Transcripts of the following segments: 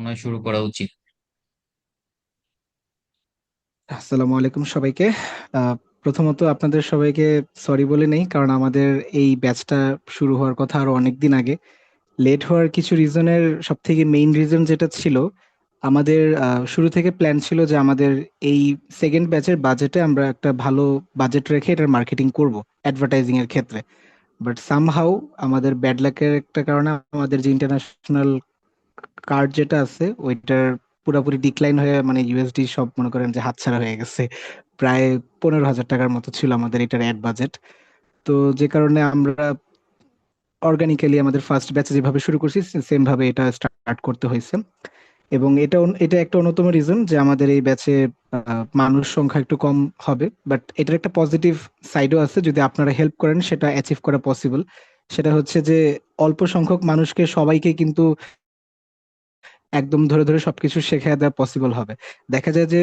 মনে হয় শুরু করা উচিত। আসসালামু আলাইকুম সবাইকে। আহ, প্রথমত আপনাদের সবাইকে সরি বলে নেই, কারণ আমাদের এই ব্যাচটা শুরু হওয়ার কথা আরো অনেক দিন আগে। লেট হওয়ার কিছু রিজনের সব থেকে মেইন রিজন যেটা ছিল, আমাদের শুরু থেকে প্ল্যান ছিল যে আমাদের এই সেকেন্ড ব্যাচের বাজেটে আমরা একটা ভালো বাজেট রেখে এটার মার্কেটিং করব অ্যাডভার্টাইজিং এর ক্ষেত্রে। বাট সামহাউ আমাদের ব্যাড লাকের একটা কারণে আমাদের যে ইন্টারন্যাশনাল কার্ড যেটা আছে ওইটার পুরোপুরি ডিক্লাইন হয়ে, মানে ইউএসডি সব মনে করেন যে হাতছাড়া হয়ে গেছে। প্রায় 15,000 টাকার মতো ছিল আমাদের এটার অ্যাড বাজেট। তো যে কারণে আমরা অর্গানিক্যালি আমাদের ফার্স্ট ব্যাচ যেভাবে শুরু করছি সেম ভাবে এটা স্টার্ট করতে হয়েছে। এবং এটা একটা অন্যতম রিজন যে আমাদের এই ব্যাচে মানুষ সংখ্যা একটু কম হবে, বাট এটার একটা পজিটিভ সাইডও আছে। যদি আপনারা হেল্প করেন সেটা অ্যাচিভ করা পসিবল। সেটা হচ্ছে যে অল্প সংখ্যক মানুষকে সবাইকে কিন্তু একদম ধরে ধরে সবকিছু শেখায় দেওয়া পসিবল হবে। দেখা যায় যে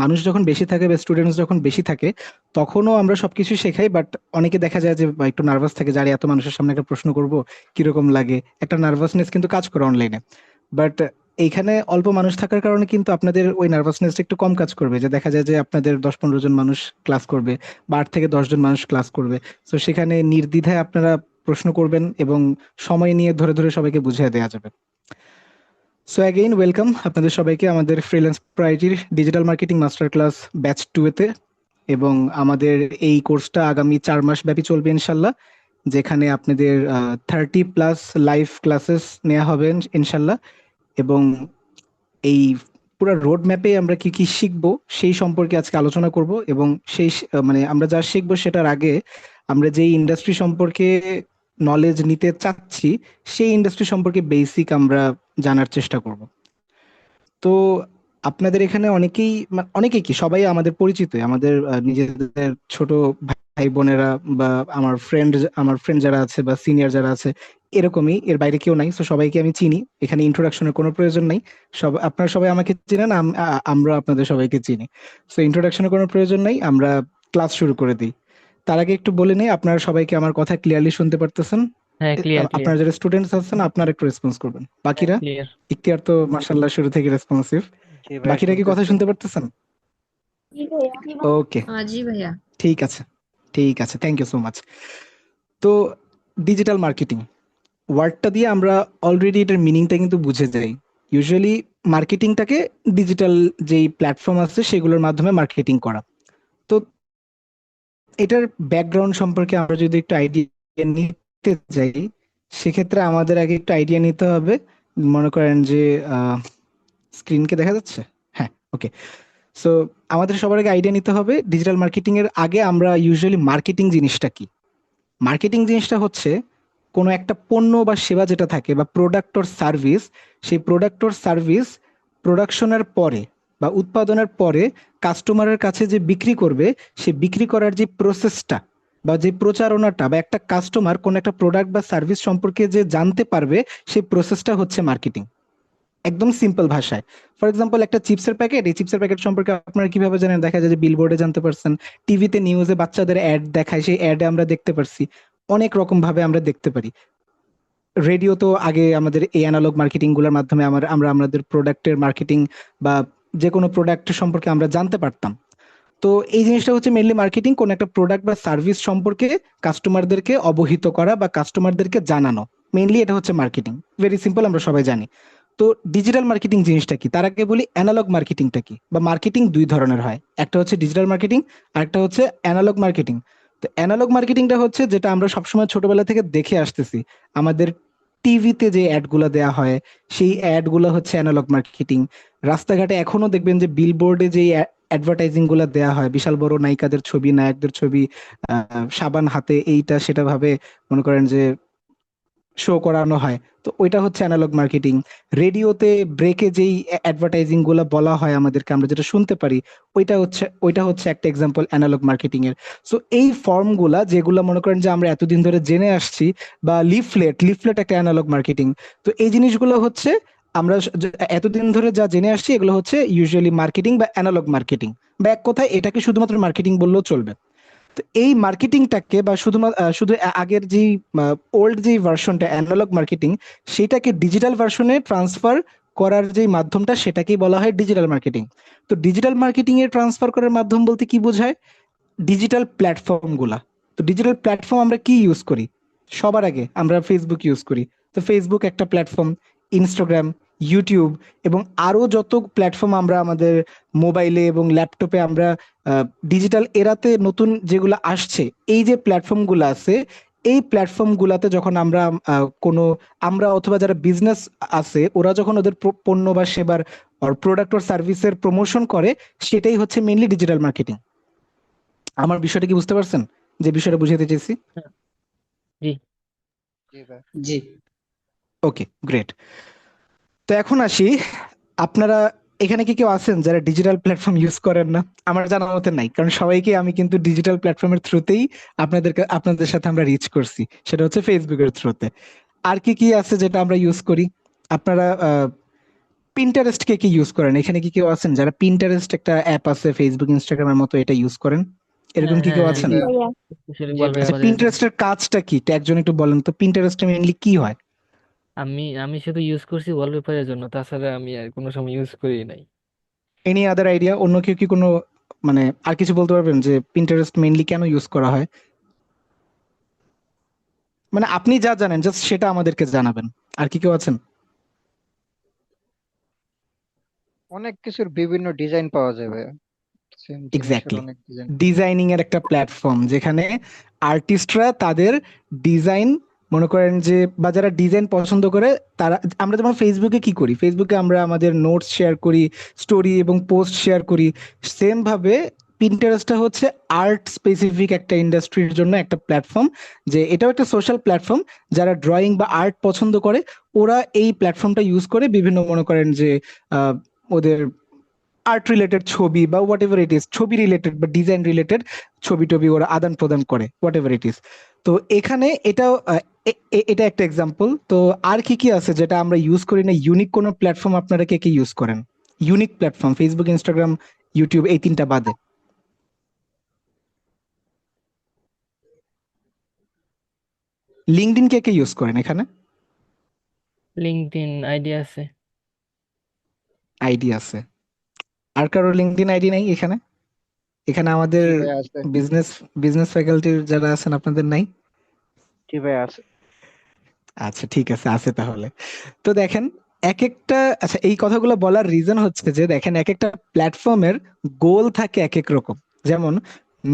মানুষ যখন বেশি থাকে বা স্টুডেন্টস যখন বেশি থাকে, তখনও আমরা সবকিছু শেখাই, বাট অনেকে দেখা যায় যে বা একটু নার্ভাস থাকে, যারা এত মানুষের সামনে একটা প্রশ্ন করব কিরকম লাগে, একটা নার্ভাসনেস কিন্তু কাজ করে অনলাইনে। বাট এইখানে অল্প মানুষ থাকার কারণে কিন্তু আপনাদের ওই নার্ভাসনেসটা একটু কম কাজ করবে, যে দেখা যায় যে আপনাদের 10-15 জন মানুষ ক্লাস করবে বা 8 থেকে 10 জন মানুষ ক্লাস করবে। তো সেখানে নির্দ্বিধায় আপনারা প্রশ্ন করবেন এবং সময় নিয়ে ধরে ধরে সবাইকে বুঝিয়ে দেওয়া যাবে। সো অ্যাগেইন ওয়েলকাম আপনাদের সবাইকে আমাদের ফ্রিল্যান্স প্রায়োরিটির digital marketing master class batch 2-তে। এবং আমাদের এই কোর্সটা আগামী 4 মাস ব্যাপী চলবে ইনশাল্লাহ, যেখানে আপনাদের 30+ লাইভ ক্লাসেস নেওয়া হবে ইনশাল্লাহ। এবং এই পুরো রোড ম্যাপে আমরা কি কি শিখবো সেই সম্পর্কে আজকে আলোচনা করব। এবং মানে আমরা যা শিখবো সেটার আগে আমরা যেই ইন্ডাস্ট্রি সম্পর্কে নলেজ নিতে চাচ্ছি সেই ইন্ডাস্ট্রি সম্পর্কে বেসিক আমরা জানার চেষ্টা করব। তো আপনাদের এখানে অনেকেই কি সবাই আমাদের পরিচিত, আমাদের নিজেদের ছোট ভাই বোনেরা বা আমার ফ্রেন্ড যারা আছে বা সিনিয়র যারা আছে, এরকমই, এর বাইরে কেউ নাই। তো সবাইকে আমি চিনি, এখানে ইন্ট্রোডাকশনের কোনো প্রয়োজন নাই। আপনারা সবাই আমাকে চিনেন, আমরা আপনাদের সবাইকে চিনি। তো ইন্ট্রোডাকশনের কোনো প্রয়োজন নাই, আমরা ক্লাস শুরু করে দিই। তার আগে একটু বলে নিই, আপনারা সবাইকে আমার কথা ক্লিয়ারলি শুনতে পারতেছেন? হ্যাঁ, ক্লিয়ার ক্লিয়ার। আপনারা যারা স্টুডেন্টস আছেন আপনারা একটু রেসপন্স করবেন, হ্যাঁ, বাকিরা? ক্লিয়ার। ইখতিয়ার তো মাশাল্লাহ শুরু থেকে রেসপন্সিভ। জি ভাইয়া বাকিরা কি কথা শুনতেছি। শুনতে পারতেছেন? जी भैया। ওকে, हाँ जी भैया। ঠিক আছে, ঠিক আছে, থ্যাংক ইউ সো মাচ। তো ডিজিটাল মার্কেটিং ওয়ার্ডটা দিয়ে আমরা অলরেডি এটার মিনিংটা কিন্তু বুঝে যাই। ইউজুয়ালি মার্কেটিংটাকে ডিজিটাল যেই প্ল্যাটফর্ম আছে সেগুলোর মাধ্যমে মার্কেটিং করা। তো এটার ব্যাকগ্রাউন্ড সম্পর্কে আমরা যদি একটু আইডিয়া নিতে যাই, সেক্ষেত্রে আমাদের আগে একটু আইডিয়া নিতে হবে। মনে করেন যে স্ক্রিনকে দেখা যাচ্ছে? হ্যাঁ, ওকে। সো আমাদের সবার আগে আইডিয়া নিতে হবে ডিজিটাল মার্কেটিং এর আগে আমরা ইউজুয়ালি মার্কেটিং জিনিসটা কি। মার্কেটিং জিনিসটা হচ্ছে কোনো একটা পণ্য বা সেবা যেটা থাকে বা প্রোডাক্ট অর সার্ভিস, সেই প্রোডাক্ট অর সার্ভিস প্রোডাকশনের পরে বা উৎপাদনের পরে কাস্টমারের কাছে যে বিক্রি করবে, সে বিক্রি করার যে প্রসেসটা বা যে প্রচারণাটা, বা একটা কাস্টমার কোন একটা প্রোডাক্ট বা সার্ভিস সম্পর্কে যে জানতে পারবে, সেই প্রসেসটা হচ্ছে মার্কেটিং। একদম সিম্পল ভাষায়, ফর এক্সাম্পল একটা চিপসের প্যাকেট, এই চিপসের প্যাকেট সম্পর্কে আপনারা কিভাবে জানেন? দেখা যায় যে বিলবোর্ডে জানতে পারছেন, টিভিতে নিউজে বাচ্চাদের অ্যাড দেখায়, সেই অ্যাডে আমরা দেখতে পারছি। অনেক রকম ভাবে আমরা দেখতে পারি। রেডিও তো আগে আমাদের এই অ্যানালগ মার্কেটিং গুলোর মাধ্যমে আমরা আমাদের প্রোডাক্টের মার্কেটিং বা যে কোনো প্রোডাক্ট সম্পর্কে আমরা জানতে পারতাম। তো এই জিনিসটা হচ্ছে মেইনলি মার্কেটিং, কোন একটা প্রোডাক্ট বা সার্ভিস সম্পর্কে কাস্টমারদেরকে অবহিত করা বা কাস্টমারদেরকে জানানো। মেইনলি এটা হচ্ছে মার্কেটিং, ভেরি সিম্পল, আমরা সবাই জানি। তো ডিজিটাল মার্কেটিং জিনিসটা কি, তার আগে বলি অ্যানালগ মার্কেটিংটা কি। বা মার্কেটিং দুই ধরনের হয়, একটা হচ্ছে ডিজিটাল মার্কেটিং আর একটা হচ্ছে অ্যানালগ মার্কেটিং। তো অ্যানালগ মার্কেটিংটা হচ্ছে যেটা আমরা সবসময় ছোটবেলা থেকে দেখে আসতেছি, আমাদের টিভিতে যে অ্যাড গুলা দেওয়া হয়, সেই অ্যাড গুলা হচ্ছে অ্যানালগ মার্কেটিং। রাস্তাঘাটে এখনো দেখবেন যে বিলবোর্ডে যে অ্যাডভার্টাইজিং গুলা দেওয়া হয়, বিশাল বড় নায়িকাদের ছবি, নায়কদের ছবি, সাবান হাতে এইটা সেটা ভাবে মনে করেন যে শো করানো হয়। তো ওইটা হচ্ছে অ্যানালগ মার্কেটিং। রেডিওতে ব্রেকে যেই অ্যাডভার্টাইজিং গুলো বলা হয় আমাদেরকে, আমরা যেটা শুনতে পারি, ওইটা হচ্ছে একটা এক্সাম্পল অ্যানালগ মার্কেটিং এর। সো এই ফর্ম গুলা যেগুলো মনে করেন যে আমরা এতদিন ধরে জেনে আসছি, বা লিফলেট একটা অ্যানালগ মার্কেটিং। তো এই জিনিসগুলো হচ্ছে আমরা এতদিন ধরে যা জেনে আসছি, এগুলো হচ্ছে ইউজুয়ালি মার্কেটিং বা অ্যানালগ মার্কেটিং, বা এক কথায় এটাকে শুধুমাত্র মার্কেটিং বললেও চলবে। তো এই মার্কেটিংটাকে বা শুধু আগের যেই ওল্ড যেই ভার্সনটা অ্যানালগ মার্কেটিং, সেটাকে ডিজিটাল ভার্সনে ট্রান্সফার করার যে মাধ্যমটা সেটাকেই বলা হয় ডিজিটাল মার্কেটিং। তো ডিজিটাল মার্কেটিং এর ট্রান্সফার করার মাধ্যম বলতে কি বোঝায়? ডিজিটাল প্ল্যাটফর্ম গুলা। তো ডিজিটাল প্ল্যাটফর্ম আমরা কি ইউজ করি? সবার আগে আমরা ফেসবুক ইউজ করি। তো ফেসবুক একটা প্ল্যাটফর্ম, ইনস্টাগ্রাম, ইউটিউব এবং আরো যত প্ল্যাটফর্ম আমরা আমাদের মোবাইলে এবং ল্যাপটপে আমরা ডিজিটাল এরাতে নতুন যেগুলো আসছে, এই যে প্ল্যাটফর্ম গুলো আছে, এই প্ল্যাটফর্ম গুলাতে যখন আমরা কোনো আমরা অথবা যারা বিজনেস আছে ওরা যখন ওদের পণ্য বা সেবার প্রোডাক্ট ওর সার্ভিসের প্রমোশন করে, সেটাই হচ্ছে মেইনলি ডিজিটাল মার্কেটিং। আমার বিষয়টা কি বুঝতে পারছেন, যে বিষয়টা বুঝাতে চাইছি? হ্যাঁ, জি। জি ভাই। জি। ওকে, গ্রেট। তো এখন আসি, আপনারা এখানে কি কেউ আছেন যারা ডিজিটাল প্ল্যাটফর্ম ইউজ করেন না? আমার জানা মতে নাই, কারণ সবাইকে আমি কিন্তু ডিজিটাল প্ল্যাটফর্মের থ্রুতেই আপনাদের সাথে আমরা রিচ করছি, সেটা হচ্ছে ফেসবুকের থ্রুতে। আর কি কি আছে যেটা আমরা ইউজ করি? আপনারা পিন্টারেস্ট কে কি ইউজ করেন? এখানে কি কেউ আছেন যারা পিন্টারেস্ট একটা অ্যাপ আছে ফেসবুক ইনস্টাগ্রামের মতো, এটা ইউজ করেন? এরকম কি কেউ আছেন? জি ভাইয়া স্পেশালি জি ওয়ালপেপার ভাইয়া। আচ্ছা, পিন্টারেস্টের কাজটা কি একজন একটু বলেন তো, পিন্টারেস্টে মেইনলি কি হয়? আমি আমি শুধু ইউজ করছি ওয়ালপেপারের জন্য, তাছাড়া আমি আর কোনো সময় ইউজ করি নাই। Any other idea? অন্য কেউ কি কোনো মানে আর কিছু বলতে পারবেন যে পিন্টারেস্ট মেইনলি কেন ইউজ করা হয়? মানে আপনি যা জানেন জাস্ট সেটা আমাদেরকে জানাবেন। আর কি কেউ আছেন? অনেক কিছুর বিভিন্ন ডিজাইন পাওয়া যাবে, সেম জিনিসের এক্স্যাক্টলি, অনেক ডিজাইন। ডিজাইনিং এর একটা প্ল্যাটফর্ম যেখানে আর্টিস্টরা তাদের ডিজাইন, মনে করেন যে, বা যারা ডিজাইন পছন্দ করে তারা, আমরা যেমন ফেসবুকে কি করি, ফেসবুকে আমরা আমাদের নোটস শেয়ার করি, স্টোরি এবং পোস্ট শেয়ার করি, সেম ভাবে পিন্টারেস্টটা হচ্ছে আর্ট স্পেসিফিক একটা ইন্ডাস্ট্রির জন্য একটা প্ল্যাটফর্ম। যে এটাও একটা সোশ্যাল প্ল্যাটফর্ম, যারা ড্রয়িং বা আর্ট পছন্দ করে ওরা এই প্ল্যাটফর্মটা ইউজ করে বিভিন্ন, মনে করেন যে ওদের আর্ট রিলেটেড ছবি বা হোয়াট এভার ইট ইজ, ছবি রিলেটেড বা ডিজাইন রিলেটেড ছবি টবি ওরা আদান প্রদান করে, হোয়াট এভার ইট ইজ। তো এখানে এটাও এটা একটা এক্সাম্পল। তো আর কি কি আছে যেটা আমরা ইউজ করি না, ইউনিক কোনো প্ল্যাটফর্ম আপনারা কে কে ইউজ করেন? Unique platform Facebook, Instagram, YouTube, এই তিনটা বাদে। লিঙ্কডইন কে কে ইউজ করেন এখানে? লিঙ্কডইন আইডি আছে। আইডি আছে। আর কারো লিঙ্কডইন আইডি নাই এখানে? এখানে আমাদের জি ভাই আছে। বিজনেস বিজনেস ফ্যাকাল্টির যারা আছেন আপনাদের নাই? জি ভাই আছে। আচ্ছা, ঠিক আছে, আছে তাহলে। তো দেখেন, এক একটা, আচ্ছা, এই কথাগুলো বলার রিজন হচ্ছে যে দেখেন এক একটা প্ল্যাটফর্মের গোল থাকে এক এক রকম। যেমন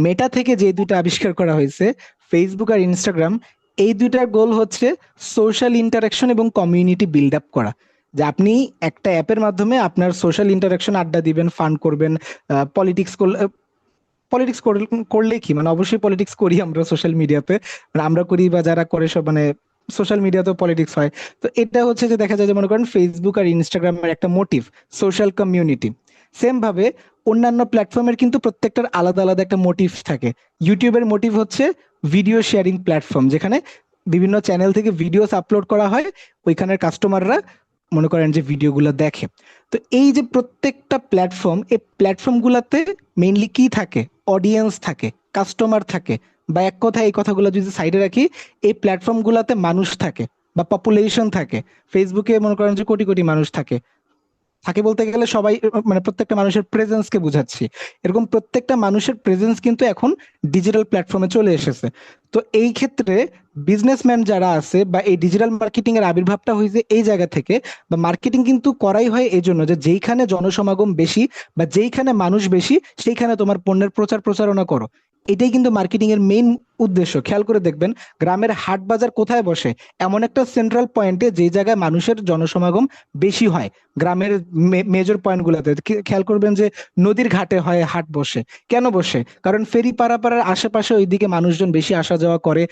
মেটা থেকে যে দুটো আবিষ্কার করা হয়েছে, ফেসবুক আর ইনস্টাগ্রাম, এই দুটার গোল হচ্ছে সোশ্যাল ইন্টারাকশন এবং কমিউনিটি বিল্ড আপ করা। যে আপনি একটা অ্যাপের মাধ্যমে আপনার সোশ্যাল ইন্টারাকশন, আড্ডা দিবেন, ফান করবেন, পলিটিক্স পলিটিক্স করলে কি, মানে অবশ্যই পলিটিক্স করি আমরা সোশ্যাল মিডিয়াতে, মানে আমরা করি বা যারা করে সব, মানে সোশ্যাল মিডিয়াতেও পলিটিক্স হয়। তো এটা হচ্ছে যে দেখা যায় যে মনে করেন ফেসবুক আর ইনস্টাগ্রামের একটা মোটিভ সোশ্যাল কমিউনিটি। সেম ভাবে অন্যান্য প্ল্যাটফর্মের কিন্তু প্রত্যেকটার আলাদা আলাদা একটা মোটিভ থাকে। ইউটিউবের মোটিভ হচ্ছে ভিডিও শেয়ারিং প্ল্যাটফর্ম, যেখানে বিভিন্ন চ্যানেল থেকে ভিডিওস আপলোড করা হয়, ওইখানের কাস্টমাররা মনে করেন যে ভিডিওগুলো দেখে। তো এই যে প্রত্যেকটা প্ল্যাটফর্ম, এই প্ল্যাটফর্মগুলোতে মেইনলি কি থাকে? অডিয়েন্স থাকে, কাস্টমার থাকে, বা এক কথা, এই কথাগুলো যদি সাইডে রাখি, এই প্ল্যাটফর্মগুলোতে মানুষ থাকে বা পপুলেশন থাকে। ফেসবুকে মনে করেন যে কোটি কোটি মানুষ থাকে, থাকে বলতে গেলে সবাই, মানে প্রত্যেকটা মানুষের প্রেজেন্সকে বুঝাচ্ছি। এরকম প্রত্যেকটা মানুষের প্রেজেন্স কিন্তু এখন ডিজিটাল প্ল্যাটফর্মে চলে এসেছে। তো এই ক্ষেত্রে বিজনেসম্যান যারা আছে, বা এই ডিজিটাল মার্কেটিং এর আবির্ভাবটা হয়েছে এই জায়গা থেকে, বা মার্কেটিং কিন্তু করাই হয় এই জন্য যে যেইখানে জনসমাগম বেশি বা যেইখানে মানুষ বেশি, সেইখানে তোমার পণ্যের প্রচার প্রচারণা করো। এটাই কিন্তু মার্কেটিং এর মেইন উদ্দেশ্য। খেয়াল করে দেখবেন গ্রামের হাট বাজার কোথায় বসে? এমন একটা সেন্ট্রাল পয়েন্টে যে জায়গায় মানুষের জনসমাগম বেশি হয়। গ্রামের মেজর পয়েন্ট গুলাতে খেয়াল করবেন যে নদীর ঘাটে হয় হাট বসে। কেন বসে? কারণ ফেরি পারাপারের আশেপাশে ওইদিকে মানুষজন বেশি আসা যাওয়া করে।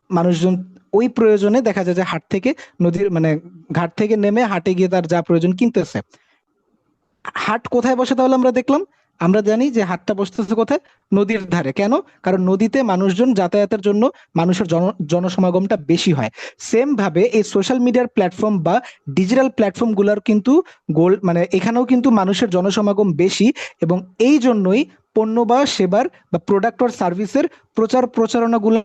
মানুষজন ওই প্রয়োজনে দেখা যায় যে হাট থেকে, নদীর মানে ঘাট থেকে নেমে হাটে গিয়ে তার যা প্রয়োজন কিনতেছে। হাট কোথায় বসে তাহলে আমরা দেখলাম? আমরা জানি যে হাটটা বসতেছে কোথায়? নদীর ধারে। কেন? কারণ নদীতে মানুষজন যাতায়াতের জন্য মানুষের জনসমাগমটা বেশি হয়। সেম ভাবে এই সোশ্যাল মিডিয়ার প্ল্যাটফর্ম বা ডিজিটাল প্ল্যাটফর্ম গুলার কিন্তু গোল, মানে এখানেও কিন্তু মানুষের জনসমাগম বেশি, এবং এই জন্যই পণ্য বা সেবার বা প্রোডাক্ট অর সার্ভিসের প্রচারণাগুলো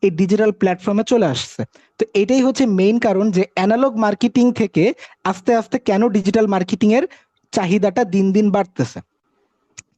এই ডিজিটাল প্ল্যাটফর্মে চলে আসছে। তো এটাই হচ্ছে মেইন কারণ যে অ্যানালগ মার্কেটিং থেকে আস্তে আস্তে কেন ডিজিটাল মার্কেটিং এর চাহিদাটা দিন দিন বাড়তেছে।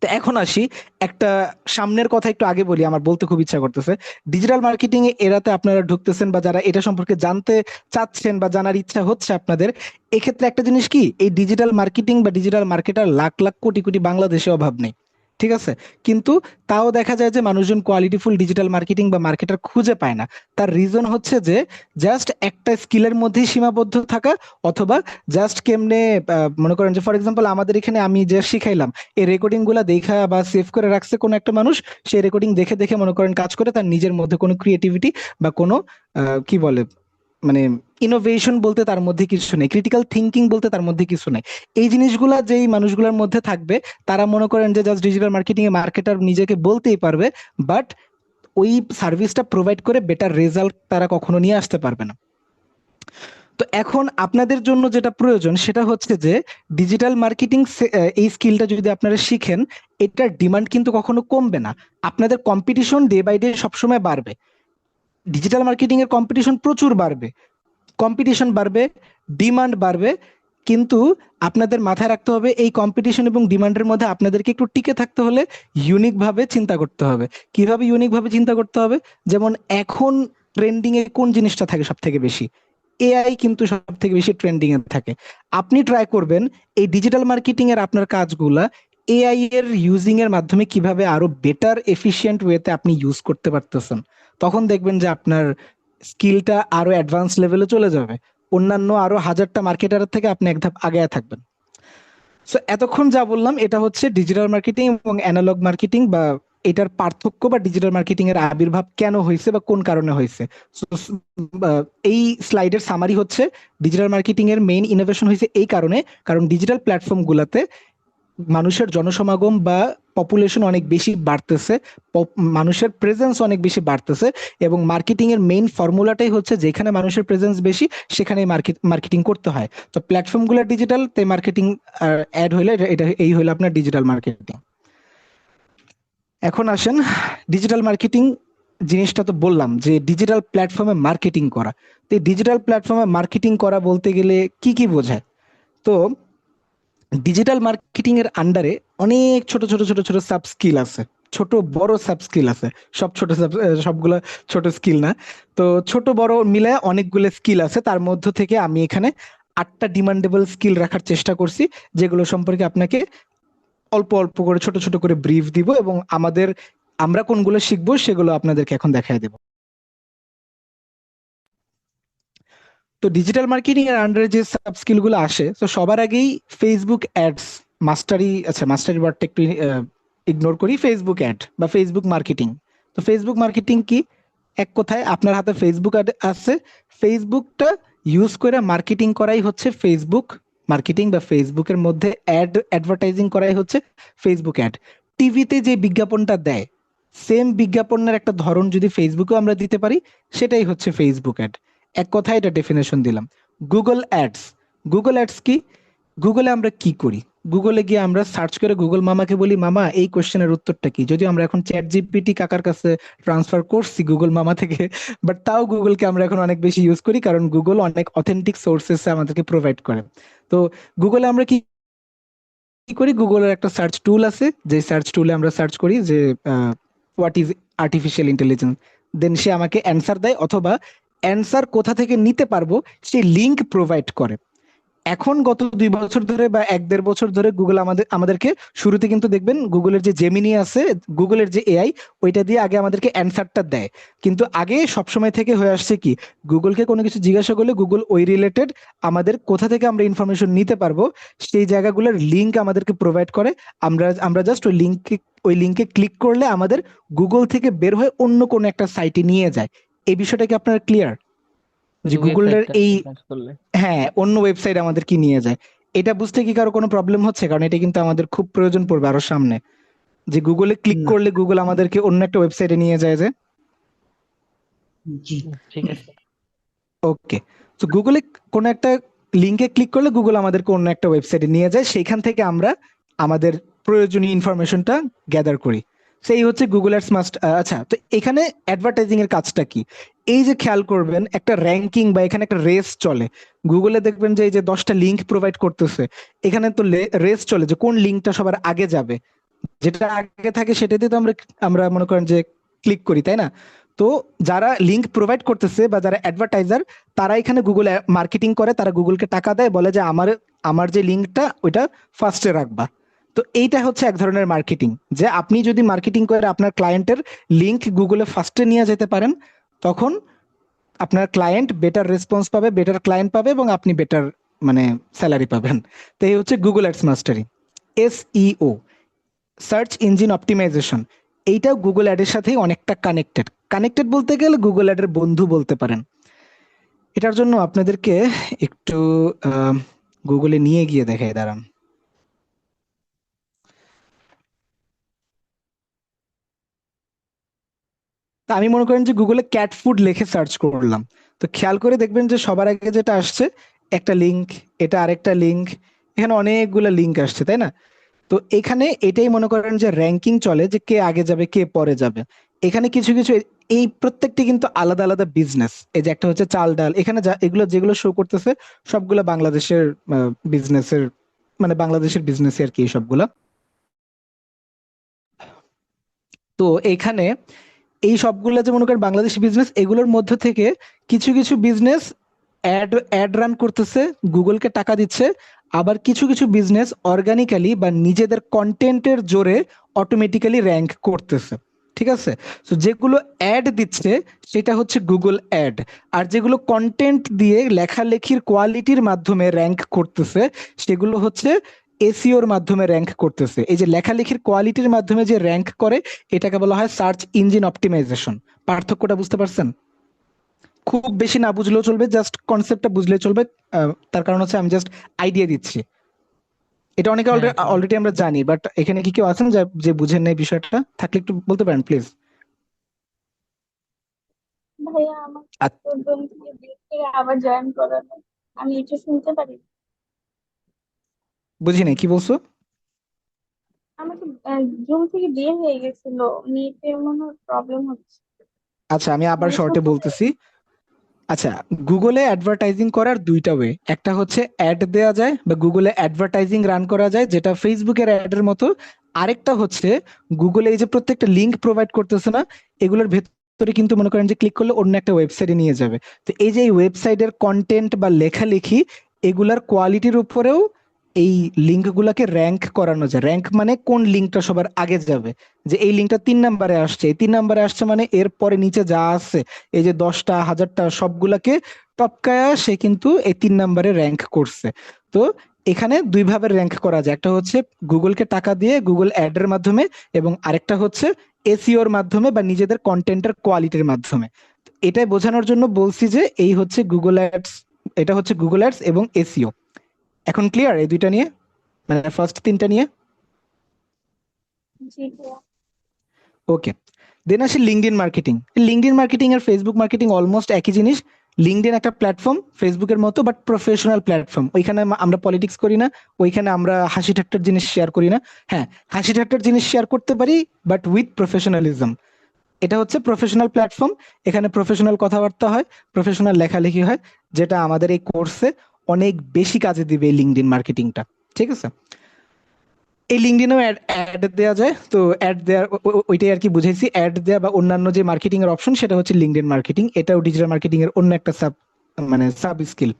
তো এখন আসি একটা সামনের কথা একটু আগে বলি, আমার বলতে খুব ইচ্ছা করতেছে। ডিজিটাল মার্কেটিং এ এরাতে আপনারা ঢুকতেছেন বা যারা এটা সম্পর্কে জানতে চাচ্ছেন বা জানার ইচ্ছা হচ্ছে আপনাদের, এক্ষেত্রে একটা জিনিস কি, এই ডিজিটাল মার্কেটিং বা ডিজিটাল মার্কেটার লাখ লাখ কোটি কোটি বাংলাদেশে অভাব নেই, ঠিক আছে? কিন্তু তাও দেখা যায় যে মানুষজন কোয়ালিটিফুল ডিজিটাল মার্কেটিং বা মার্কেটার খুঁজে পায় না। তার রিজন হচ্ছে যে জাস্ট একটা স্কিলের মধ্যেই সীমাবদ্ধ থাকা, অথবা জাস্ট কেমনে মনে করেন যে ফর এক্সাম্পল আমাদের এখানে আমি যে শিখাইলাম, এই রেকর্ডিং গুলা দেখা বা সেভ করে রাখছে কোনো একটা মানুষ, সেই রেকর্ডিং দেখে দেখে মনে করেন কাজ করে, তার নিজের মধ্যে কোনো ক্রিয়েটিভিটি বা কোনো কি বলে মানে ইনোভেশন বলতে তার মধ্যে কিছু নেই, ক্রিটিক্যাল থিঙ্কিং বলতে তার মধ্যে কিছু নেই। এই জিনিসগুলা যেই মানুষগুলোর মধ্যে থাকবে, তারা মনে করেন যে জাস্ট ডিজিটাল মার্কেটিং এ মার্কেটার নিজেকে বলতেই পারবে, বাট ওই সার্ভিসটা প্রোভাইড করে বেটার রেজাল্ট তারা কখনো নিয়ে আসতে পারবে না। তো এখন আপনাদের জন্য যেটা প্রয়োজন সেটা হচ্ছে যে ডিজিটাল মার্কেটিং এই স্কিলটা যদি আপনারা শিখেন, এটার ডিমান্ড কিন্তু কখনো কমবে না। আপনাদের কম্পিটিশন ডে বাই ডে সবসময় বাড়বে, ডিজিটাল মার্কেটিং এর কম্পিটিশন প্রচুর বাড়বে, কম্পিটিশন বাড়বে, ডিমান্ড বাড়বে। কিন্তু আপনাদের মাথায় রাখতে হবে এই কম্পিটিশন এবং ডিমান্ডের মধ্যে আপনাদেরকে একটু টিকে থাকতে হলে ইউনিক ভাবে চিন্তা করতে হবে। কিভাবে ইউনিক ভাবে চিন্তা করতে হবে? যেমন এখন ট্রেন্ডিং এ কোন জিনিসটা থাকে সব থেকে বেশি? এআই কিন্তু সব থেকে বেশি ট্রেন্ডিং এ থাকে। আপনি ট্রাই করবেন এই ডিজিটাল মার্কেটিং এর আপনার কাজগুলা এআই এর ইউজিং এর মাধ্যমে কিভাবে আরো বেটার এফিশিয়েন্ট ওয়েতে আপনি ইউজ করতে পারতেছেন। তখন দেখবেন যে আপনার স্কিলটা আরো অ্যাডভান্স লেভেলে চলে যাবে, অন্যান্য আরো হাজারটা মার্কেটারের থেকে আপনি এক ধাপ আগে থাকবেন। সো এতক্ষণ যা বললাম এটা হচ্ছে ডিজিটাল মার্কেটিং এবং অ্যানালগ মার্কেটিং, বা এটার পার্থক্য বা ডিজিটাল মার্কেটিং এর আবির্ভাব কেন হয়েছে বা কোন কারণে হয়েছে। So, এই স্লাইডের সামারি হচ্ছে ডিজিটাল মার্কেটিং এর মেইন ইনোভেশন হয়েছে এই কারণে, কারণ ডিজিটাল প্ল্যাটফর্ম গুলাতে মানুষের জনসমাগম বা পপুলেশন অনেক বেশি বাড়তেছে, মানুষের প্রেজেন্স অনেক বেশি বাড়তেছে, এবং মার্কেটিং এর মেইন ফর্মুলাটাই হচ্ছে যেখানে মানুষের প্রেজেন্স বেশি সেখানেই মার্কেটিং করতে হয়। তো প্ল্যাটফর্ম গুলো ডিজিটাল, তাই মার্কেটিং অ্যাড হইলে এটা এই হইলো আপনার ডিজিটাল মার্কেটিং। এখন আসেন ডিজিটাল মার্কেটিং জিনিসটা তো বললাম যে ডিজিটাল প্ল্যাটফর্মে মার্কেটিং করা। তো এই ডিজিটাল প্ল্যাটফর্মে মার্কেটিং করা বলতে গেলে কি কি বোঝায়? তো ডিজিটাল মার্কেটিং এর আন্ডারে অনেক ছোট ছোট ছোট ছোট সাব স্কিল আছে, ছোট বড় সাব স্কিল আছে। সব ছোট সবগুলো ছোট স্কিল না, তো ছোট বড় মিলে অনেকগুলো স্কিল আছে। তার মধ্য থেকে আমি এখানে 8টা ডিমান্ডেবল স্কিল রাখার চেষ্টা করছি, যেগুলো সম্পর্কে আপনাকে অল্প অল্প করে ছোট ছোট করে ব্রিফ দিব, এবং আমরা কোনগুলো শিখবো সেগুলো আপনাদেরকে এখন দেখায় দেব। তো ডিজিটাল মার্কেটিং এর আন্ডারে যে সাব স্কিল গুলো আসে, তো সবার আগেই ফেসবুক অ্যাডস মাস্টারি। আচ্ছা, মাস্টারি ওয়ার্ডটা একটু ইগনোর করি, ফেসবুক অ্যাড বা ফেসবুক মার্কেটিং। তো ফেসবুক মার্কেটিং কি? এক কথায় আপনার হাতে ফেসবুক আছে, ফেসবুকটা ইউজ করে মার্কেটিং করাই হচ্ছে ফেসবুক মার্কেটিং, বা ফেসবুকের মধ্যে অ্যাডভার্টাইজিং করাই হচ্ছে ফেসবুক অ্যাড। টিভিতে যে বিজ্ঞাপনটা দেয়, সেম বিজ্ঞাপনের একটা ধরন যদি ফেসবুকেও আমরা দিতে পারি, সেটাই হচ্ছে ফেসবুক অ্যাড। এক কথায় এটা ডেফিনেশন দিলাম। গুগল অ্যাডস, গুগল অ্যাডস কি? গুগলে আমরা কি করি? গুগলে গিয়ে আমরা সার্চ করে গুগল মামাকে বলি, মামা এই কোশ্চেনের উত্তরটা কি? যদিও আমরা এখন চ্যাট জিপিটি কাকার কাছে ট্রান্সফার করছি গুগল মামা থেকে, বাট তাও গুগলকে আমরা এখন অনেক বেশি ইউজ করি, কারণ গুগল অনেক অথেন্টিক সোর্সেস আমাদেরকে প্রোভাইড করে। তো গুগলে আমরা কি কি করি? গুগলের একটা সার্চ টুল আছে, যে সার্চ টুলে আমরা সার্চ করি যে হোয়াট ইজ আর্টিফিশিয়াল ইন্টেলিজেন্স, দেন সে আমাকে অ্যান্সার দেয়, অথবা অ্যান্সার কোথা থেকে নিতে পারবো সেই লিঙ্ক প্রোভাইড করে। এখন গত 2 বছর ধরে বা 1-1.5 বছর ধরে গুগল আমাদেরকে শুরুতে কিন্তু দেখবেন গুগলের যে জেমিনি আছে, গুগলের যে এআই, ওইটা দিয়ে আগে আমাদেরকে অ্যান্সারটা দেয়। কিন্তু আগে সবসময় থেকে হয়ে আসছে কি, গুগলকে কোনো কিছু জিজ্ঞাসা করলে গুগল ওই রিলেটেড আমাদের কোথা থেকে আমরা ইনফরমেশন নিতে পারবো সেই জায়গাগুলোর লিঙ্ক আমাদেরকে প্রোভাইড করে। আমরা জাস্ট ওই লিঙ্কে ক্লিক করলে আমাদের গুগল থেকে বের হয়ে অন্য কোনো একটা সাইটে নিয়ে যায়। এই বিষয়টা কি আপনার ক্লিয়ার? ওই যে যে গুগলের ওয়েবসাইটটা এই, সার্চ করলে। হ্যাঁ, অন্য ওয়েবসাইট আমাদের কি নিয়ে যায়। এটা বুঝতে কি কারো কোনো প্রবলেম হচ্ছে? কারণ এটা কিন্তু আমাদের খুব প্রয়োজন পড়বে আরো সামনে, যে গুগলে ক্লিক না। করলে গুগল আমাদেরকে অন্য একটা ওয়েবসাইটে নিয়ে যায় যে। জি। ঠিক আছে। ওকে, তো গুগলে কোনো একটা লিঙ্কে ক্লিক করলে গুগল আমাদেরকে অন্য একটা ওয়েবসাইটে নিয়ে যায়, সেখান থেকে আমরা আমাদের প্রয়োজনীয় ইনফরমেশনটা গ্যাদার করি। সেই হচ্ছে গুগল অ্যাডস মাস্ট। আচ্ছা, তো এখানে অ্যাডভার্টাইজিং এর কাজটা কি? এই যে খেয়াল করবেন একটা র্যাঙ্কিং বা এখানে একটা রেস চলে। গুগলে দেখবেন যে এই যে 10টা লিঙ্ক প্রোভাইড করতেছে, এখানে তো রেস চলে যে কোন লিঙ্কটা সবার আগে যাবে। যেটা আগে থাকে সেটাতে তো আমরা আমরা মনে করেন যে ক্লিক করি, তাই না? তো যারা লিঙ্ক প্রোভাইড করতেছে বা যারা অ্যাডভার্টাইজার, তারা এখানে গুগল মার্কেটিং করে, তারা গুগলকে টাকা দেয়, বলে যে আমার আমার যে লিঙ্কটা ওইটা ফার্স্টে রাখবা। তো এইটা হচ্ছে এক ধরনের মার্কেটিং, যে আপনি যদি মার্কেটিং করে আপনার ক্লায়েন্টের লিঙ্ক গুগলে ফার্স্টে নিয়ে যেতে পারেন, তখন আপনার ক্লায়েন্ট বেটার রেসপন্স পাবে, বেটার ক্লায়েন্ট পাবে, এবং আপনি বেটার মানে স্যালারি পাবেন। তো এই হচ্ছে Google ads mastery. SEO, search engine optimization, এইটাও গুগল অ্যাডের সাথেই অনেকটা কানেক্টেড। কানেক্টেড বলতে গেলে গুগল অ্যাডের বন্ধু বলতে পারেন। এটার জন্য আপনাদেরকে একটু গুগলে নিয়ে গিয়ে দেখাই, দাঁড়ান। তা আমি মনে করেন যে গুগলে ক্যাট ফুড লিখে সার্চ করলাম, তো খেয়াল করে দেখবেন যে সবার আগে যেটা আসছে একটা লিঙ্ক, এটা আরেকটা লিঙ্ক, এখানে অনেকগুলো লিঙ্ক আসছে, তাই না? তো এখানে এটাই মনে করেন যে র্যাঙ্কিং চলে, যে কে আগে যাবে কে পরে যাবে। এখানে কিছু কিছু এই প্রত্যেকটি কিন্তু আলাদা আলাদা বিজনেস। এই যে একটা হচ্ছে চাল ডাল, এখানে এগুলো যেগুলো শো করতেছে সবগুলো বাংলাদেশের বিজনেসের, মানে বাংলাদেশের বিজনেস আর কি সবগুলা। তো এখানে এই সবগুলো যে মনে করেন বাংলাদেশি বিজনেস, এগুলোর মধ্যে থেকে কিছু কিছু বিজনেস অ্যাড অ্যাড রান করতেছে, গুগলকে টাকা দিচ্ছে। আবার কিছু কিছু বিজনেস অর্গানিক্যালি বা নিজেদের কন্টেন্টের জোরে অটোমেটিক্যালি র্যাঙ্ক করতেছে। ঠিক আছে? তো যেগুলো অ্যাড দিচ্ছে সেটা হচ্ছে গুগল অ্যাড, আর যেগুলো কন্টেন্ট দিয়ে লেখালেখির কোয়ালিটির মাধ্যমে র্যাঙ্ক করতেছে সেগুলো হচ্ছে এসইওর মাধ্যমে র্যাঙ্ক করতেছে। এই যে লেখালেখির কোয়ালিটির মাধ্যমে যে র্যাঙ্ক করে, এটাকে বলা হয় সার্চ ইঞ্জিন অপটিমাইজেশন। পার্থক্যটা বুঝতে পারছেন? খুব বেশি না বুঝলেও চলবে, জাস্ট কনসেপ্টটা বুঝলে চলবে। তার কারণ হচ্ছে আমি জাস্ট আইডিয়া দিচ্ছি। এটা অনেকে হ্যাঁ ঠিক আছে। অলরেডি আমরা জানি, বাট এখানে কি কেউ আছেন যে বুঝেন নাই বিষয়টা? থাকলে একটু বলতে পারেন প্লিজ। ভাইয়া আমাকে তো জুম থেকে বের করে আবার জয়েন করানো, আমি এটা শুনতে পারি? বুঝি নাই, কি বলছো? আমাকে জুম থেকে বের হয়ে গেছিল, নেটের মনে হয় প্রবলেম হচ্ছে। আচ্ছা, আমি আবার মানে শর্টে শুনতে পারি? বলতেছি। আচ্ছা, গুগলে অ্যাডভার্টাইজিং করার দুইটা ওয়ে। একটা হচ্ছে অ্যাড দেওয়া যায় বা গুগলে অ্যাডভার্টাইজিং রান করা যায়, যেটা ফেসবুকের অ্যাডের মতো। আরেকটা হচ্ছে গুগলে এই যে প্রত্যেকটা লিঙ্ক প্রোভাইড করতেছে না, এগুলোর ভেতরে কিন্তু মনে করেন যে ক্লিক করলে অন্য একটা ওয়েবসাইটে নিয়ে যাবে। তো এই যে এই ওয়েবসাইটের কন্টেন্ট বা লেখালেখি, এগুলার কোয়ালিটির উপরেও এই লিঙ্কগুলোকে র্যাঙ্ক করানো যায়। র্যাঙ্ক মানে কোন লিঙ্কটা সবার আগে যাবে। যে এই লিঙ্কটা 3 নম্বরে আসছে, এই 3 নম্বরে আসছে মানে এর পরে নিচে যা আছে, এই যে 10টা 1000টা সবগুলাকে টপকায়া সে কিন্তু এই 3 নম্বরে র্যাঙ্ক করছে। তো এখানে দুই ভাবে র্যাঙ্ক করা যায়, একটা হচ্ছে গুগলকে টাকা দিয়ে গুগল অ্যাড এর মাধ্যমে, এবং আরেকটা হচ্ছে এসইওর মাধ্যমে বা নিজেদের কন্টেন্টের কোয়ালিটির মাধ্যমে। এটাই বোঝানোর জন্য বলছি যে এই হচ্ছে গুগল অ্যাডস, এটা হচ্ছে গুগল অ্যাডস এবং এসইও। এখন ক্লিয়ার এই দুইটা নিয়ে, মানে ফার্স্ট তিনটা নিয়ে? জি ভাইয়া। ওকে, দেন আসি লিঙ্কডইন মার্কেটিং। লিঙ্কডইন মার্কেটিং আর ফেসবুক মার্কেটিং অলমোস্ট একই জিনিস। লিঙ্কডইন একটা প্ল্যাটফর্ম ফেসবুকের মতো, বাট প্রফেশনাল প্ল্যাটফর্ম। ওইখানে আমরা পলিটিক্স করি না, ওইখানে আমরা হাসি ঠাট্টার জিনিস শেয়ার করি না। হ্যাঁ, হাসি ঠাট্টার জিনিস শেয়ার করতে পারি, বাট উইথ প্রফেশনালিজম। এটা হচ্ছে প্রফেশনাল প্ল্যাটফর্ম, এখানে প্রফেশনাল কথাবার্তা হয়, প্রফেশনাল লেখালেখি হয়, যেটা আমাদের এই কোর্সে অনেক বেশি কাজে দিবে এই লিঙ্কডইন মার্কেটিংটা। ঠিক আছে? এই লিঙ্কডইনেও অ্যাড দেওয়া যায়। তো অ্যাড দেওয়ার ওইটাই আর কি বুঝাইছি। অ্যাড দেওয়া বা অন্যান্য যে মার্কেটিং এর অপশন, সেটা হচ্ছে লিঙ্কডইন মার্কেটিং। এটাও ডিজিটাল মার্কেটিং এর অন্য একটা মানে সাব স্কিল।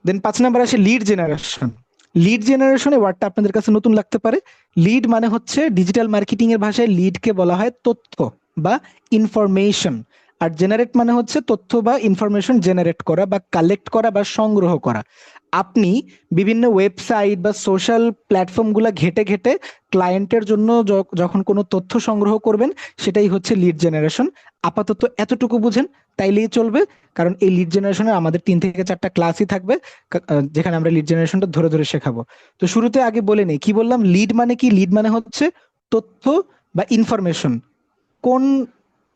দেন 5 নাম্বার আসে লিড জেনারেশন। লিড জেনারেশনে ওয়ার্ডটা আপনাদের কাছে নতুন লাগতে পারে। লিড মানে হচ্ছে ডিজিটাল মার্কেটিং এর ভাষায় লিডকে বলা হয় তথ্য বা ইনফরমেশন। আর জেনারেট মানে হচ্ছে তথ্য বা ইনফরমেশন জেনারেট করা বা কালেক্ট করা বা সংগ্রহ করা। আপনি বিভিন্ন ওয়েবসাইট বা সোশ্যাল প্ল্যাটফর্ম গুলা ঘেটে ঘেটে ক্লায়েন্টের জন্য যখন কোনো তথ্য সংগ্রহ করবেন, সেটাই হচ্ছে লিড জেনারেশন। আপাতত এতটুকু বুঝেন, তাইলেই চলবে। কারণ এই লিড জেনারেশনে আমাদের 3 থেকে 4টা ক্লাসই থাকবে, যেখানে আমরা লিড জেনারেশনটা ধরে ধরে শেখাবো। তো শুরুতে আগে বলে নেই কি বললাম। লিড মানে কি? লিড মানে হচ্ছে তথ্য বা ইনফরমেশন। কোন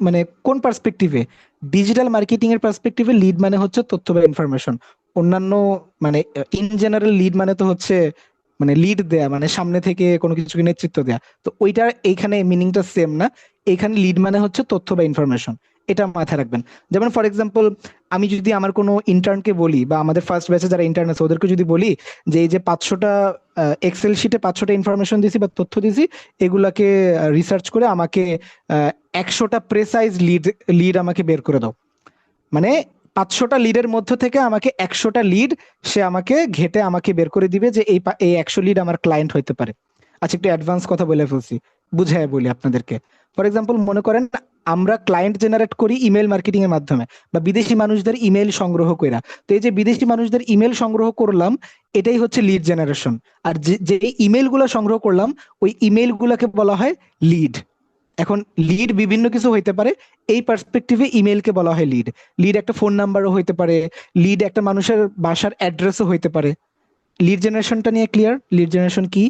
মানে কোন পার্সপেক্টিভে? ডিজিটাল মার্কেটিং এর পার্সপেক্টিভে লিড মানে হচ্ছে তথ্য বা ইনফরমেশন। অন্যান্য মানে ইন জেনারেল লিড মানে তো হচ্ছে মানে লিড দেয়া, মানে সামনে থেকে কোনো কিছুকে নেতৃত্ব দেয়া। তো ওইটার এইখানে মিনিংটা সেম না। এইখানে লিড মানে হচ্ছে তথ্য বা ইনফরমেশন, এটা মাথায় রাখবেন। যেমন ফর এক্সাম্পল, আমি যদি আমার কোনো ইন্টার্নকে বলি, বা আমাদের ফার্স্ট ব্যাচে যারা ইন্টার্ন আছে ওদেরকে যদি বলি যে এই যে 500টা এক্সেল শিটে 500টা ইনফরমেশন দিছি বা তথ্য দিছি, এগুলাকে রিসার্চ করে আমাকে 100টা প্রেসাইজ লিড লিড আমাকে বের করে দাও। মানে 500টা লিডের মধ্য থেকে আমাকে 100টা লিড সে আমাকে ঘেটে আমাকে বের করে দিবে যে এই 100 লিড আমার ক্লায়েন্ট হইতে পারে। আচ্ছা, একটু অ্যাডভান্স কথা বলে ফেলছি, বুঝায় বলি আপনাদেরকে। ফর এক্সাম্পল, মনে করেন আমরা ক্লায়েন্ট জেনারেট করি ইমেল মার্কেটিং এর মাধ্যমে, বা বিদেশি মানুষদের ইমেল সংগ্রহ কইরা। তো এই যে বিদেশি মানুষদের ইমেল সংগ্রহ করলাম, এটাই হচ্ছে লিড জেনারেশন। আর যে ইমেল গুলা সংগ্রহ করলাম, ওই ইমেল গুলাকে বলা হয় লিড। এখন লিড বিভিন্ন কিছু হইতে পারে, এই পার্সপেক্টিভে ইমেলকে বলা হয় লিড। লিড একটা ফোন নাম্বারও হইতে পারে, লিড একটা মানুষের বাসার অ্যাড্রেসও হইতে পারে। লিড জেনারেশনটা নিয়ে ক্লিয়ার? লিড জেনারেশন কি?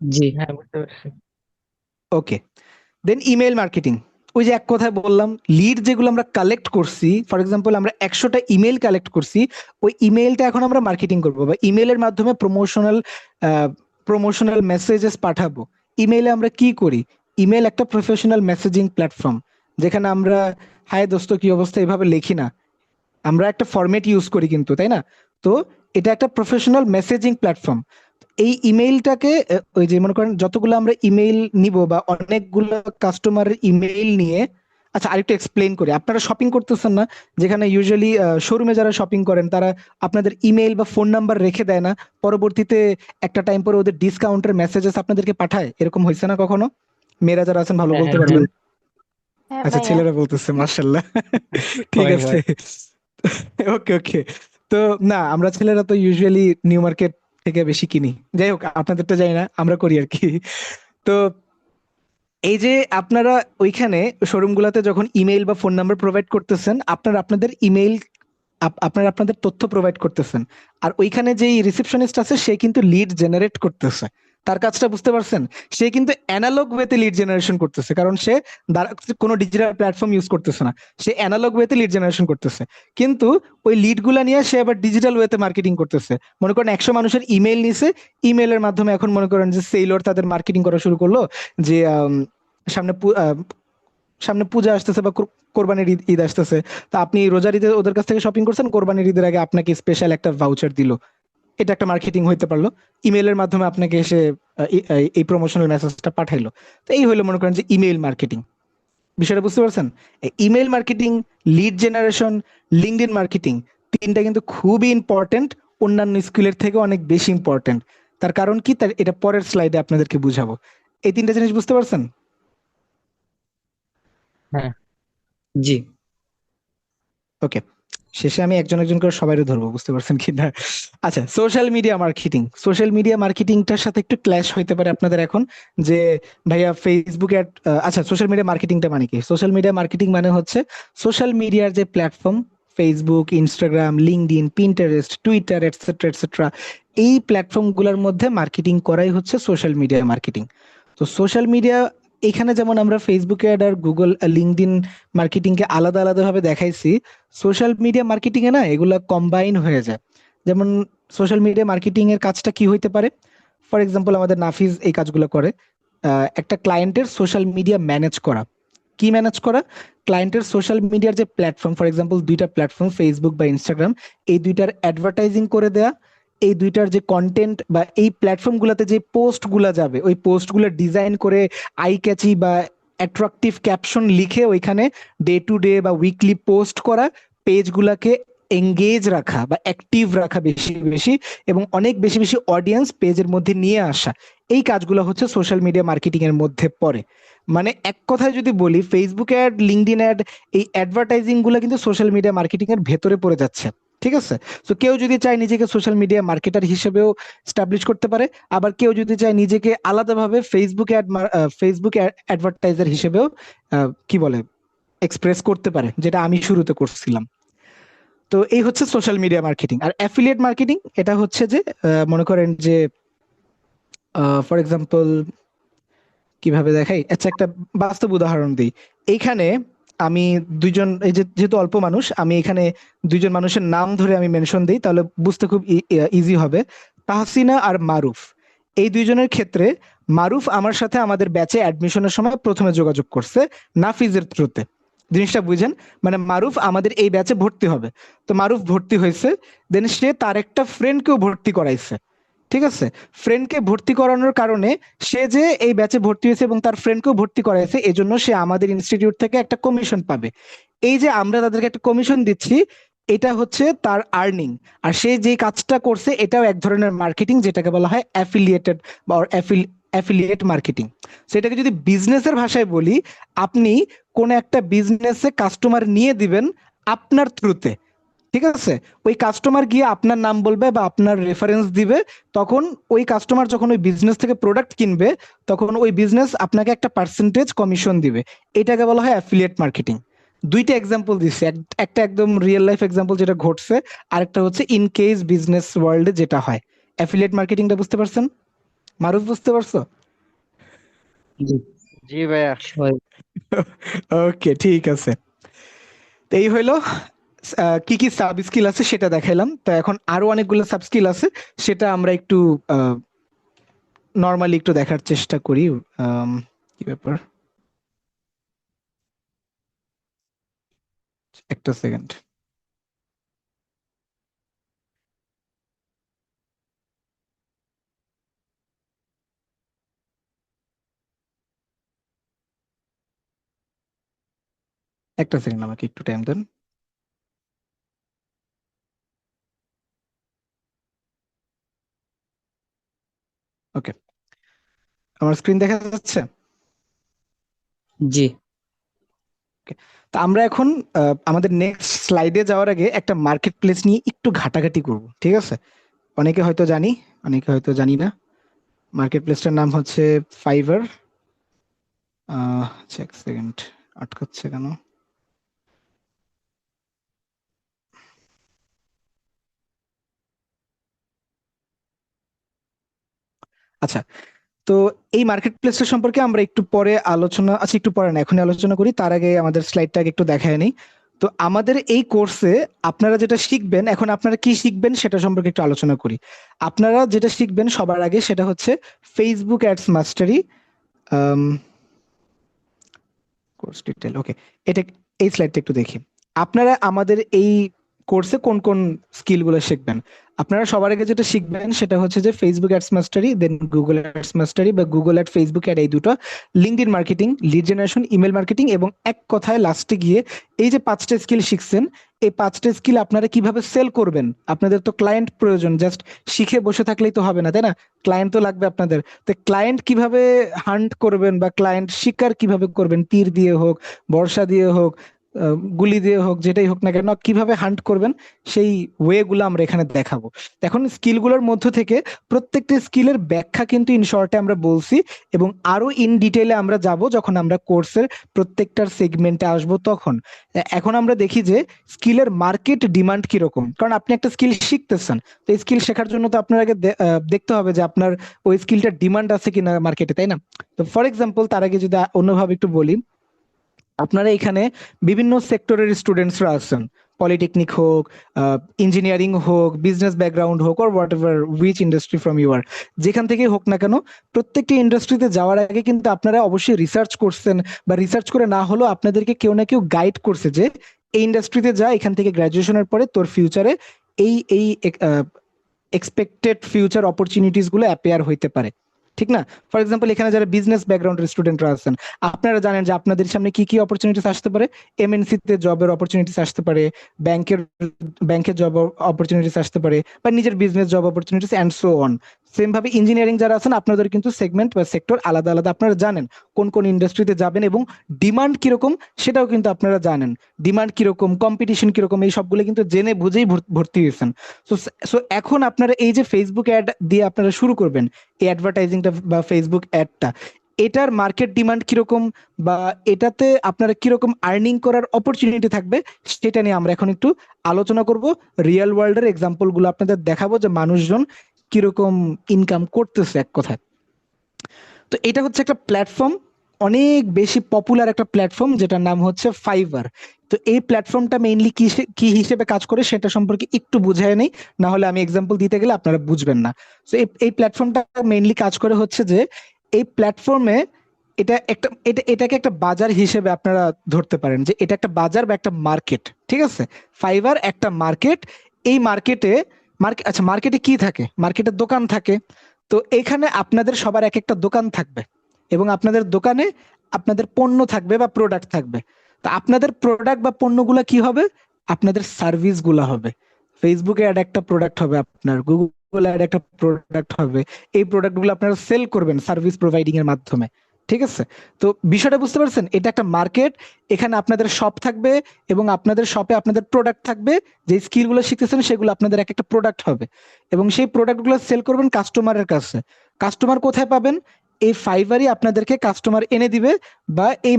জি। হ্যাঁ, বুঝতে পারছি। ওকে, দেন ইমেল মার্কেটিং। ওই যে এক কথায় বললাম, লিড যেগুলো আমরা কালেক্ট করছি, ফর এক্সাম্পল আমরা 100টা ইমেল কালেক্ট করছি, ওই ইমেলটা এখন আমরা মার্কেটিং করবো, বা ইমেলের মাধ্যমে প্রমোশনাল মেসেজেস পাঠাবো। ইমেইলে আমরা কি করি? ইমেল একটা প্রফেশনাল মেসেজিং প্ল্যাটফর্ম, যেখানে আমরা হাই দোস্ত কি অবস্থা এভাবে লিখি না, আমরা একটা ফরম্যাট ইউজ করি কিন্তু, তাই না? তো এটা একটা প্রফেশনাল মেসেজিং প্ল্যাটফর্ম। এই ইমেইলটাকে ওই যে মনে করেন যতগুলো আমরা ইমেইল নিব, বা অনেকগুলো কাস্টমারের ইমেইল নিয়ে, আচ্ছা আরেকটু এক্সপ্লেইন করি। আপনারা শপিং করতেছেন না, যেখানে ইউজুয়ালি শোরুমে যারা শপিং করেন তারা আপনাদের ইমেইল বা ফোন নাম্বার রেখে দেয় না, পরবর্তীতে একটা টাইম পরে ওদের ডিসকাউন্টের মেসেজেস আপনাদেরকে পাঠায়, এরকম হয়েছে না কখনো? মেয়েরা যারা আছেন ভালো হ্যাঁ, বলতে হ্যাঁ, জি। পারবেন। হ্যাঁ আচ্ছা, ভাইয়া। ছেলেরা বলতেছে, মার্শাল্লাহ। ঠিক হয় আছে, হয়। ওকে ওকে। তো না, আমরা ছেলেরা তো ইউজুয়ালি নিউ মার্কেট থেকে বেশি কিনি। যাই হোক, আপনাদেরটা জানি না, আমরা করি আর কি। তো এই যে আপনারা ওইখানে শোরুমগুলোতে যখন ইমেইল বা ফোন নাম্বার প্রোভাইড করতেছেন, আপনারা আপনাদের ইমেইল, আপনারা আপনাদের তথ্য প্রোভাইড করতেছেন। আর ওইখানে যেই রিসেপশনিস্ট আছে সে কিন্তু লিড জেনারেট করতেছে। তার কাজটা বুঝতে পারছেন? সে কিন্তু অ্যানালগ ওয়েতে লিড জেনারেশন করতেছে, কারণ সে কোনো ডিজিটাল প্ল্যাটফর্ম ইউজ করতেছে না, সে অ্যানালগ ওয়েতে লিড জেনারেশন করতেছে। কিন্তু ওই লিড গুলা নিয়ে সে আবার ডিজিটাল ওয়েতে মার্কেটিং করতেছে। মনে করেন 100 মানুষের ইমেল নিছে, ইমেলের মাধ্যমে এখন মনে করেন যে সেলর তাদের মার্কেটিং করা শুরু করলো, যে সামনে সামনে পূজা আসতেছে, বা কোরবানির ঈদ ঈদ আসতেছে। তা আপনি রোজার ঈদে ওদের কাছ থেকে শপিং করছেন, কোরবানির ঈদের আগে আপনাকে স্পেশাল একটা ভাউচার দিল। এটা একটা মার্কেটিং হইতে পারলো, ইমেলের মাধ্যমে আপনাকে এসে এই প্রমোশনাল মেসেজটা পাঠাইলো। তো এই হলো মনে করেন যে ইমেল মার্কেটিং। বিষয়টা বুঝতে পারছেন? Email marketing, lead generation, LinkedIn marketing, তিনটা কিন্তু খুবই ইম্পর্টেন্ট, অন্যান্য স্কিলের থেকে অনেক বেশি ইম্পর্টেন্ট। তার কারণ কি, তার এটা পরের স্লাইডে আপনাদেরকে বুঝাবো। এই তিনটা জিনিস বুঝতে পারছেন? হ্যাঁ, জি। ওকে, শেষে আমি একজন একজন করে সবাইকে ধরবো, বুঝতে পারছেন কি না? আচ্ছা, social media marketing. Social media মার্কেটিংটার সাথে একটু ক্ল্যাশ হইতে পারে আপনাদের এখন, যে ভাইয়া ফেসবুক অ্যাড। আচ্ছা, সোশ্যাল মিডিয়া মার্কেটিংটা মানে কি? সোশ্যাল মিডিয়া মার্কেটিং মানে হচ্ছে সোশ্যাল মিডিয়ার যে platform, Facebook, Instagram, LinkedIn, Pinterest, Twitter, etcetera etcetera, এই প্ল্যাটফর্ম গুলোর মধ্যে মার্কেটিং করাই হচ্ছে সোশ্যাল মিডিয়া মার্কেটিং। তো সোশ্যাল মিডিয়া, এখানে যেমন আমরা ফেসবুক অ্যাড আর গুগল লিঙ্কডইন মার্কেটিং কে আলাদা আলাদা ভাবে দেখাইছি, সোশ্যাল মিডিয়া মার্কেটিং এ না এগুলা কম্বাইন হয়ে যায়। যেমন সোশ্যাল মিডিয়া মার্কেটিং এর কাজটা কি হইতে পারে? ফর এক্সাম্পল, আমাদের নাফিজ এই কাজগুলো করে। একটা ক্লায়েন্টের সোশ্যাল মিডিয়া ম্যানেজ করা। কি ম্যানেজ করা? ক্লায়েন্টের সোশ্যাল মিডিয়ার যে প্ল্যাটফর্ম, ফর এক্সাম্পল দুইটা প্ল্যাটফর্ম, ফেসবুক বা ইনস্টাগ্রাম, এই দুইটার অ্যাডভার্টাইজিং করে দেয়া, এই দুইটার যে কন্টেন্ট বা এই প্ল্যাটফর্ম গুলাতে যে পোস্ট গুলা যাবে, ওই পোস্ট গুলো ডিজাইন করে আই ক্যাচি বা অ্যাট্রাকটিভ ক্যাপশন লিখে ওইখানে ডে টু ডে বা উইকলি পোস্ট করা, পেজগুলাকে এঙ্গেজ রাখা বা অ্যাক্টিভ রাখা বেশি বেশি, এবং অনেক বেশি বেশি অডিয়েন্স পেজের মধ্যে নিয়ে আসা, এই কাজগুলো হচ্ছে সোশ্যাল মিডিয়া মার্কেটিং এর মধ্যে পড়ে। মানে এক কথায় যদি বলি, ফেসবুক অ্যাড, লিঙ্কডইন অ্যাড, এই অ্যাডভার্টাইজিং গুলো কিন্তু সোশ্যাল মিডিয়া মার্কেটিং এর ভেতরে পড়ে যাচ্ছে। ঠিক আছে? তো কেউ যদি চায় নিজেকে সোশ্যাল মিডিয়া মার্কেটার হিসেবেও স্টাবলিশ করতে পারে, আবার কেউ যদি চায় নিজেকে আলাদাভাবে ফেসবুক অ্যাডভার্টাইজার হিসেবেও কি বলে এক্সপ্রেস করতে পারে, যেটা আমি শুরুতে করছিলাম। তো এই হচ্ছে সোশ্যাল মিডিয়া মার্কেটিং। আর অ্যাফিলিয়েট মার্কেটিং, এটা হচ্ছে যে মনে করেন যে ফর এক্সাম্পল কিভাবে দেখাই, আচ্ছা একটা বাস্তব উদাহরণ দিই। এইখানে আমি দুইজন, এই যে যেহেতু অল্প মানুষ, আমি এখানে দুইজন মানুষের নাম ধরে আমি মেনশন দিই, তাহলে বুঝতে খুব ইজি হবে। তাহসিনা আর মারুফ, এই দুইজনের ক্ষেত্রে মারুফ আমার সাথে আমাদের ব্যাচে অ্যাডমিশনের সময় প্রথমে যোগাযোগ করছে নাফিজের থ্রুতে। জিনিসটা বুঝেন, মানে মারুফ আমাদের এই ব্যাচে ভর্তি হবে, তো মারুফ ভর্তি হয়েছে, দেন সে তার একটা ফ্রেন্ডকেও ভর্তি করাইছে। ঠিক আছে, ফ্রেন্ডকে ভর্তি করানোর কারণে সে যে এই ব্যাচে ভর্তি হয়েছে এবং তার ফ্রেন্ডকেও ভর্তি করাইছে, এজন্য সে আমাদের ইনস্টিটিউট থেকে একটা কমিশন পাবে। এই যে আমরা তাদেরকে একটা কমিশন দিচ্ছি, এটা হচ্ছে তার আর্নিং। আর সে যে কাজটা করছে এটাও এক ধরনের মার্কেটিং, যেটাকে বলা হয় অ্যাফিলিয়েটেড বা অ্যাফিলিয়েট মার্কেটিং। সেটাকে যদি বিজনেসের ভাষায় বলি, আপনি কোন একটা বিজনেসে কাস্টমার নিয়ে দিবেন আপনার থ্রুতে। ঠিক আছে, ওই কাস্টমার গিয়ে আপনার নাম বলবে বা আপনার রেফারেন্স দিবে, তখন ওই কাস্টমার যখন ওই বিজনেস থেকে প্রোডাক্ট কিনবে, তখন ওই বিজনেস আপনাকে একটা পার্সেন্টেজ কমিশন দিবে। এটাকে বলা হয় অ্যাফিলিয়েট মার্কেটিং। দুইটা এক্সাম্পল দিচ্ছি, একটা একদম রিয়েল লাইফ এক্সাম্পল যেটা ঘটছে, আরেকটা হচ্ছে ইন কেস বিজনেস ওয়ার্ল্ডে যেটা হয়। অ্যাফিলিয়েট মার্কেটিংটা বুঝতে পারছেন? মারুফ, বুঝতে পারছো? জি। জি ভাইয়া। সবাই ওকে, ঠিক আছে। তো এই হইলো কি কি সাব স্কিল আছে সেটা দেখাইলাম। তো এখন আরো অনেকগুলো সাব স্কিল আছে, সেটা আমরা একটু নর্মালি একটু দেখার চেষ্টা করি। কি ব্যাপার, একটা সেকেন্ড। একটা সেকেন্ড, আমাকে একটু টাইম দেন। ওকে, আমার স্ক্রিন দেখা যাচ্ছে? জি। Okay. তো আমরা এখন আমাদের নেক্সট স্লাইডে যাওয়ার আগে একটা মার্কেট প্লেস নিয়ে একটু ঘাটাঘাটি করব, ঠিক আছে? অনেকে হয়তো জানি, অনেকে হয়তো জানি না। মার্কেট প্লেসটার নাম হচ্ছে ফাইবার। এক সেকেন্ড, আটকাচ্ছে কেন? আচ্ছা, তো এই মার্কেট প্লেসটা সম্পর্কে আমরা একটু পরে আলোচনা, আচ্ছা একটু পরে না, এখনই আলোচনা করি। তার আগে আমাদের স্লাইডটাকে একটু দেখায় নিই। তো আমাদের এই কোর্সে আপনারা যেটা শিখবেন, এখন আপনারা কি শিখবেন সেটা সম্পর্কে একটু আলোচনা করি। আপনারা যেটা শিখবেন সবার আগে সেটা হচ্ছে ফেসবুক অ্যাডস মাস্টারি কোর্স ডিটেল। ওকে, এটা, এই স্লাইডটা একটু দেখি। আপনারা আমাদের এই কোর্সে কোন কোন স্কিলগুলো শিখবেন? আপনারা সবার আগে যেটা শিখবেন সেটা হচ্ছে যে ফেসবুক অ্যাডস মাস্টারি, দেন গুগল অ্যাডস মাস্টারি বা গুগল অ্যাড, ফেসবুক অ্যাড, এই দুটো, LinkedIn marketing, lead generation, email marketing, এবং এক কথায় লাস্টে গিয়ে এই যে পাঁচটা স্কিল শিখছেন, এই পাঁচটা স্কিল আপনারা কিভাবে সেল করবেন। আপনাদের তো ক্লায়েন্ট প্রয়োজন, জাস্ট শিখে বসে থাকলেই তো হবে না, তাই না? ক্লায়েন্ট তো লাগবে আপনাদের। তো ক্লায়েন্ট কিভাবে হান্ট করবেন বা ক্লায়েন্ট শিকার কিভাবে করবেন, তীর দিয়ে হোক, বর্ষা দিয়ে হোক, গুলি দিয়ে হোক, যেটাই হোক না কেন, কিভাবে হান্ট করবেন, সেই ওয়ে গুলো আমরা এখানে দেখাবো। এখন স্কিলগুলোর মধ্য থেকে প্রত্যেকটা স্কিলের ব্যাখ্যা কিন্তু ইন শর্টে আমরা বলছি, এবং আরো ইন ডিটেইলে আমরা যাব যখন আমরা কোর্সের প্রত্যেকটার সেগমেন্টে আসব তখন। এখন আমরা দেখি যে স্কিলের মার্কেট ডিমান্ড কিরকম, কারণ আপনি একটা স্কিল শিখতেছেন, তো এই স্কিল শেখার জন্য তো আপনার আগে দেখতে হবে যে আপনার ওই স্কিলটার ডিমান্ড আছে কিনা মার্কেটে, তাই না? তো ফর এক্সাম্পল, তার আগে যদি অন্যভাবে একটু বলি, আপনারা এখানে বিভিন্ন সেক্টরের স্টুডেন্টসরা আছেন, পলিটেকনিক হোক, ইঞ্জিনিয়ারিং হোক, বিজনেস ব্যাকগ্রাউন্ড হোক, or whatever which industry from you are, যেখান থেকেই হোক না কেন, প্রত্যেকটি ইন্ডাস্ট্রিতে যাওয়ার আগে কিন্তু আপনারা অবশ্যই রিসার্চ করছেন, বা রিসার্চ করে না হলেও আপনাদেরকে কেউ না কেউ গাইড করছে যে এই ইন্ডাস্ট্রিতে যা, এখান থেকে গ্রাজুয়েশনের পরে তোর ফিউচারে এই এই এক্সপেক্টেড ফিউচার অপরচুনিটিস গুলো অ্যাপিয়ার হইতে পারে, ঠিক না? ফর এক্সাম্পল, এখানে যারা বিজনেস ব্যাকগ্রাউন্ডের স্টুডেন্টরা আছেন, আপনারা জানেন যে আপনাদের সামনে কি কি অপরচুনিটিস আসতে পারে। এমএনসি তে জবের অপরচুনিটিস আসতে পারে, ব্যাংকের ব্যাংকের জব অপরচুনিটিস আসতে পারে, বা নিজের business job opportunities and so on. Same ভাবে ইঞ্জিনিয়ারিং যারা আছেন, আপনাদের কিন্তু সেগমেন্ট বা সেক্টর আলাদা আলাদা, আপনারা জানেন কোন কোন ইন্ডাস্ট্রিতে যাবেন এবং ডিমান্ড কিরকম সেটাও কিন্তু আপনারা জানেন। ডিমান্ড কিরকম, কম্পিটিশন কিরকম, এই সবগুলো কিন্তু জেনে বুঝেই ভর্তি হয়েছেন। সো সো এখন আপনারা এই যে ফেসবুক অ্যাড দিয়ে আপনারা শুরু করবেন, এই অ্যাডভার্টাইজিংটা বা ফেসবুক অ্যাডটা, এটার মার্কেট ডিমান্ড কিরকম, বা এটাতে আপনারা কিরকম আর্নিং করার অপরচুনিটি থাকবে, সেটা নিয়ে আমরা এখন একটু আলোচনা করব। রিয়েল ওয়ার্ল্ডের এক্সাম্পল গুলো আপনাদের দেখাবো যে মানুষজন কিরকম ইনকাম করতেছে এক কথায়। তো এটা হচ্ছে একটা প্ল্যাটফর্ম, অনেক বেশি পপুলার একটা প্ল্যাটফর্ম, যেটার নাম হচ্ছে ফাইবার। তো এই প্ল্যাটফর্মটা মেইনলি কি হিসেবে কাজ করে সেটা সম্পর্কে একটু বুঝায় নেই, না হলে আমি এক্সাম্পল দিতে গেলে আপনারা বুঝবেন না। তো এই প্ল্যাটফর্মটা মেইনলি কাজ করে হচ্ছে যে এই প্ল্যাটফর্মে এটাকে একটা বাজার হিসেবে আপনারা ধরতে পারেন, যে এটা একটা বাজার বা একটা মার্কেট। ঠিক আছে, ফাইবার একটা মার্কেট। এই মার্কেটে কি থাকে? মার্কেটে দোকান থাকে। তো এখানে আপনাদের সবার এক একটা দোকান থাকবে, এবং আপনাদের দোকানে আপনাদের পণ্য থাকবে বা প্রোডাক্ট থাকবে। তো আপনাদের প্রোডাক্ট বা পণ্যগুলা কি হবে? আপনাদের সার্ভিস গুলা হবে। ফেসবুকে অ্যাড একটা প্রোডাক্ট হবে, আপনার গুগল অ্যাড একটা প্রোডাক্ট হবে। এই প্রোডাক্টগুলো আপনারা সেল করবেন সার্ভিস প্রোভাইডিং এর মাধ্যমে। ঠিক আছে, তো বিষয়টা বুঝতে পারছেন? এটা একটা মার্কেট, এখানে আপনাদের শপ থাকবে, এবং আপনাদের শপে আপনাদের প্রোডাক্ট থাকবে। যে স্কিলগুলো শিখতেছেন সেগুলো আপনাদের এক একটা প্রোডাক্ট হবে, এবং সেই প্রোডাক্টগুলো সেল করবেন কাস্টমারের কাছে। কাস্টমার কোথায় পাবেন? এই ফাইবারই আপনাদেরকে কাস্টমার এনে দিবে, বা এই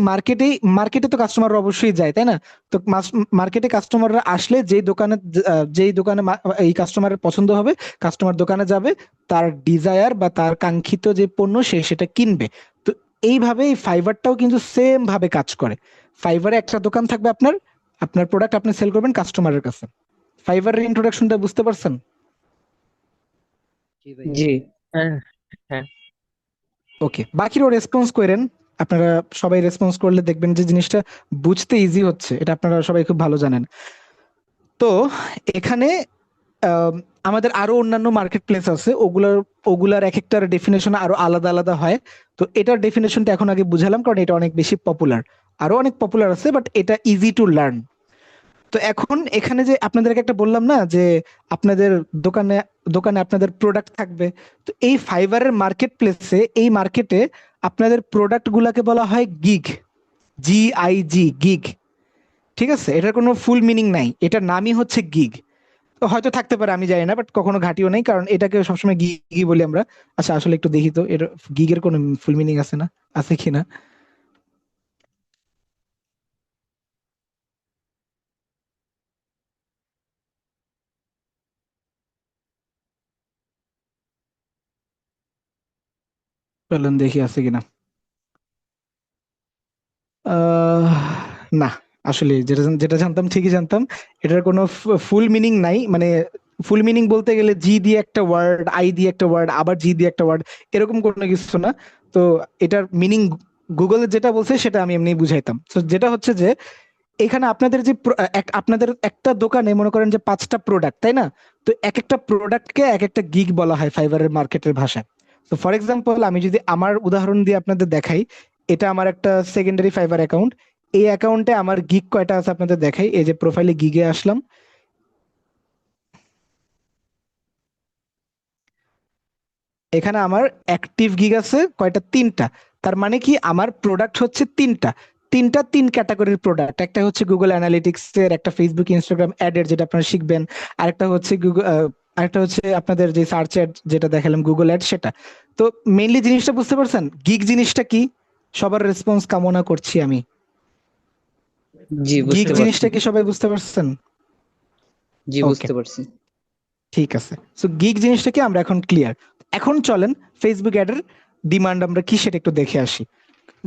মার্কেটে তো কাস্টমার অবশ্যই যায়, তাই না? তো মার্কেটে কাস্টমাররা আসলে যেই দোকানে এই কাস্টমারের পছন্দ হবে, কাস্টমার দোকানে যাবে, তার ডিজায়ার বা তার কাঙ্ক্ষিত যে পণ্য সেটা কিনবে। তো এইভাবে এই ফাইবারটাও কিন্তু সেম ভাবে কাজ করে। ফাইবারে একটা দোকান থাকবে, আপনার আপনার প্রোডাক্ট আপনি সেল করবেন কাস্টমারের কাছে। ফাইবারের ইন্ট্রোডাকশনটা বুঝতে পারছেন? জি ভাইয়া। জি। হ্যাঁ, হ্যাঁ। ওকে, বাকিরাও রেসপন্স করেন। আপনারা সবাই রেসপন্স করলে দেখবেন যে জিনিসটা বুঝতে ইজি হচ্ছে, এটা আপনারা সবাই খুব ভালো জানেন। তো এখানে আম, আমাদের আরো অন্যান্য মার্কেট প্লেস আছে, ওগুলার এক একটার ডেফিনেশন আরো আলাদা আলাদা হয়। তো এটার ডেফিনেশনটা এখন আগে বুঝালাম, কারণ এটা অনেক বেশি পপুলার। আরো অনেক পপুলার আছে, বাট এটা ইজি টু লার্ন। তো এখন এখানে যে আপনাদেরকে একটা বললাম না, যে আপনাদের দোকানে দোকানে আপনাদের প্রোডাক্ট থাকবে। তো এই ফাইবারের মার্কেট প্লেসে, এই মার্কেটে আপনাদের প্রোডাক্ট গুলাকে বলা হয় গিগ। GIG। ঠিক আছে, এটার কোনো ফুল মিনিং নাই, এটার নামই হচ্ছে গিগ। তো হয়তো থাকতে পারে, আমি জানি না, বাট কখনো ঘাটিও নাই, কারণ এটাকে সবসময় গিগই বলি আমরা। আচ্ছা, আসলে একটু দেখি তো এর গিগের কোনো ফুল মিনিং আছে না, আছে কিনা। চলেন দেখি আছে কিনা। আহ না, আসলে যেটা যেটা জানতাম ঠিকই জানতাম। এটার কোনো ফুল মিনিং নাই, মানে ফুল মিনিং বলতে গেলে জি দিয়ে একটা ওয়ার্ড, আই দিয়ে একটা ওয়ার্ড, আবার জি দিয়ে একটা ওয়ার্ড, এরকম কোনো কিছু না। তো এটার মিনিং গুগলে যেটা বলছে সেটা আমি এমনি বুঝাইতাম। তো যেটা হচ্ছে যে এখানে আপনাদের যে আপনাদের একটা দোকানে মনে করেন যে 5টা প্রোডাক্ট, তাই না? তো এক একটা প্রোডাক্টকে এক একটা গিগ বলা হয় ফাইবারের মার্কেটের ভাষায়। তো ফর এক্সাম্পল, আমি যদি আমার উদাহরণ দিয়ে আপনাদের দেখাই, এটা আমার একটা সেকেন্ডারি ফাইবার অ্যাকাউন্ট। এই অ্যাকাউন্টে আমার গিগ কয়টা আছে আপনাদের দেখাই। এই যে প্রোফাইলে গিগে আসলাম, এখানে আমার অ্যাক্টিভ গিগ আছে কয়টা? 3টা। তার মানে কি, আমার প্রোডাক্ট হচ্ছে 3টা। 3 ক্যাটাগরির প্রোডাক্ট। একটা হচ্ছে গুগল অ্যানালিটিক্স এর, একটা ফেসবুক ইনস্টাগ্রাম অ্যাড এর যেটা আপনারা শিখবেন, আরেকটা হচ্ছে আরেকটা হচ্ছে আপনাদের যে সার্চ অ্যাড যেটা দেখালাম গুগল অ্যাড, সেটা। তো মেইনলি জিনিসটা বুঝতে পারছেন গিগ জিনিসটা কি? সবার রেসপন্স কামনা করছি আমি। জি, গিগ বুঝতে পারছি। জিনিসটা কি সবাই বুঝতে পারছেন? জি, ওকে, বুঝতে পারছি। ঠিক আছে। সো গিগ জিনিসটা কি আমরা এখন ক্লিয়ার। এখন চলেন ফেসবুক অ্যাডের ডিমান্ড আমরা কি সেটা একটু দেখে আসি।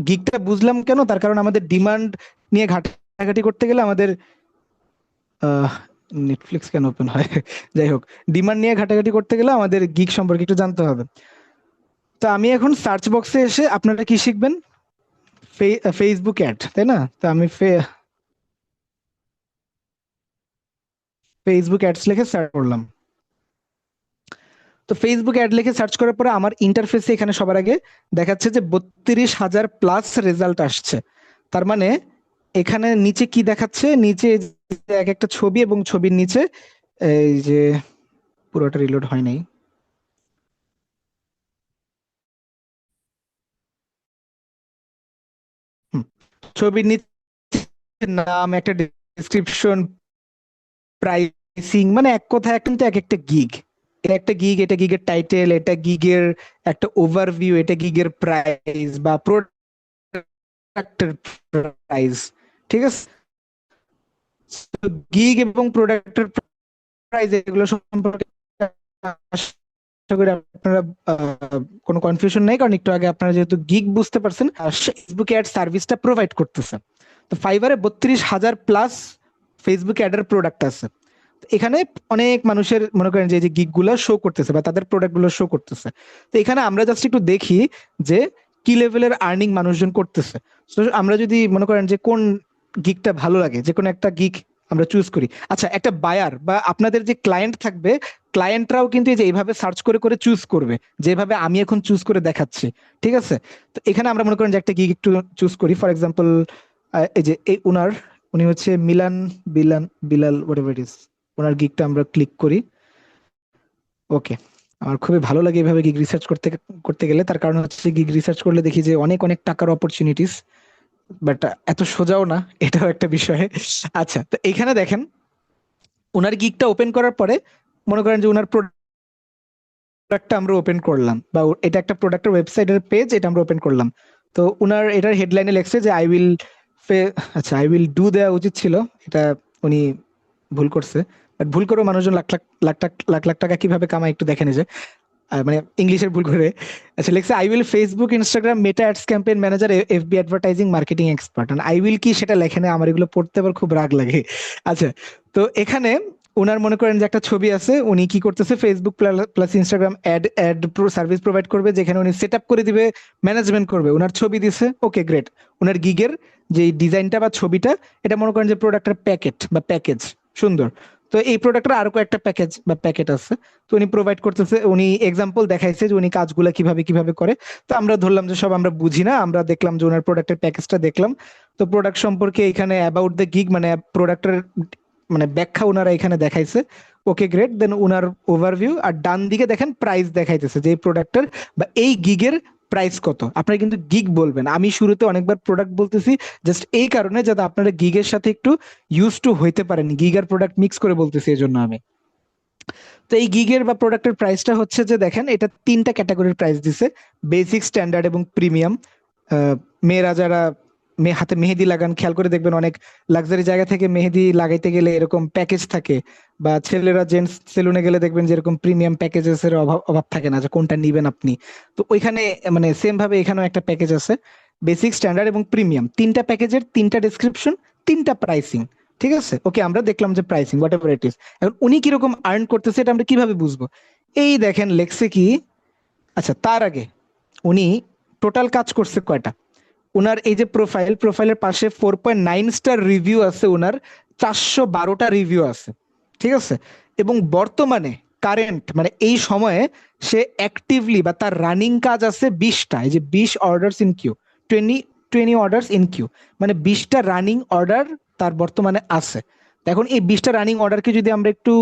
গিগটা বুঝলাম কেন, তার কারণ আমাদের ডিমান্ড নিয়ে ঘাটাঘাটি করতে গেলে আমাদের নেটফ্লিক্স কেন ওপেন হয় যাই হোক, ডিমান্ড নিয়ে ঘাটাঘাটি করতে গেলে আমাদের গিগ সম্পর্কে একটু জানতে হবে। তো আমি এখন সার্চ বক্সে এসে, আপনারা কি শিখবেন? ফেসবুক অ্যাড, তাই না? তো আমি ফেসবুক অ্যাডস লিখে সার্চ করলাম। তো ফেসবুক অ্যাড লিখে সার্চ করার পরে আমার ইন্টারফেসে এখানে সবার আগে দেখাচ্ছে যে 32,000+ রেজাল্ট আসছে। তার মানে এখানে নিচে কি দেখাচ্ছে? নিচে যে এক একটা ছবি, এবং ছবির নিচে এই যে পুরোটা রিলোড হয় নাই। হুম, ছবির নিচে নাম, একটা ডেসক্রিপশন, প্রাইসিং, মানে এক কথায় কিন্তু এক একটা গিগ। এটা একটা গিগ, এটা গিগের টাইটেল, এটা গিগের একটা ওভারভিউ, এটা গিগের প্রাইস বা প্রোডাক্টের প্রাইস। ঠিক আছে, গিগ এবং প্রোডাক্টের প্রাইস এগুলো সম্পর্কে আশা করি আপনারা কোনো কনফিউশন নেই, কারণ একটু আগে আপনারা যেহেতু গিগ বুঝতে পারছেন, ফেসবুক অ্যাড সার্ভিসটা প্রোভাইড করতেছে। তো ফাইবারে 32,000 প্লাস ফেসবুক অ্যাডের প্রোডাক্ট আছে। তো এখানে অনেক মানুষের মনে করেন যে এই যে গিগ গুলো শো করতেছে বা তাদের প্রোডাক্ট গুলো শো করতেছে। তো এখানে আমরা জাস্ট একটু দেখি যে কি লেভেলের আর্নিং মানুষজন করতেছে। তো আমরা যদি মনে করেন যে কোন গিগটা ভালো লাগে, যে কোনো একটা গিগ আমরা চুজ করি। আচ্ছা, একটা বায়ার বা আপনাদের যে ক্লায়েন্ট থাকবে, ক্লায়েন্টরাও কিন্তু এই যে এইভাবে সার্চ করে করে চুজ করবে, যেভাবে আমি এখন চুজ করে দেখাচ্ছি। ঠিক আছে, তো এখানে আমরা মনে করেন যে একটা গিগ একটু চুজ করি। ফর এক্সাম্পল এই যে এই উনি হচ্ছে Milan Bilan Bilal whatever it is, ওনার গিগটা আমরা ক্লিক করি। ওকে, আমার খুবই ভালো লাগে এভাবে গিগ রিসার্চ করতে করতে গেলে। তার কারণ হচ্ছে গিগ রিসার্চ করলে দেখি যে অনেক অনেক টাকার অপরচুনিটিস, বাট এত সোজাও না, এটাও একটা বিষয়। আচ্ছা, তো এখানে দেখেন ওনার গিগটা ওপেন করার পরে মনে করেন যে ওনার প্রোডাক্টটা আমরা ওপেন করলাম, বা এটা একটা প্রোডাক্টের ওয়েবসাইটের পেজ, এটা আমরা ওপেন করলাম। তো ওনার এটার হেডলাইনে লেখছে যে আচ্ছা আই উইল ডু দেওয়া উচিত ছিল, এটা উনি ভুল করছে। বাট ভুল করেও মানুষজন লাখ লাখ লাখ লাখ লাখ লাখ টাকা কিভাবে কামায় একটু দেখে নিজে, মানে ইংলিশের ভুল করে। আচ্ছা, লেখছে I will Facebook Instagram Meta ads campaign manager FB advertising marketing expert. I will কি সেটা লেখে না, আমার এগুলো পড়তে আবার খুব রাগ লাগে। আচ্ছা, তো এখানে ওনার মনে করেন যে একটা ছবি আছে, উনি কি করতেছে Facebook plus Instagram ad ad service provide করবে, যেখানে উনি সেট আপ করে দিবে, ম্যানেজমেন্ট করবে। ওনার ছবি দিছে, ওকে গ্রেট। ওনার গিগের যে ডিজাইনটা বা ছবিটা, এটা মনে করেন যে প্রোডাক্টের প্যাকেট বা প্যাকেজ, সুন্দর। তো এই প্রোডাক্টের আরো কয়েকটা প্যাকেজ বা প্যাকেট আছে, তো উনি প্রোভাইড করতেছে। উনি এক্সাম্পল দেখাইছে যে উনি কাজগুলো কিভাবে কিভাবে করে। তো আমরা ধরলাম যে সব আমরা বুঝি না, আমরা দেখলাম যে ওনার প্রোডাক্টের প্যাকেজটা দেখলাম। তো প্রোডাক্ট সম্পর্কে এখানে অ্যাবাউট দ্য গিগ মানে প্রোডাক্টের মানে ব্যাখ্যা ওনারা এখানে দেখাইছে। ওকে গ্রেট, দেন ওনার ওভারভিউ। আর ডান দিকে দেখেন প্রাইস দেখাইতেছে যে এই প্রোডাক্টের বা এই গিগের প্রাইস কত। আপনারা কিন্তু গিগ বলবেন, আমি শুরুতে অনেকবার প্রোডাক্ট বলতেছি জাস্ট এই কারণে যাতে আপনারা গিগের সাথে একটু ইউজ টু হইতে পারেন। গিগ আর প্রোডাক্ট মিক্স করে বলতেছি এই জন্য আমি। তো এই গিগের বা প্রোডাক্টের প্রাইসটা হচ্ছে যে দেখেন এটা 3টা ক্যাটাগরির প্রাইস দিছে, বেসিক, স্ট্যান্ডার্ড এবং প্রিমিয়াম। মেয়েরা যারা হাতে মেহেদি লাগান, খেয়াল করে দেখবেন অনেক লাক্সারি জায়গা থেকে মেহেদি লাগাইতে গেলে এরকম প্যাকেজ থাকে, বা ছেলেরা জেন্টস সেলুনে গেলে দেখবেন যে এরকম প্রিমিয়াম প্যাকেজেস এর অভাব অভাব থাকে না, যে কোনটা নিবেন আপনি। তো ওইখানে মানে সেম ভাবে এখানেও একটা প্যাকেজ আছে, বেসিক, স্ট্যান্ডার্ড এবং প্রিমিয়াম। 3টা প্যাকেজের 3টা ডেসক্রিপশন, 3টা প্রাইসিং। ঠিক আছে, ওকে, আমরা দেখলাম যে pricing what ever it is. এখন উনি কিরকম আর্ন করতেছে এটা আমরা কিভাবে বুঝবো? এই দেখেন লেখছে কি, আচ্ছা তার আগে উনি টোটাল কাজ করছে কয়টা। ওনার এই যে প্রোফাইলের পাশে 4.9 স্টার রিভিউ আছে, ওনার 412টা রিভিউ আছে। ঠিক আছে, এবং বর্তমানে কারেন্ট মানে এই সময়ে সে অ্যাক্টিভলি বা তার রানিং কাজ আছে 20টা। এই যে 20 orders in queue, 20 orders in queue, মানে 20টা রানিং অর্ডার তার বর্তমানে আছে। এখন এই 20টা রানিং অর্ডারকে যদি আমরা একটু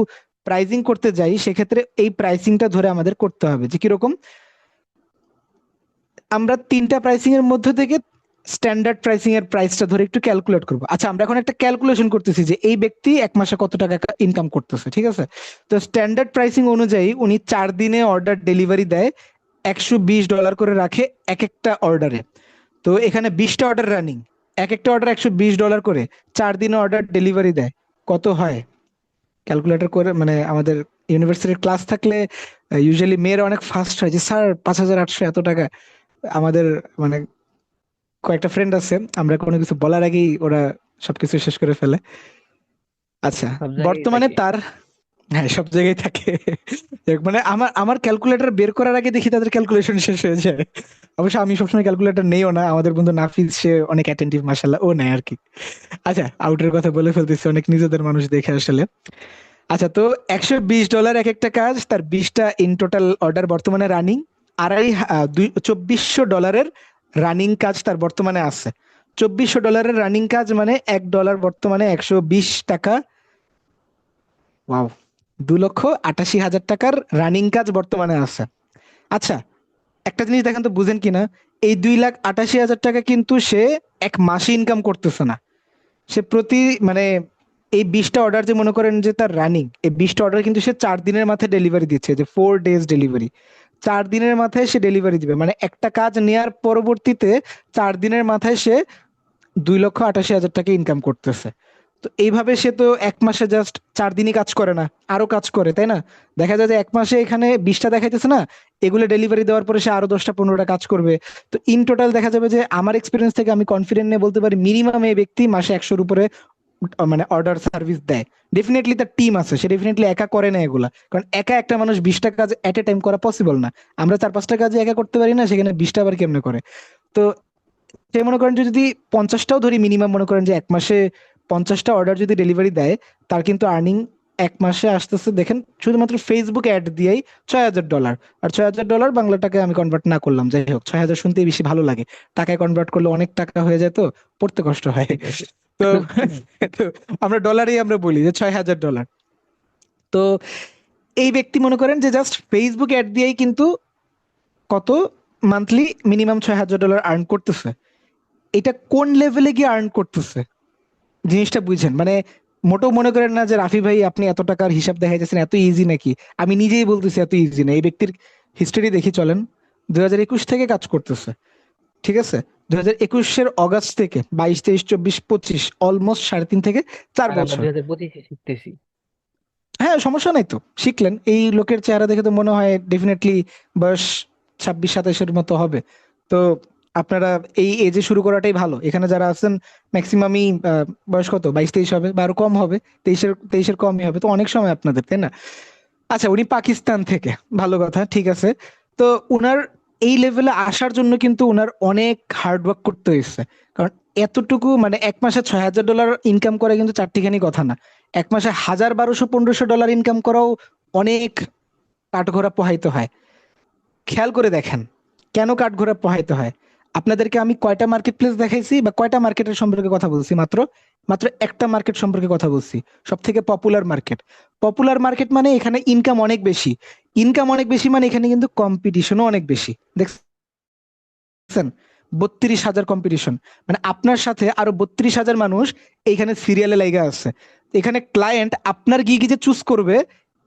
প্রাইসিং করতে যাই, সেক্ষেত্রে এই প্রাইসিংটা ধরে আমাদের করতে হবে যে কিরকম। আমরা 3টা প্রাইসিং এর মধ্যে থেকে স্ট্যান্ডার্ড প্রাইসিং এর প্রাইসটা ধরে একটু ক্যালকুলেট করবো। আচ্ছা, আমরা এখন একটা ক্যালকুলেশন করতেছি যে এই ব্যক্তি এক মাসে কত টাকা ইনকাম করতেছে। ঠিক আছে, তো স্ট্যান্ডার্ড প্রাইসিং অনুযায়ী উনি 4 দিনে অর্ডার ডেলিভারি দেয়, $120 করে রাখে এক একটা অর্ডারে। তো এখানে 20টা অর্ডার রানিং, এক একটা অর্ডার $120 করে, 4 দিনে অর্ডার ডেলিভারি দেয়, কত হয় ক্যালকুলেটর করে। মানে আমাদের ইউনিভার্সিটির ক্লাস থাকলে ইউজুয়ালি মেয়েরা অনেক ফাস্ট হয় যে স্যার 5,800 এত টাকা। আমাদের মানে কয়েকটা ফ্রেন্ড আছে, আমরা কোনো কিছু বলার আগেই ওরা সবকিছু শেষ করে ফেলে। আচ্ছা, সব জায়গায় বর্তমানে থাকে। তার, হ্যাঁ সব জায়গায় থাকে। মানে আমার আমার ক্যালকুলেটর বের করার আগে দেখি তাদের ক্যালকুলেশন শেষ হয়ে যায়। অবশ্য আমি সবসময় ক্যালকুলেটর নেইও না, আমাদের বন্ধু নাফিস সে অনেক অ্যাটেন্টিভ মাশাআল্লাহ, ও নেয় আর কি। আচ্ছা, আউটের কথা বলে ফেলতেছি, অনেক নিজেদের মানুষ দেখে আসলে। আচ্ছা, তো $120 এক একটা কাজ, তার 20টা ইন টোটাল অর্ডার বর্তমানে রানিং। $2,400 রানিং কাজ তার বর্তমানে আছে। $2,400 রানিং কাজ মানে $1 বর্তমানে 120 টাকা। ওয়াও, 2,88,000 টাকার রানিং কাজ বর্তমানে আছে। আচ্ছা, একটা জিনিস দেখেন তো বুঝেন কিনা, এই 2,88,000 টাকা কিন্তু সে এক মাসে ইনকাম করতেছে না। সে প্রতি মানে এই 20টা অর্ডার যে মনে করেন যে তার রানিং, এই 20টা অর্ডার কিন্তু সে 4 দিনের মাথায় ডেলিভারি দিচ্ছে, যে 4 ডেজ ডেলিভারি। 4 দিনের মাথায় সে ডেলিভারি দিবে, মানে একটা কাজ নেয়ার পরবর্তীতে 4 দিনের মাথায় সে 2,88,000 টাকা ইনকাম করতেছে। তো তো এইভাবে সে তো এক মাসে জাস্ট 4 দিনই কাজ করে না, আরো কাজ করে, তাই না? দেখা যায় যে এক মাসে এখানে 20টা দেখাইতেছে না, এগুলো ডেলিভারি দেওয়ার পরে সে আরো 10টা 15টা কাজ করবে। তো ইন টোটাল দেখা যাবে যে আমার এক্সপিরিয়েন্স থেকে আমি কনফিডেন্ট নিয়ে বলতে পারি মিনিমাম এই ব্যক্তি মাসে 100-র উপরে মানে অর্ডার সার্ভিস দেয়। ডেফিনেটলি তার টিম আছে, সে ডেফিনেটলি একা করে না এগুলা, কারণ একা একটা মানুষ 20টা কাজ এট এ টাইম করা পসিবল না। আমরা 4-5টা কাজ একা করতে পারি না, সেখানে 20টা আবার কেমনে করে? তো সে মনে করেন যে যদি 50টাও ধরি মিনিমাম, মনে করেন যে এক মাসে 50টা অর্ডার যদি ডেলিভারি দেয়, তার কিন্তু আর্নিং এক মাসে আসতেছে দেখেন শুধুমাত্র ফেসবুক অ্যাড দিয়েই $6,000। আর $6,000 বাংলা টাকায় আমি কনভার্ট না করলাম, যাই হোক 6,000 শুনতেই বেশি ভালো লাগে, টাকায় কনভার্ট করলে অনেক টাকা হয়ে যায়, তো পড়তে কষ্ট হয়। তো তো আমরা ডলারেই আমরা বলি যে $6,000। তো এই ব্যক্তি মনে করেন যে জাস্ট ফেসবুক অ্যাড দিয়েই কিন্তু কত মান্থলি মিনিমাম $6,000 আর্ন করতেছে। এটা কোন লেভেলে গিয়ে আর্ন করতেছে জিনিসটা বুঝেন, মানে মোটেও মনে করেন না যে রাফি ভাই আপনি এত টাকার হিসাব দেখাইতেছেন এত ইজি নাকি। আমি নিজেই বলতেছি এত ইজি না। এই ব্যক্তির হিস্টোরি দেখি চলেন, 2021 থেকে কাজ করতেছে, ঠিক আছে? 2021-এর অগাস্ট থেকে 22, 23, 24, 25 অলমোস্ট 3.5 থেকে 4 আর আমরা বছর। 2025-এ শিখতেছি। হ্যাঁ, সমস্যা নাই তো, শিখলেন। এই লোকের চেহারা দেখে তো মনে হয় ডেফিনেটলি বয়স 26-27-এর মতো হবে। তো আপনারা এই এজে শুরু করাটাই ভালো। এখানে যারা আছেন ম্যাক্সিমামই বয়স কত 22-23 হবে, বা আরো কম হবে, 23-এর কমই হবে, তো অনেক সময় আপনাদের, তাই না? আচ্ছা, উনি পাকিস্তান থেকে, ভালো কথা, ঠিক আছে। তো উনার এই লেভেলে আসার জন্য কিন্তু উনার অনেক হার্ড ওয়ার্ক করতে হয়েছে, কারণ এতটুকু মানে এক মাসে $6,000 ইনকাম করা কিন্তু চারটিখানি কথা না। এক মাসে 1,000, 1,200, $1,500 ইনকাম করাও অনেক কাঠঘোরা পোহাইতে হয়। খেয়াল করে দেখেন কেন কাঠঘোরা পোহাইতে হয়। আপনাদেরকে আমি কয়টা মার্কেট প্লেস দেখাইছি বা কয়টা মার্কেটের সম্পর্কে কথা বলছি? মাত্র মাত্র একটা মার্কেট সম্পর্কে কথা বলছি, সব থেকে পপুলার মার্কেট। পপুলার মার্কেট মানে এখানে ইনকাম অনেক বেশি। ইনকাম অনেক বেশি মানে এখানে কিন্তু কম্পিটিশনও অনেক বেশি, দেখছেন? 32,000 কম্পিটিশন, মানে আপনার সাথে আরো 32,000 মানুষ এইখানে সিরিয়ালে লাইগা আছে। এখানে ক্লায়েন্ট আপনার গিগে যে চুজ করবে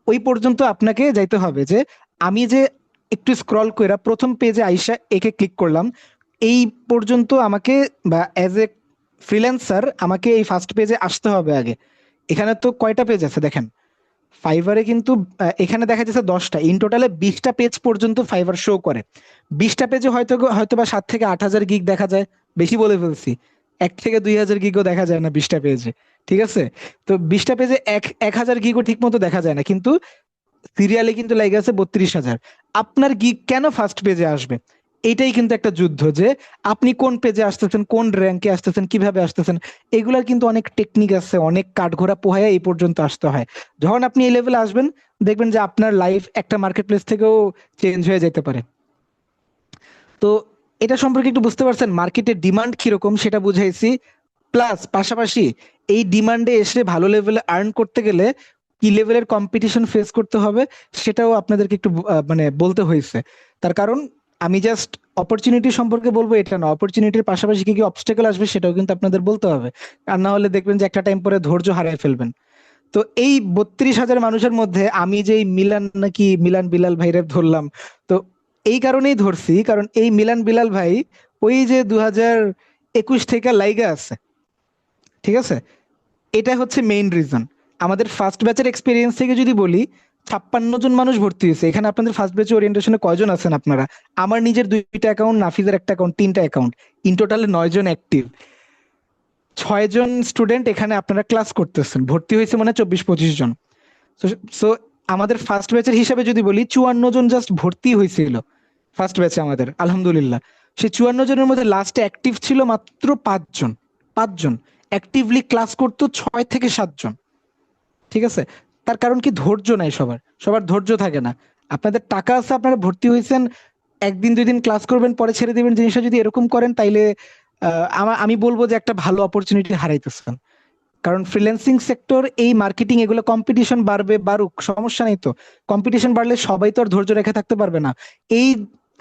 ওই পর্যন্ত আপনাকে যাইতে হবে। যে আমি যে একটু স্ক্রল করে প্রথম পেজে আইসা একে ক্লিক করলাম, এই পর্যন্ত আমাকে বা অ্যাজ এ ফ্রিল্যান্সার আমাকে এই ফার্স্ট পেজে আসতে হবে আগে। এখানে তো কয়টা পেজ আছে দেখেন, ফাইবারে কিন্তু এখানে দেখা যাচ্ছে 10টা, ইন টোটালে 20টা পেজ পর্যন্ত ফাইবার শো করে। 20টা পেজে হয়তো বা 7 থেকে 8 হাজার গিগ দেখা যায়, বেশি বলে ফেলছি, 1 থেকে 2 হাজার গিগও দেখা যায় না 20টা পেজে, ঠিক আছে? তো 20টা পেজে 1,000 গিগও ঠিক মতো দেখা যায় না, কিন্তু সিরিয়ালে কিন্তু লেগে আছে 32,000। আপনার গিগ কেন ফার্স্ট পেজে আসবে? এইটাই কিন্তু একটা যুদ্ধ, যে আপনি কোন পেজে আসতেছেন, কোন র্যাঙ্কে আসতেছেন, কিভাবে আসতেছেন। এগুলার কিন্তু অনেক টেকনিক আছে, অনেক কাঠঘোরা পোহায় এই পর্যন্ত আসতে হয়। যখন আপনি এই লেভেলে আসবেন দেখবেন যে আপনার লাইফ একটা মার্কেট প্লেস থেকেও চেঞ্জ হয়ে যেতে পারে। তো এটা সম্পর্কে একটু বুঝতে পারছেন মার্কেটের ডিমান্ড কিরকম সেটা বুঝাইছি। প্লাস পাশাপাশি এই ডিমান্ডে এসে ভালো লেভেলে আর্ন করতে গেলে কি লেভেলের কম্পিটিশন ফেস করতে হবে সেটাও আপনাদেরকে একটু মানে বলতে হয়েছে। তার কারণ আমি জাস্ট অপরচুনিটি সম্পর্কে বলবো এটা না, অপরচুনিটির পাশাপাশি কি কি অবস্টেকল আসবে সেটাও কিন্তু আপনাদের বলতে হবে। আর না হলে দেখবেন যে একটা টাইম পরে ধৈর্য হারিয়ে ফেলবেন। তো এই 32,000 মানুষের মধ্যে আমি যে মিলান বিলাল ভাইরে ধরলাম, তো এই কারণেই ধরছি কারণ এই মিলান বিলাল ভাই ওই যে 2021 থেকে লাইগা আছে, ঠিক আছে? এটা হচ্ছে মেইন রিজন। আমাদের ফার্স্ট ব্যাচের এক্সপিরিয়েন্স থেকে যদি বলি, 56 জন মানুষ ভর্তি হয়েছে এখানে। আপনাদের ফার্স্ট ব্যাচে ওরিয়েন্টেশনে কয়জন আছেন আপনারা? আমার নিজের 2টা অ্যাকাউন্ট, নাফিজের একটা অ্যাকাউন্ট, 3টা অ্যাকাউন্ট, ইন টোটালে 9 জন অ্যাক্টিভ। 6 জন স্টুডেন্ট এখানে আপনারা ক্লাস করতেছেন, ভর্তি হয়েছে মানে 24-25 জন। সো আমাদের ফার্স্ট ব্যাচের হিসাবে যদি বলি 54 জন জাস্ট ভর্তি হয়েছিল ফার্স্ট ব্যাচে আমাদের, আলহামদুলিল্লাহ। সেই 54 জনের মধ্যে লাস্টে অ্যাক্টিভ ছিল মাত্র 5 জন। 5 জন অ্যাক্টিভলি ক্লাস করতো 6 থেকে 7 জন, ঠিক আছে? তার কারণ কি, ধৈর্য নাই সবার, সবার ধৈর্য থাকে না। আপনাদের টাকা আছে, আপনারা ভর্তি হয়েছেন, 1 দিন 2 দিন ক্লাস করবেন পরে ছেড়ে দিবেন। জিনিসটা যদি এরকম করেন তাইলে আমি বলবো যে একটা ভালো অপরচুনিটি হারাইতেছেন। কারণ ফ্রিল্যান্সিং সেক্টর, এই মার্কেটিং, এগুলো কম্পিটিশন বাড়বে, বাড়ুক, সমস্যা নেই তো। কম্পিটিশন বাড়লে সবাই তো আর ধৈর্য রেখে থাকতে পারবে না। এই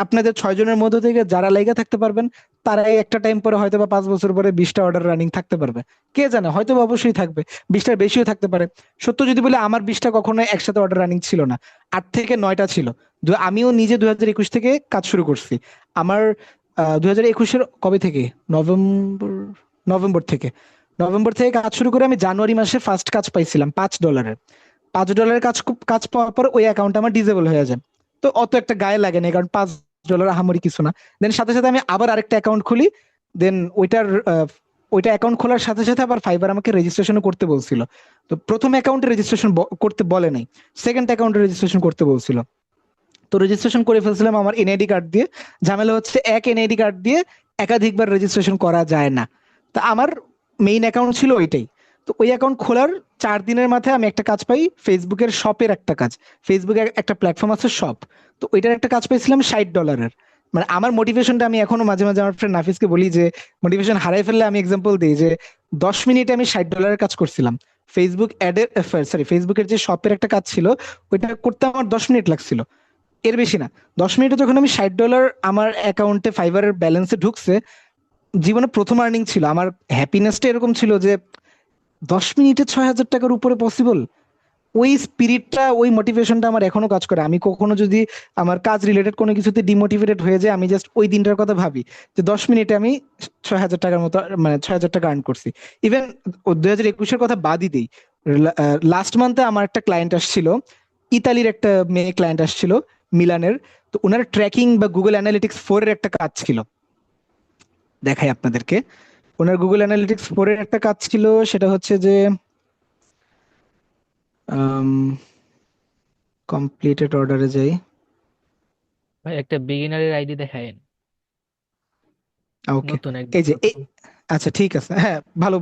আপনাদের 6 জনের মধ্যে থেকে যারা লাইগা থাকতে পারবেন তারাই একটা টাইম পরে হয়তো বা 5 বছর পরে 20টা অর্ডার রানিং থাকতে পারবে। কে জানে, হয়তো বা অবশ্যই থাকবে, 20টার বেশিও থাকতে পারে। সত্য যদি বলে, আমার 20টা কখনো একসাথে অর্ডার রানিং ছিল না, 8 থেকে 9টা ছিল। আমিও নিজে 2021 থেকে কাজ শুরু করছি। আমার 2021-এর কবে থেকে, নভেম্বর নভেম্বর থেকে। নভেম্বর থেকে কাজ শুরু করে আমি জানুয়ারি মাসে ফার্স্ট কাজ পাইছিলাম $5। $5 কাজ পাওয়ার পর ওই অ্যাকাউন্ট আমার ডিসেবল হয়ে যায়। তো অত একটা গায়ে লাগে না, কারণ $5 আহামরি কিছু না। দেন সাথে সাথে আমি আবার আরেকটা অ্যাকাউন্ট খুলি। দেন ওইটা অ্যাকাউন্ট খোলার সাথে সাথে আবার ফাইবার আমাকে রেজিস্ট্রেশনও করতে বলছিল। তো প্রথম অ্যাকাউন্টে রেজিস্ট্রেশন করতে বলে নাই, সেকেন্ড অ্যাকাউন্টে রেজিস্ট্রেশন করতে বলছিল। তো রেজিস্ট্রেশন করে ফেলছিলাম আমার এনআইডি কার্ড দিয়ে। ঝামেলা হচ্ছে এক এনআইডি কার্ড দিয়ে একাধিকবার রেজিস্ট্রেশন করা যায় না। তা আমার মেইন অ্যাকাউন্ট ছিল ওইটাই। তো ওই অ্যাকাউন্ট খোলার 4 দিনের মাথায় আমি একটা কাজ পাই, ফেসবুকের শপের একটা কাজ। ফেসবুকে একটা প্ল্যাটফর্ম আছে শপ, তো ওইটার একটা কাজ পাইছিলাম $60। মানে আমার মোটিভেশনটা আমি এখনো মাঝে মাঝে আমার ফ্রেন্ড নাফিসকে বলি যে মোটিভেশন হারাই ফেললে আমি এক্সাম্পল দিই যে 10 মিনিটে আমি $60 কাজ করছিলাম। ফেসবুক অ্যাডের ফেসবুকের যে শপের একটা কাজ ছিল, ওইটা করতে আমার 10 মিনিট লাগছিল, এর বেশি না। 10 মিনিটে যখন আমি $60 আমার অ্যাকাউন্টে ফাইবারের ব্যালেন্সে ঢুকছে, জীবনে প্রথম আর্নিং ছিল আমার। হ্যাপিনেসটা এরকম ছিল যে 10 মিনিটে $6,000 উপরে পসিবল। ওই স্পিরিটটা, ওই মোটিভেশনটা আমার এখনো কাজ করে। আমি কখনো যদি আমার কাজ রিলেটেড কোনো কিছুতে ডিমোটিভেটেড হয়ে যায়, আমি জাস্ট ওই দিনটার কথা ভাবি যে 10 মিনিটে আমি $6,000 মতো, মানে $6,000 আর্ন করছি। ইভেন 2021-এর কথা বাদই দিই, লাস্ট মান্থে আমার একটা ক্লায়েন্ট আসছিল, ইতালির একটা মেয়ে ক্লায়েন্ট আসছিল, মিলানের। তো ওনার ট্র্যাকিং বা গুগল অ্যানালিটিক্স 4 এর একটা কাজ ছিল, দেখাই আপনাদেরকে। ওনার গুগল অ্যানালিটিক্স 4 এর একটা কাজ ছিল, সেটা হচ্ছে যে কমপ্লিটেড অর্ডারে যাই। ভাই একটা বিগিনারের আইডি দেখায়েন, ওকে, নতুন একদম এই যে নতুন। আচ্ছা ঠিক আছে, হ্যাঁ, ভালো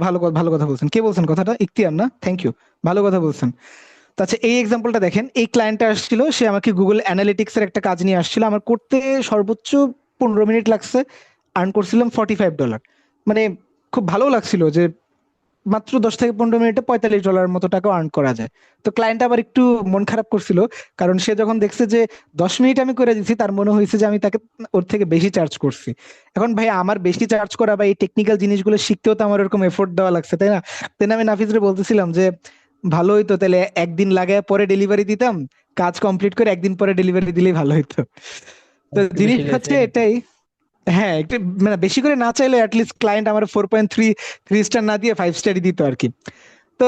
কথা বলছেন। কে বলছেন কথাটা? ইখতিয়ার না? থ্যাংক ইউ, ভালো কথা বলছেন। তো আচ্ছা, এই এক্সাম্পলটা দেখেন। এই ক্লায়েন্টটা আসছিল, সে আমাকে গুগল অ্যানালিটিক্স এর একটা কাজ নিয়ে আসছিল। আমার করতে সর্বোচ্চ 15 মিনিট লাগছে, আর্ন করছিলাম $45। মানে খুব ভালো লাগছিল যে মাত্র 10 থেকে 15 মিনিটে $45 মতো টাকা আর্ন করা যায়। তো ক্লায়েন্ট আবার একটু মন খারাপ করছিল, কারণ সে যখন দেখছে যে 10 মিনিট আমি করে দিচ্ছি, তার মনে হয়েছে যে আমি তাকে ওর থেকে বেশি চার্জ করছি। এখন ভাই আমার বেশি চার্জ করা বা এই টেকনিক্যাল জিনিসগুলো শিখতেও তো আমার এরকম এফোর্ট দেওয়া লাগছে, তাই না? তাই আমি নাফিজরে বলতেছিলাম যে ভালো হইতো তাহলে একদিন লাগায় পরে ডেলিভারি দিতাম, কাজ কমপ্লিট করে একদিন পরে ডেলিভারি দিলেই ভালো হইতো। তো একটু বেশি জিনিসটা করে হচ্ছে চাই নাকি? এটাই। হ্যাঁ, একটু মানে বেশি করে না চাইলে অ্যাটলিস্ট ক্লায়েন্ট আমার 4.3 স্টার না দিয়ে 5 স্টারই দিত আর কি। তো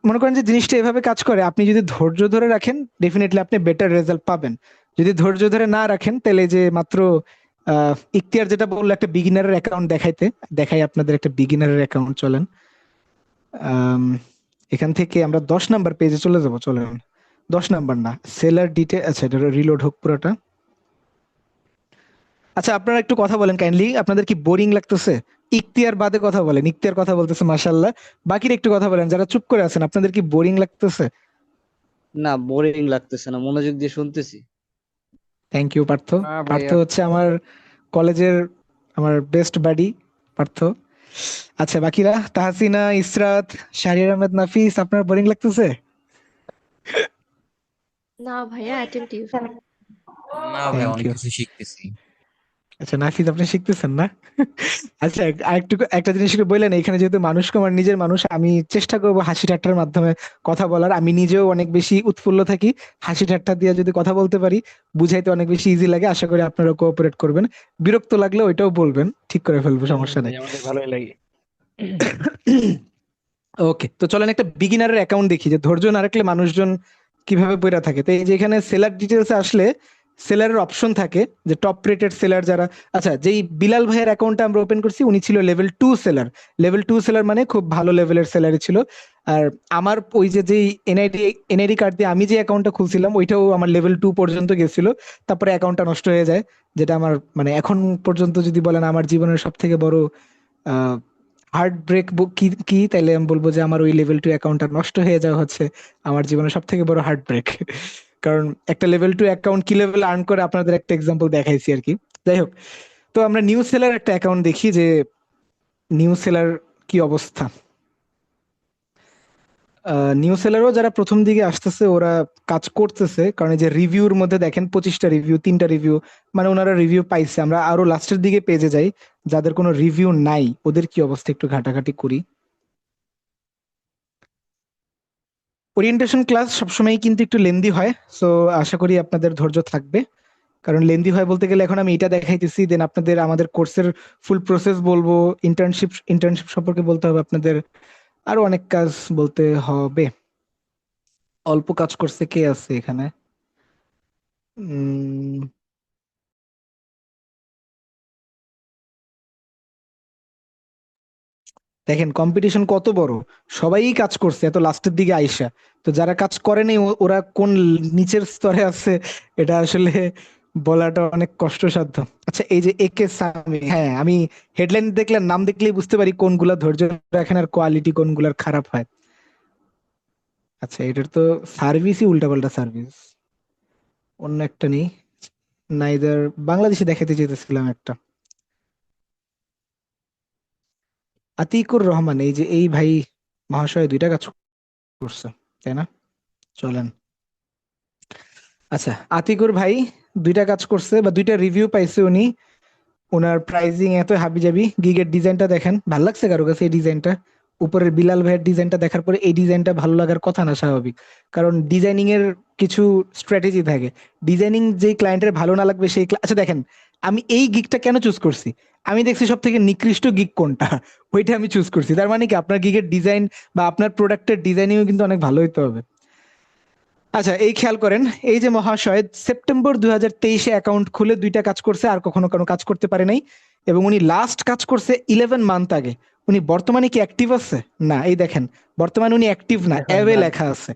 মনে করেন যে জিনিসটা এভাবে কাজ করে, আপনি যদি ধৈর্য ধরে রাখেন ডেফিনেটলি আপনি বেটার রেজাল্ট পাবেন। যদি ধৈর্য ধরে না রাখেন, তাহলে যে মাত্র ইখতিয়ার যেটা বললো একটা বিগিনারের অ্যাকাউন্ট দেখাই আপনাদের একটা বিগিনারের অ্যাকাউন্ট। চলেন আম, এখান থেকে আমরা 10 নাম্বার পেজে চলে যাব, চলেন। 10 নাম্বার না, সেলার ডিটেল। আচ্ছা, এটা রিলোড হোক পুরোটা। আচ্ছা, আপনারা একটু কথা বলেন কাইন্ডলি, আপনাদের কি বোরিং লাগতেছে? ইখতিয়ার বাদে কথা বলেন, ইখতিয়ার কথা বলতেছে মাশাআল্লাহ। বাকিরা একটু কথা বলেন, যারা চুপ করে আছেন, আপনাদের কি বোরিং লাগতেছে? না, বোরিং লাগতেছে না, মনোযোগ দিয়ে শুনতেছি। Thank you Partha. না পার্থ ভাইয়া। হচ্ছে আমার কলেজের, আমার বেস্ট বাডি পার্থ। আচ্ছা, বাকিরা তাহসিনা, ইসরাত, শাহরিয়ার আহমেদ, নাফিস, আপনার বোরিং লাগতেছে? না ভাইয়া, অ্যাটেনটিভ। না ভাই, থ্যাংক অনেক ইউ। কিছু শিখতেছি। আচ্ছা নাফিস, আপনি শিখতেছেন না? আচ্ছা, আরেকটু একটা জিনিস একটু বললেন, এখানে যেহেতু মানুষ আমার নিজের মানুষ, আমি চেষ্টা করবো হাসি ঠাট্টার মাধ্যমে কথা বলার। আমি নিজেও অনেক বেশি উৎফুল্ল থাকি, হাসি ঠাট্টা দিয়ে যদি কথা বলতে পারি বুঝাইতে অনেক বেশি ইজি লাগে। আশা করি আপনারা কোঅপারেট করবেন। বিরক্ত লাগলে ওইটাও বলবেন, ঠিক করে ফেলবো, সমস্যা ভাই নেই। আমাদের ভালোই লাগে। ওকে, তো চলেন একটা বিগিনারের অ্যাকাউন্ট দেখি যে ধৈর্য না রাখলে মানুষজন কিভাবে পড়ে থাকে। তো এই যে এখানে সেলার ডিটেলস আসলে সেলারের অপশন থাকে যে টপ রেটেড সেলার যারা। আচ্ছা, যেই বিলাল ভাইয়ের অ্যাকাউন্টটা আমরা ওপেন করছি, উনি ছিল লেভেল 2 সেলার। লেভেল 2 সেলার মানে খুব ভালো লেভেলের সেলারি ছিল। আর আমার ওই যে যেই এনআইডি কার্ড দিয়ে আমি যে অ্যাকাউন্টটা খুলছিলাম, ওইটাও আমার লেভেল 2 পর্যন্ত গেছিল। তারপরে অ্যাকাউন্টটা নষ্ট হয়ে যায়, যেটা আমার মানে এখন পর্যন্ত যদি বলেন আমার জীবনের সব থেকে বড় হার্ট ব্রেক কি কি তাইলে আমি বলবো যে আমার ওই লেভেল 2 অ্যাকাউন্টটা নষ্ট হয়ে যাওয়া হচ্ছে আমার জীবনের সব থেকে বড় হার্ট ব্রেক। কারণ একটা লেভেল 2 অ্যাকাউন্ট কি লেভেল আর্ন করে আপনাদের একটা এক্সাম্পল দেখাইছি আর কি। যাই হোক, তো আমরা নিউ সেলার একটা অ্যাকাউন্ট দেখি যে নিউ সেলার কি অবস্থা। নিউ সেলারও যারা প্রথম দিকে আসতেছে ওরা কাজ করতেছে, কারণ এই যে রিভিউর মধ্যে দেখেন 25টা রিভিউ, 3টা রিভিউ, মানে ওনারা রিভিউ পাইছে। আমরা আরো লাস্টের দিকে পেজে যাই, যাদের কোনো রিভিউ নাই ওদের কি অবস্থা একটু ঘাটাঘাটি করি। ওরিয়েন্টেশন ক্লাস সবসময় কিন্তু একটু লেন্দি হয়, সো আশা করি আপনাদের ধৈর্য থাকবে। কারণ লেন্দি হয় বলতে গেলে এখন আমি এটা দেখাইতেছি, দেন আপনাদের আমাদের কোর্সের ফুল প্রসেস বলবো, ইন্টার্নশিপ সম্পর্কে বলতে হবে আপনাদের, আরো অনেক কাজ বলতে হবে। অল্প কাজ করছে কে আছে এখানে? উম দেখেন কম্পিটিশন কত বড়, সবাই কাজ করছে এত লাস্টের দিকে আইসা। তো যারা কাজ করেনি ওরা কোন নিচের স্তরে আছে এটা আসলে বলাটা অনেক কষ্টসাধ্য। আচ্ছা এই যে একে সামি, হ্যাঁ আমি হেডলাইন দেখলে নাম দেখলেই বুঝতে পারি কোনগুলা ধৈর্য রাখেন আর কোয়ালিটি কোনগুলার খারাপ হয়। আচ্ছা এটার তো সার্ভিসই উল্টাপাল্টা সার্ভিস, অন্য একটা নেই, নাইদার বাংলাদেশে দেখাতে চেয়েছিলাম একটা। আতিকুর রহমান, এই যে এই ভাই মহাশয় দুইটা কাজ করছে, তাই না? চলেন। আচ্ছা আতিকুর ভাই দুইটা কাজ করছে বা দুইটা রিভিউ পাইছে উনি। ওনার প্রাইজিং এত হাবিজাবি, গিগের ডিজাইনটা দেখেন, ভালো লাগছে কারো কাছে এই ডিজাইনটা? উপরের বিলাল ভাইয়ের ডিজাইনটা দেখার পরে এই ডিজাইনটা ভালো লাগার কথা না, স্বাভাবিক, কারণ ডিজাইনিং এর কিছু স্ট্র্যাটেজি থাকে। ডিজাইনিং যেই ক্লায়েন্টের ভালো না লাগবে সেই আচ্ছা দেখেন আমি এই গিগটা কেন চুজ করছি, আমি দেখছি সব থেকে নিকৃষ্ট গিগ কোনটা, ওইটা আমি চুজ করছি। তার মানে কি আপনার গিগের ডিজাইন বা আপনার প্রোডাক্টের ডিজাইনিংও কিন্তু অনেক ভালো হইতে হবে। আচ্ছা এই খেয়াল করেন, এই যে মহাশয় সেপ্টেম্বর 2023-এ অ্যাকাউন্ট খুলে দুইটা কাজ করছে, আর কখনো কোনো কাজ করতে পারে নাই, এবং উনি লাস্ট কাজ করছে 11 মান্থ আগে। উনি বর্তমানে কি অ্যাক্টিভ আছে? না, এই দেখেন বর্তমানে উনি অ্যাক্টিভ না, এখন অ্যাওয়ে না। লেখা আছে।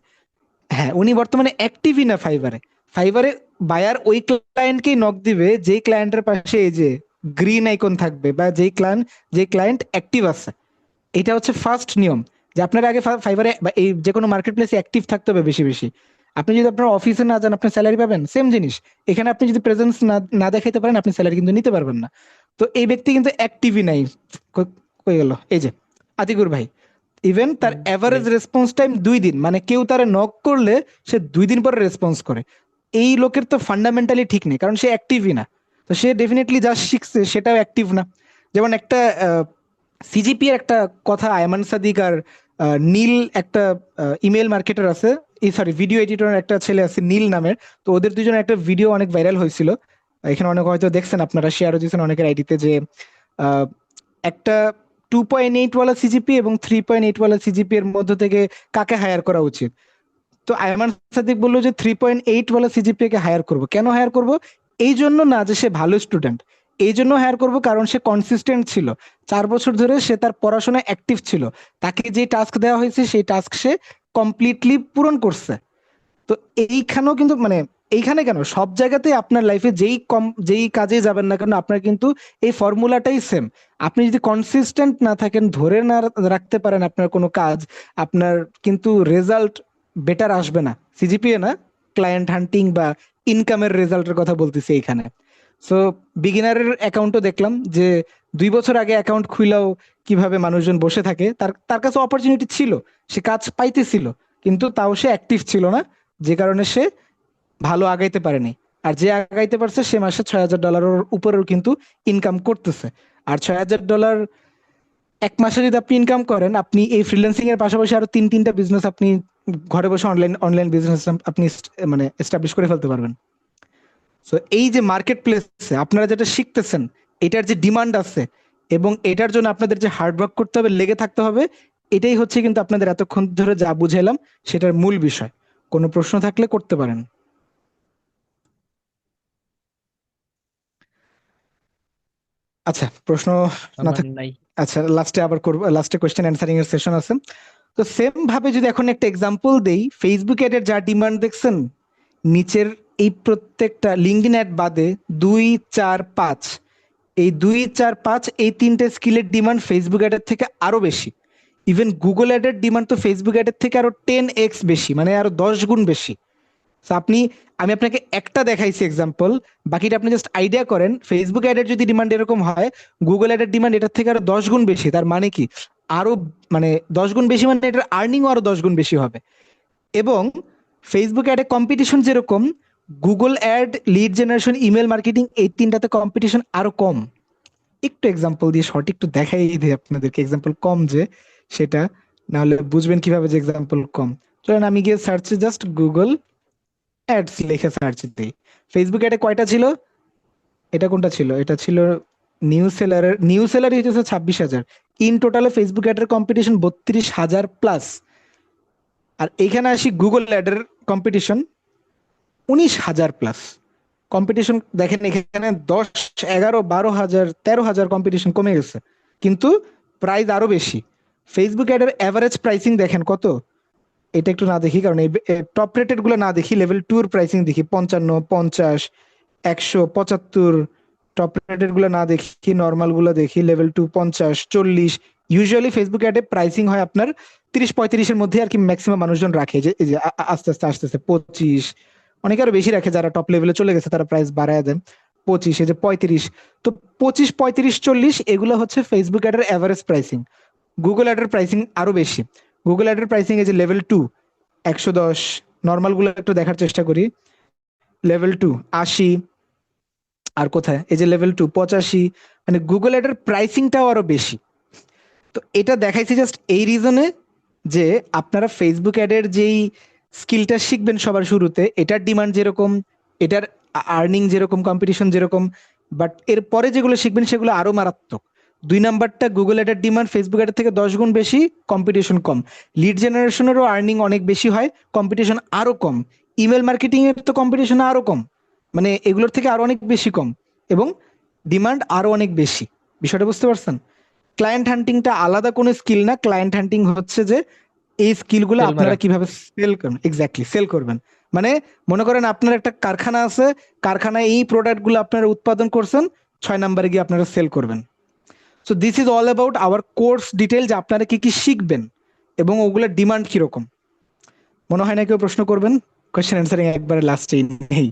হ্যাঁ উনি বর্তমানে অ্যাক্টিভই না ফাইবারে। ফাইবারে বায়ার ওই ক্লায়েন্টকেই নক দিবে যেই ক্লায়েন্টের পাশে এই যে গ্রিন আইকন থাকবে, বা যেই ক্লায়েন্ট অ্যাক্টিভ আছে। এটা হচ্ছে ফার্স্ট নিয়ম, যে আপনার আগে ফাইবারে বা এই যে কোনো মার্কেট প্লেসে অ্যাক্টিভ থাকতে হবে বেশি বেশি। আপনি যদি আপনার অফিসে না যান আপনি স্যালারি পাবেন, সেম জিনিস এখানে আপনি যদি প্রেজেন্স না না দেখাইতে পারেন আপনি স্যালারি কিন্তু নিতে পারবেন না। তো এই ব্যক্তি কিন্তু অ্যাক্টিভই নাই। কই গেল এই যে আতিকুর ভাই, ইভেন তার অ্যাভারেজ রেসপন্স টাইম 2 দিন, মানে কেউ তারে নক করলে সে 2 দিন পরে রেসপন্স করে। এই লোকের তো ফান্ডামেন্টালি ঠিক নেই, কারণ সে অ্যাক্টিভই না। তো সে ডেফিনেটলি যা শিখছে সেটাও অ্যাক্টিভ না। যেমন একটা সিজিপি এর একটা কথা, আয়মান সাদিক আর নীল একটা ইমেল মার্কেটার আছে, সরি ভিডিও এডিটর একটা ছেলে আছে নীল নামের। তো ওদের দুজনের একটা ভিডিও অনেক ভাইরাল হয়েছিল, এখানে অনেক হয়তো দেখছেন আপনারা, শেয়ারও দিয়েছেন অনেকের আইডিতে, যে আহ, একটা 2.8 ওয়ালা সিজিপি এবং 3.8 ওয়ালা সিজিপি এর মধ্য থেকে কাকে হায়ার করা উচিত। তো আয়মান সাদিক বললো যে 3.8 ওয়ালা সিজিপিএ কে হায়ার করবো। কেন হায়ার করব? এই জন্য না যে সে ভালো স্টুডেন্ট, এই জন্য হায়ার করব কারণ সে কনসিস্টেন্ট ছিল, 4 বছর ধরে সে তার পড়াশোনায় অ্যাক্টিভ ছিল, তাকে যে টাস্ক দেওয়া হয়েছে সেই টাস্ক সে কমপ্লিটলি পূরণ করছে। তো এইখানেও কিন্তু মানে এইখানে কেন সব জায়গাতে আপনার লাইফে যেই কাজে যাবেন না কেন আপনার কিন্তু এই ফর্মুলাটাই সেম। আপনি যদি কনসিস্টেন্ট না থাকেন, ধরে না রাখতে পারেন আপনার কোনো কাজ, আপনার কিন্তু রেজাল্ট বেটার আসবে না। সিজিপিএ না, ক্লায়েন্ট হান্টিং বা ইনকামের রেজাল্টের কথা বলতেছি এইখানে। সো বিগিনারের অ্যাকাউন্টও দেখলাম যে 2 বছর আগে অ্যাকাউন্ট খুইলাও কিভাবে মানুষজন বসে থাকে, তার তার কাছে অপরচুনিটি ছিল, সে কাজ পাইতেছিল, কিন্তু তাও সে অ্যাক্টিভ ছিল না, যে কারণে সে ভালো আগাইতে পারেনি। আর যে আগাইতে পারছে সে মাসে $6,000 উপরেও কিন্তু ইনকাম করতেছে। আর $6,000 এক মাসে যদি আপনি ইনকাম করেন, আপনি এই ফ্রিল্যান্সিং এর পাশাপাশি আরো তিনটা বিজনেস আপনি ঘরে বসে অনলাইন বিজনেস আপনি মানে এস্টাবলিশ করে ফেলতে পারবেন। সো এই যে মার্কেট প্লেসে আপনারা যেটা শিখতেছেন এটার যে ডিমান্ড আছে, এবং এটার জন্য আপনাদের যে হার্ডওয়ার্ক করতে হবে, লেগে থাকতে হবে, এটাই হচ্ছে কিন্তু আপনাদের এতক্ষণ ধরে যা বুঝাইলাম সেটার মূল বিষয়। কোনো প্রশ্ন থাকলে করতে পারেন। আচ্ছা প্রশ্ন না আমার থাক, নাই। আচ্ছা লাস্টে আবার করবো, লাস্টে কোয়েশ্চেন অ্যান্সারিং এর সেশন আছে। তো সেম ভাবে যদি এখন একটা এক্সাম্পল দেই, ফেসবুক অ্যাডের যা ডিমান্ড দেখছেন নিচের এই প্রত্যেকটা, লিঙ্কডইন অ্যাড বাদে 2, 4, 5, এই 2, 4, 5 এই তিনটে স্কিলের ডিমান্ড ফেসবুক অ্যাডের থেকে আরো বেশি। ইভেন গুগল অ্যাডের ডিমান্ড তো ফেসবুক অ্যাডের থেকে আরো 10x বেশি, মানে আরো 10 গুণ বেশি। তো আমি আপনাকে একটা দেখাইছি এক্সাম্পল, বাকিটা আপনি জাস্ট আইডিয়া করেন ফেসবুক অ্যাডের যদি ডিমান্ড এরকম হয়, গুগল অ্যাডের ডিমান্ড এটার থেকে আরো 10 গুণ বেশি। তার মানে কি আরো মানে 10 গুণ বেশি, মানে এটার আর্নিংও আরো 10 গুণ বেশি হবে। এবং ফেসবুক অ্যাডে কম্পিটিশন যেরকম, Google ad, lead generation, email marketing এই তিনটাতে কম্পিটিশন আরো কম। একটু এক্সাম্পল দিয়ে শর্ট একটু দেখাই দিই আপনাদেরকে, এক্সাম্পল কম যে সেটা, না হলে বুঝবেন কিভাবে যে এক্সাম্পল কম। চলেন আমি গিয়ে সার্চে জাস্ট গুগল অ্যাডস লিখে সার্চ দিই, ফেসবুক অ্যাডে কয়টা ছিল? এটা কোনটা ছিল? এটা ছিল নিউ সেলারই হচ্ছে 26,000। ইন টোটালে ফেসবুক অ্যাডের কম্পিটিশন 32,000 প্লাস। আর এইখানে আসি গুগল অ্যাডের কম্পিটিশন 19,000 প্লাস। কম্পিটিশন দেখেন এখানে 10, 11, 12,000, 13,000 কম্পিটিশন কমে গেছে, কিন্তু প্রাইস আরো বেশি। ফেসবুক অ্যাডের অ্যাভারেজ প্রাইসিং দেখেন কত, এটা একটু না দেখি, কারণ এই টপ রেটেড গুলো না দেখি, লেভেল 2 এর প্রাইসিং দেখি 55, 50, 175। টপ রেটেড গুলো না দেখি, নর্মাল গুলো দেখি, লেভেল 2 50, 40। ইউজুয়ালি ফেসবুক অ্যাডে প্রাইসিং হয় আপনার 30-35 এর মধ্যে আর কি, ম্যাক্সিমাম মানুষজন রাখে, যে এই যে আস্তে আস্তে আস্তে আস্তে 25, অনেকে আরো বেশি রাখে, যারা টপ লেভেলে চলে গেছে তারা প্রাইস বাড়ায় দেন 25, এই যে 35। তো 25, 35, 40 এগুলো হচ্ছে ফেসবুক অ্যাডের অ্যাভারেজ প্রাইসিং। গুগল অ্যাডের প্রাইসিং আরো বেশি। গুগল অ্যাডের প্রাইসিং এই যে লেভেল 2 110, নর্মাল গুলো একটু দেখার চেষ্টা করি, লেভেল 2 80, আর কোথায় এই যে লেভেল 2 85। মানে গুগল অ্যাডের প্রাইসিংটাও আরো বেশি। তো এটা দেখাইছি জাস্ট এই রিজনে যে আপনারা ফেসবুক অ্যাডের যেই স্কিলটা শিখবেন সবার শুরুতে, এটার ডিমান্ড যেরকম, এটার আর্নিং যেরকম, কম্পিটিশন যেরকম, বাট এর পরে যেগুলো শিখবেন সেগুলো আরো মারাত্মক। 2 নাম্বারটা, গুগল অ্যাডের ডিমান্ড ফেসবুক অ্যাডের থেকে 10 গুণ বেশি, কম্পিটিশন কম। লিড জেনারেশনেরও আর্নিং অনেক বেশি হয়, কম্পিটিশন আরো কম। ইমেল মার্কেটিং এর তো কম্পিটিশন আরো কম, মানে এগুলোর থেকে আরো অনেক বেশি কম, এবং ডিমান্ড আরো অনেক বেশি। বিষয়টা বুঝতে পারছেন? ক্লায়েন্ট হান্টিংটা আলাদা কোনো স্কিল না, ক্লায়েন্ট হান্টিং হচ্ছে যে এই স্কিলগুলো সেল মারা। আপনারা কিভাবে সেল করবেন, এক্স্যাক্টলি সেল করবেন। মানে মনে করেন আপনার একটা কারখানা আছে, কারখানায় এই প্রোডাক্টগুলো আপনারা উৎপাদন করছেন, 6 নম্বরে গিয়ে আপনারা সেল করবেন। So this is all about our course detail, যে আপনারা কি কি শিখবেন এবং ওগুলোর ডিমান্ড কিরকম। মনে হয় না কেউ প্রশ্ন করবেন? কোয়েশ্চেন অ্যান্সারিং একবারে লাস্টেই নেই।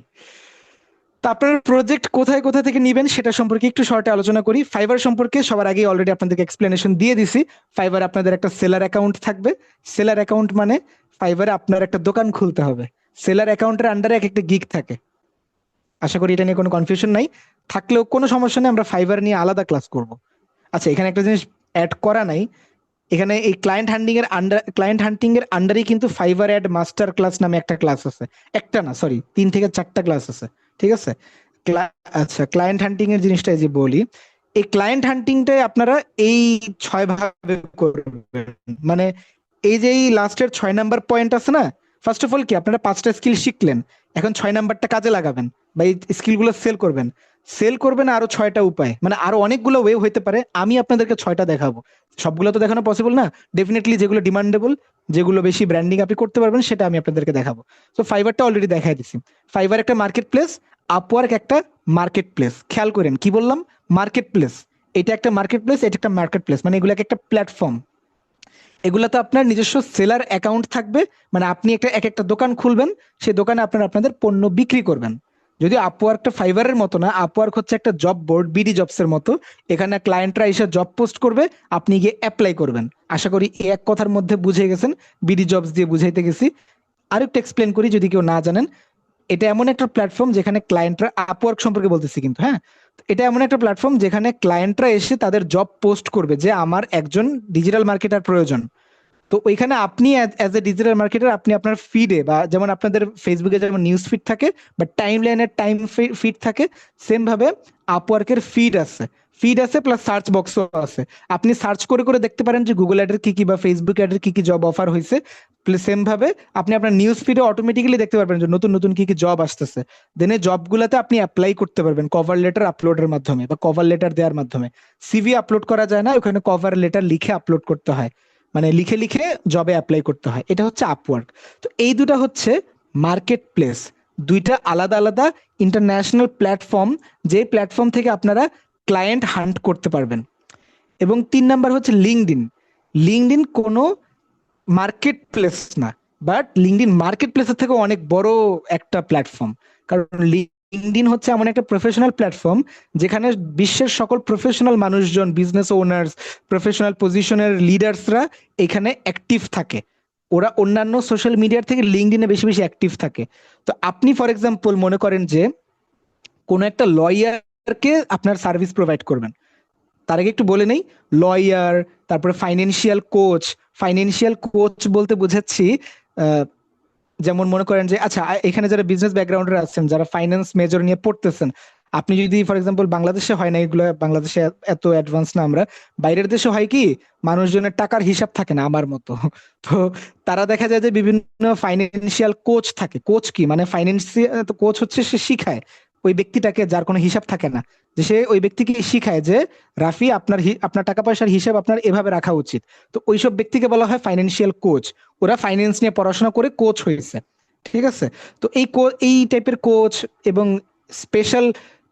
তো আপনার প্রজেক্ট কোথায় কোথা থেকে নিবেন সেটা সম্পর্কে একটু শর্টে আলোচনা করি। ফাইবার সম্পর্কে সবার আগে অলরেডি আপনাদেরকে এক্সপ্লেনেশন দিয়ে দিছি। ফাইবার আপনাদের একটা সেলার অ্যাকাউন্ট থাকবে। সেলার অ্যাকাউন্ট মানে ফাইবারে আপনার একটা দোকান খুলতে হবে। সেলার অ্যাকাউন্টের আন্ডারে এক একটা গিগ থাকে। আশা করি এটা নিয়ে কোনো কনফিউশন নাই। থাকলেও কোনো সমস্যা নেই, আমরা ফাইবার নিয়ে আলাদা ক্লাস করব। আচ্ছা, এখানে একটা জিনিস অ্যাড করা নাই, এখানে এই ক্লায়েন্ট হান্টিং এর আন্ডারেই কিন্তু ফাইবার অ্যাড মাস্টার ক্লাস নামে একটা ক্লাস আছে। একটা না, সরি, 3 থেকে 4টা ক্লাস আছে, ঠিক আছে? আচ্ছা, ক্লায়েন্ট হান্টিং এর জিনিসটা এই যে বলি, এই ক্লায়েন্ট হান্টিংটাই আপনারা এই 6 ভাবে করবেন। মানে এই যে এই লাস্টের 6 নাম্বার পয়েন্ট আছে না, ফার্স্ট অফ অল কি আপনারা 5টা স্কিল শিখলেন, এখন 6 নাম্বারটা কাজে লাগাবেন বা এই স্কিলগুলো সেল করবেন আরো 6টা উপায়, মানে আরো অনেকগুলো ওয়ে হইতে পারে। আমি আপনাদেরকে 6টা দেখাবো, সবগুলো তো দেখানো পসিবল না। ডেফিনেটলি যেগুলো ডিমান্ডেবল, যেগুলো বেশি ব্র্যান্ডিং আপনি করতে পারবেন, সেটা আমি আপনাদেরকে দেখাবো। তো ফাইবারটা অলরেডি দেখাই দিছি। ফাইবার একটা মার্কেট প্লেস, আপওয়ার্ক একটা মার্কেট প্লেস। খেয়াল করেন কি বললাম, মার্কেট প্লেস। এটা একটা মার্কেট প্লেস, এটা একটা মার্কেট প্লেস, মানে এগুলো একটা প্ল্যাটফর্ম। এগুলাতে আপনার নিজস্ব সেলার অ্যাকাউন্ট থাকবে, মানে আপনি একটা দোকান খুলবেন, সেই দোকানে আপনারা আপনাদের পণ্য বিক্রি করবেন। যদি আপওয়ার্কটা ফাইবারের মতো না, আপওয়ার্ক হচ্ছে একটা জব বোর্ড, বিডি জবস এর মতো। এখানে ক্লায়েন্টরা এসে জব পোস্ট করবে, আপনি গিয়ে অ্যাপ্লাই করবেন। আশা করি এই এক কথার মধ্যে বুঝে গেছেন, বিডি জবস দিয়ে বুঝাইতে গেছি। আরেকটু এক্সপ্লেন করি যদি কেউ না জানেন। এটা এমন একটা প্ল্যাটফর্ম যেখানে ক্লায়েন্টরা, আপওয়ার্ক সম্পর্কে বলতেছি কিন্তু, হ্যাঁ, এটা এমন একটা প্ল্যাটফর্ম যেখানে ক্লায়েন্টরা এসে তাদের জব পোস্ট করবে যে আমার একজন ডিজিটাল মার্কেটার প্রয়োজন। তো ওইখানে আপনি অ্যাজ এ ডিজিটাল মার্কেটার, আপনি আপনার ফিডে, বা যেমন আপনাদের ফেসবুকে যেমন নিউজ ফিড থাকে বা টাইম লাইনের টাইম ফিড থাকে, সেম ভাবে আপওয়ার্কের ফিড আছে প্লাস সার্চ বক্সও আছে। আপনি সার্চ করে করে দেখতে পারেন যে গুগল অ্যাডের কি কি বা ফেসবুক অ্যাডের কি কি জব অফার হয়েছে। সেম ভাবে আপনি আপনার নিউজ ফিডে অটোমেটিক্যালি দেখতে পারবেন যে নতুন নতুন কি কি জব আসতেছে। দেন এই জবগুলোতে আপনি অ্যাপ্লাই করতে পারবেন কভার লেটার আপলোডের মাধ্যমে বা কভার লেটার দেওয়ার মাধ্যমে। সিভি আপলোড করা যায় না, ওখানে কভার লেটার লিখে আপলোড করতে হয়, মানে লিখে লিখে জবে অ্যাপ্লাই করতে হয়। এটা হচ্ছে আপওয়ার্ক। তো এই দুটা হচ্ছে মার্কেট প্লেস, দুইটা আলাদা আলাদা ইন্টারন্যাশনাল প্ল্যাটফর্ম, যে প্ল্যাটফর্ম থেকে আপনারা ক্লায়েন্ট হান্ট করতে পারবেন। এবং 3 নাম্বার হচ্ছে লিঙ্কডইন। লিঙ্কডইন কোনো মার্কেট প্লেস না, বাট লিঙ্কডইন মার্কেট প্লেসের থেকে অনেক বড় একটা প্ল্যাটফর্ম। কারণ লিঙ্কডইন হচ্ছে এমন একটা প্রফেশনাল প্ল্যাটফর্ম যেখানে বিশ্বের সকল প্রফেশনাল মানুষজন, বিজনেস ওনার্স, প্রফেশনাল পজিশনের লিডার্সরা এখানে অ্যাক্টিভ থাকে। ওরা অন্যান্য সোশ্যাল মিডিয়ার থেকে লিঙ্কডইনে বেশি বেশি অ্যাক্টিভ থাকে। তো আপনি ফর এক্সাম্পল মনে করেন যে কোনো একটা লয়ারকে আপনার সার্ভিস প্রোভাইড করবেন। তার আগে একটু বলে নেই, লয়ার, তারপরে ফাইন্যান্সিয়াল কোচ বলতে বোঝাচ্ছি যেমন মনে করেন যে আচ্ছা এখানে যারা বিজনেস ব্যাকগ্রাউন্ডে আছেন, যারা ফাইন্যান্স মেজর নিয়ে পড়তেছেন, আপনি যদি ফর এক্সাম্পল বাংলাদেশে হয় না এগুলো, বাংলাদেশে এত অ্যাডভান্স না আমরা, বাইরের দেশে হয় কি মানুষজনের টাকার হিসাব থাকে না আমার মতো। তো তারা দেখা যায় যে বিভিন্ন ফাইন্যান্সিয়াল কোচ থাকে। কোচ কি মানে ফাইন্যান্সিয়াল কোচ হচ্ছে সে শিখায় ওই ব্যক্তিটাকে যার কোনো হিসাব থাকে না, যে সে ওই ব্যক্তিকে শিখায় যে রাফি আপনার আপনার টাকা পয়সার হিসাব আপনার এভাবে রাখা উচিত। তো ওইসব ব্যক্তিকে বলা হয় ফাইন্যান্সিয়াল কোচ। ওরা ফাইন্যান্স নিয়ে পড়াশোনা করে কোচ হয়েছে, ঠিক আছে? তো এই টাইপের কোচ এবং স্পেশাল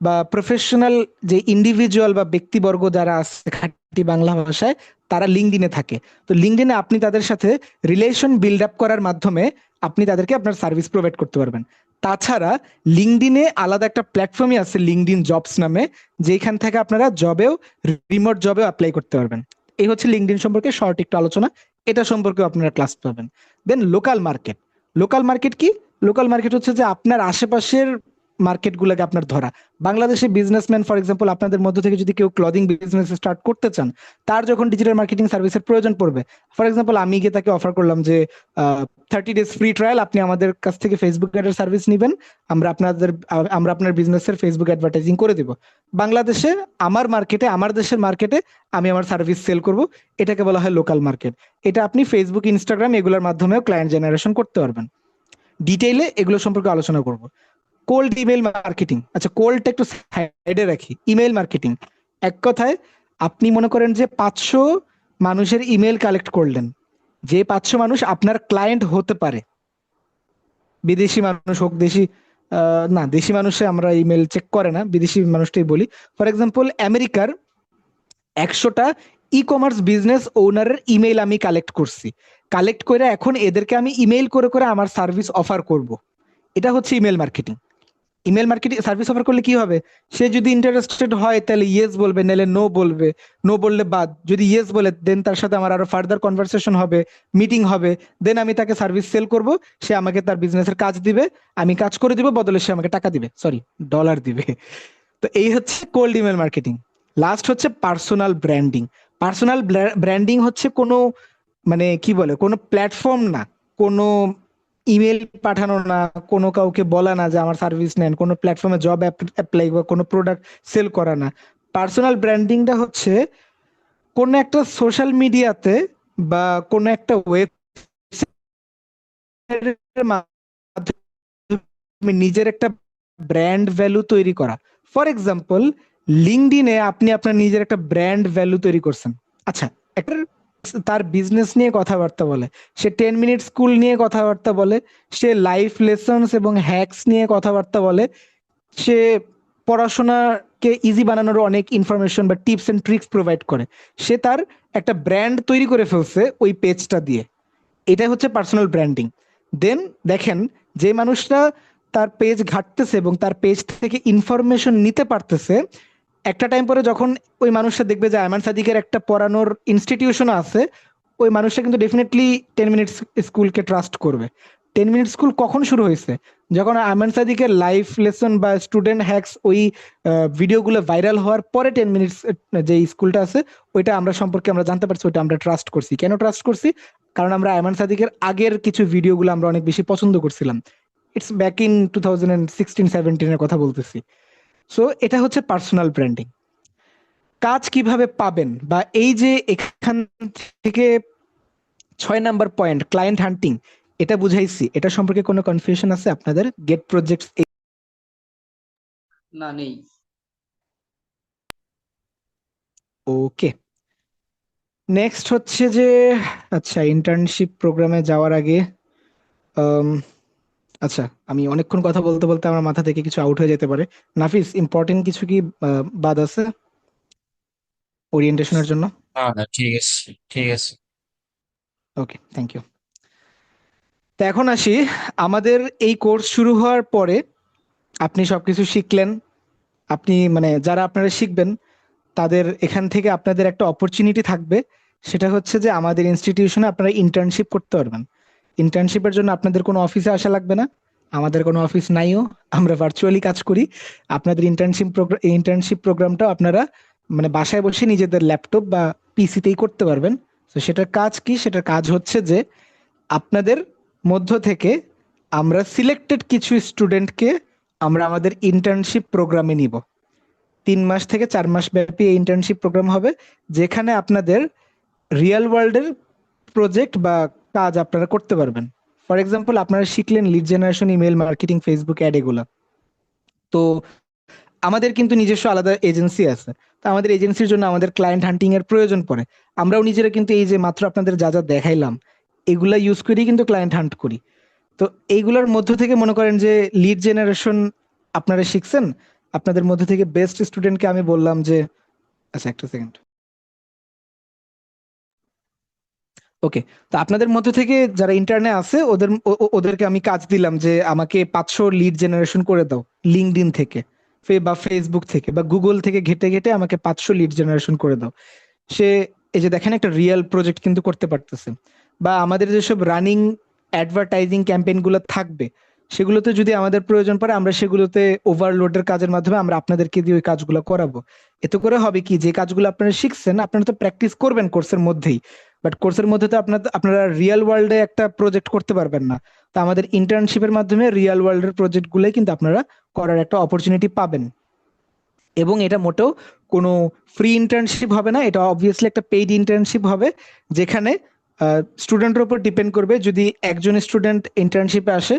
বা প্রফেশনাল যে ইন্ডিভিজুয়াল বা ব্যক্তিবর্গ যারা আছে খাঁটি বাংলা ভাষায়, তারা লিঙ্কডইনে থাকে। তো লিঙ্কডইনে আপনি তাদের সাথে রিলেশন বিল্ড আপ করার মাধ্যমে আপনি তাদেরকে আপনার সার্ভিস প্রোভাইড করতে পারবেন। তাছাড়া লিঙ্কডইনে আলাদা একটা প্ল্যাটফর্মই আছে লিঙ্কডইন জবস নামে, যেখান থেকে আপনারা রিমোট জবেও অ্যাপ্লাই করতে পারবেন। এই হচ্ছে লিঙ্কডইন সম্পর্কে শর্ট একটু আলোচনা, এটা সম্পর্কে আপনারা ক্লাস পাবেন। দেন লোকাল মার্কেট। লোকাল মার্কেট কি? লোকাল মার্কেট হচ্ছে যে আপনার আশেপাশের মার্কেট গুলোকে আপনার ধরা। বাংলাদেশে বিজনেসম্যান ফর এক্সাম্পল আপনাদের মধ্য থেকে যদি কেউ ক্লদিং বিজনেস স্টার্ট করতে চান, তার যখন ডিজিটাল মার্কেটিং সার্ভিসের প্রয়োজন পড়বে, ফর এক্সাম্পল আমি গিয়ে তাকে অফার করলাম যে 30 days ফ্রি ট্রায়াল, আপনি আমাদের কাছ থেকে ফেসবুক অ্যাডের সার্ভিস নেবেন, আমরা আপনার বিজনেসের ফেসবুক অ্যাডভার্টাইজিং করে দিব। বাংলাদেশে আমার মার্কেটে, আমার দেশের মার্কেটে আমি আমার সার্ভিস সেল করব, এটাকে বলা হয় লোকাল মার্কেট। এটা আপনি ফেসবুক, ইনস্টাগ্রাম এগুলোর মাধ্যমেও ক্লায়েন্ট জেনারেশন করতে পারবেন। ডিটেইলে এগুলো সম্পর্কে আলোচনা করব। কোল্ড ইমেল মার্কেটিং, আচ্ছা কোল্ডটা একটু সাইডে রাখি, ইমেল মার্কেটিং। এক কথায় আপনি মনে করেন যে 500 মানুষের ইমেল কালেক্ট করলেন, যে 500 মানুষ আপনার ক্লায়েন্ট হতে পারে, বিদেশি মানুষ হোক, না দেশি মানুষে আমরা ইমেল চেক করে না, বিদেশি মানুষটাই বলি। ফর এক্সাম্পল আমেরিকার 100টা ই কমার্স বিজনেস ওনারের ইমেল আমি কালেক্ট করছি, কালেক্ট করে এখন এদেরকে আমি ইমেল করে করে আমার সার্ভিস অফার করব। এটা হচ্ছে email marketing. Email marketing service offer করলে কি হবে, সে যদি ইন্টারেস্টেড হয় তাহলে ইয়েস বলবে, নাহলে নো বলবে, নো বললে বাদ। যদি ইয়েস বলে দেন তার সাথে আমার আরো ফার্দার কনভারসেশন হবে, মিটিং হবে, দেন আমি তাকে সার্ভিস সেল করব, সে আমাকে তার বিজনেসের কাজ দিবে, আমি কাজ করে দিব, বদলে সে আমাকে টাকা দিবে, সরি ডলার দিবে। তো এই হচ্ছে কোল্ড ইমেল মার্কেটিং। লাস্ট হচ্ছে পার্সোনাল ব্র্যান্ডিং। পার্সোনাল ব্র্যান্ডিং হচ্ছে কোনো মানে কি বলে, কোনো প্ল্যাটফর্ম না, কোনো ইমেল পাঠানো না, কোনো কাউকে বলা না যে আমার সার্ভিস নেন, কোনো প্ল্যাটফর্মে জব অ্যাপ্লাই বা কোনো প্রোডাক্ট সেল করা না। পার্সোনাল ব্র্যান্ডিংটা হচ্ছে কোনো একটা সোশ্যাল মিডিয়াতে বা কোনো একটা ওয়েবসাইটের মাধ্যমে নিজের একটা ব্র্যান্ড ভ্যালু তৈরি করা। ফর এক্সাম্পল লিঙ্কডইনে আপনি আপনার নিজের একটা ব্র্যান্ড ভ্যালু তৈরি করছেন। আচ্ছা, একটা তার বিজনেস নিয়ে কথাবার্তা বলে, সে 10 মিনিট স্কুল নিয়ে কথাবার্তা বলে, সে লাইফ লেসন্স এবং হ্যাকস নিয়ে কথাবার্তা বলে, সে পড়াশোনাকে ইজি বানানোর অনেক ইনফরমেশন বা টিপস এন্ড ট্রিক্স প্রোভাইড করে। সে তার একটা ব্র্যান্ড তৈরি করে ফেলছে ওই পেজটা দিয়ে। এটা হচ্ছে পার্সোনাল ব্র্যান্ডিং। দেন দেখেন, যে মানুষটা তার পেজ ঘাটতেছে এবং তার পেজ থেকে ইনফরমেশন নিতে পারতেছে, একটা টাইম পরে যখন ওই মানুষটা দেখবে যে আয়মান সাদিকের একটা পড়ানোর ইনস্টিটিউশন আছে, ওই মানুষটা কিন্তু ডেফিনেটলি 10 মিনিট স্কুলকে ট্রাস্ট করবে। 10 মিনিট স্কুল কখন শুরু হয়েছে? যখন আয়মান সাদিকের লাইফ লেসন বা স্টুডেন্ট হ্যাকস ওই ভিডিওগুলো ভাইরাল হওয়ার পরে 10 মিনিটস যে স্কুলটা আছে ওইটা আমরা সম্পর্কে আমরা জানতে পারছি, ওইটা আমরা ট্রাস্ট করছি। কেন ট্রাস্ট করছি? কারণ আমরা আয়মান সাদিকের আগের কিছু ভিডিওগুলো আমরা অনেক বেশি পছন্দ করছিলাম। ইটস ব্যাক ইন 2016-17 কথা বলতেছি। সো এটা হচ্ছে পার্সোনাল ব্র্যান্ডিং। কাজ কিভাবে পাবেন, বা এই যে এখান থেকে 6 নাম্বার পয়েন্ট ক্লায়েন্ট হান্টিং, এটা বুঝাইছি, এটা সম্পর্কে কোনো কনফিউশন আছে আপনাদের? গেট প্রজেক্টস, না, নেই। ওকে। নেক্সট হচ্ছে যে আচ্ছা ইন্টার্নশিপ প্রোগ্রামে যাওয়ার আগে আচ্ছা আমি অনেকক্ষণ কথা বলতে বলতে আমার মাথা থেকে কিছু আউট হয়ে যেতে পারে। নাফিস, ইম্পর্টেন্ট কিছু কি বাদ আছে ওরিয়েন্টেশনের জন্য? না না, ঠিক আছে ঠিক আছে। ওকে, থ্যাংক ইউ। তো এখন আসি, আমাদের এই কোর্স শুরু হওয়ার পরে আপনি সবকিছু শিখলেন, আপনি মানে যারা আপনারা শিখবেন তাদের এখান থেকে আপনাদের একটা অপরচুনিটি থাকবে, সেটা হচ্ছে যে আমাদের ইনস্টিটিউশনে আপনারা ইন্টার্নশিপ করতে পারবেন। ইন্টার্নশিপের জন্য আপনাদের কোনো অফিসে আসা লাগবে না, আমাদের কোনো অফিস নাইও, আমরা ভার্চুয়ালি কাজ করি। আপনাদের ইন্টার্নশিপ প্রোগ্রামটাও আপনারা মানে বাসায় বসে নিজেদের ল্যাপটপ বা পিসিতেই করতে পারবেন। তো সেটার কাজ কি? সেটার কাজ হচ্ছে যে আপনাদের মধ্য থেকে আমরা সিলেক্টেড কিছু স্টুডেন্টকে আমরা আমাদের ইন্টার্নশিপ প্রোগ্রামে নিব। 3 মাস থেকে 4 মাস ব্যাপী এই ইন্টার্নশিপ প্রোগ্রাম হবে, যেখানে আপনাদের রিয়েল ওয়ার্ল্ডের প্রজেক্ট বা কাজ আপনারা করতে পারবেন। ফর এক্সাম্পল, আপনারা শিখলেন lead generation, email marketing, Facebook ad, এগুলা। তো আমাদের কিন্তু নিজস্ব আলাদা এজেন্সি আছে। তো আমাদের এজেন্সির জন্য আমাদের ক্লায়েন্ট হান্টিং এর প্রয়োজন পড়ে। আমরাও নিজেরা কিন্তু এই যে মাত্র আপনাদের যা যা দেখাইলাম এগুলা ইউজ করেই কিন্তু ক্লায়েন্ট হান্ট করি। তো এইগুলোর মধ্য থেকে মনে করেন যে লিড জেনারেশন আপনারা শিখছেন, আপনাদের মধ্যে থেকে বেস্ট স্টুডেন্টকে আমি বললাম যে, আচ্ছা একটা সেকেন্ড, ওকে। তো আপনাদের মধ্যে থেকে যারা ইন্টার্নে আছে ওদেরকে আমি কাজ দিলাম যে আমাকে 500 লিড জেনারেশন করে দাও লিঙ্কডইন থেকে, বা ফেসবুক থেকে বা গুগল থেকে ঘেটে ঘেটে আমাকে 500 লিড জেনারেশন করে দাও। সে এই যে দেখেন একটা রিয়েল প্রজেক্ট কিন্তু করতে পারতেছে। বা আমাদের যেসব রানিং অ্যাডভার্টাইজিং ক্যাম্পেইন গুলো থাকবে সেগুলোতে যদি আমাদের প্রয়োজন পড়ে আমরা সেগুলোতে ওভারলোডের কাজের মাধ্যমে আমরা আপনাদেরকে দিয়ে ওই কাজগুলো করাবো। এতে করে হবে কি, যে কাজগুলো আপনারা শিখছেন আপনারা তো প্র্যাকটিস করবেন কোর্সের মধ্যেই, বাট কোর্সের মধ্যে তো আপনারা রিয়েল ওয়ার্ল্ডে একটা প্রজেক্ট করতে পারবেন না। তো আমাদের ইন্টার্নশিপের মাধ্যমে রিয়েল ওয়ার্ল্ডের প্রজেক্ট গুলোই কিন্তু আপনারা করার একটা অপরচুনিটি পাবেন। এবং এটা মোটেও কোনো ফ্রি ইন্টার্নশিপ হবে না, এটা অবভিয়াসলি একটা পেইড ইন্টার্নশিপ হবে, যেখানে স্টুডেন্টের উপর ডিপেন্ড করবে। যদি একজন স্টুডেন্ট ইন্টার্নশিপে আসে,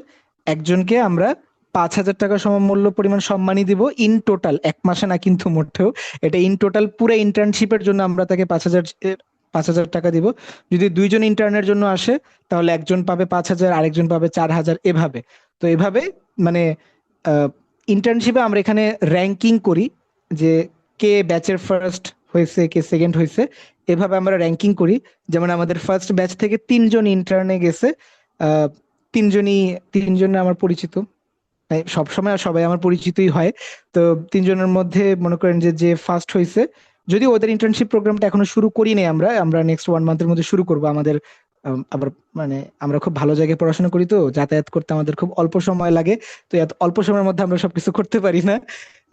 একজনকে আমরা 5,000 টাকা সমমূল্য পরিমাণ সম্মানী দিব ইন টোটাল, 1 মাসে না কিন্তু মোটেও, এটা ইন টোটাল পুরো ইন্টার্নশিপের জন্য আমরা তাকে 5,000 টাকা দিব। যদি 2জন ইন্টার্নের জন্য আসে তাহলে একজন পাবে 5,000, আরেকজন পাবে 4,000, এভাবে। তো এভাবে মানে ইন্টার্নশিপে আমরা এখানে র্যাঙ্কিং করি যে কে ব্যাচের ফার্স্ট হয়েছে, কে সেকেন্ড হয়েছে, এভাবে আমরা র্যাঙ্কিং করি। যেমন আমাদের ফার্স্ট ব্যাচ থেকে 3জন ইন্টার্নে গেছে, আহ 3জন আমার পরিচিত, সবসময় সবাই আমার পরিচিতই হয়। তো 3জনের মধ্যে মনে করেন যে যে ফার্স্ট হয়েছে, যদি ওদের ইন্টার্নশিপ প্রোগ্রামটা এখনো শুরু করি নাই, আমরা নেক্সট 1 মান্থের মধ্যে শুরু করব। আমাদের আবার মানে আমরা খুব ভালো জায়গায় পড়াশোনা করি, তো যাতায়াত করতে আমাদের খুব অল্প সময় লাগে। তো এত অল্প সময়ের মধ্যে আমরা সবকিছু করতে পারি না।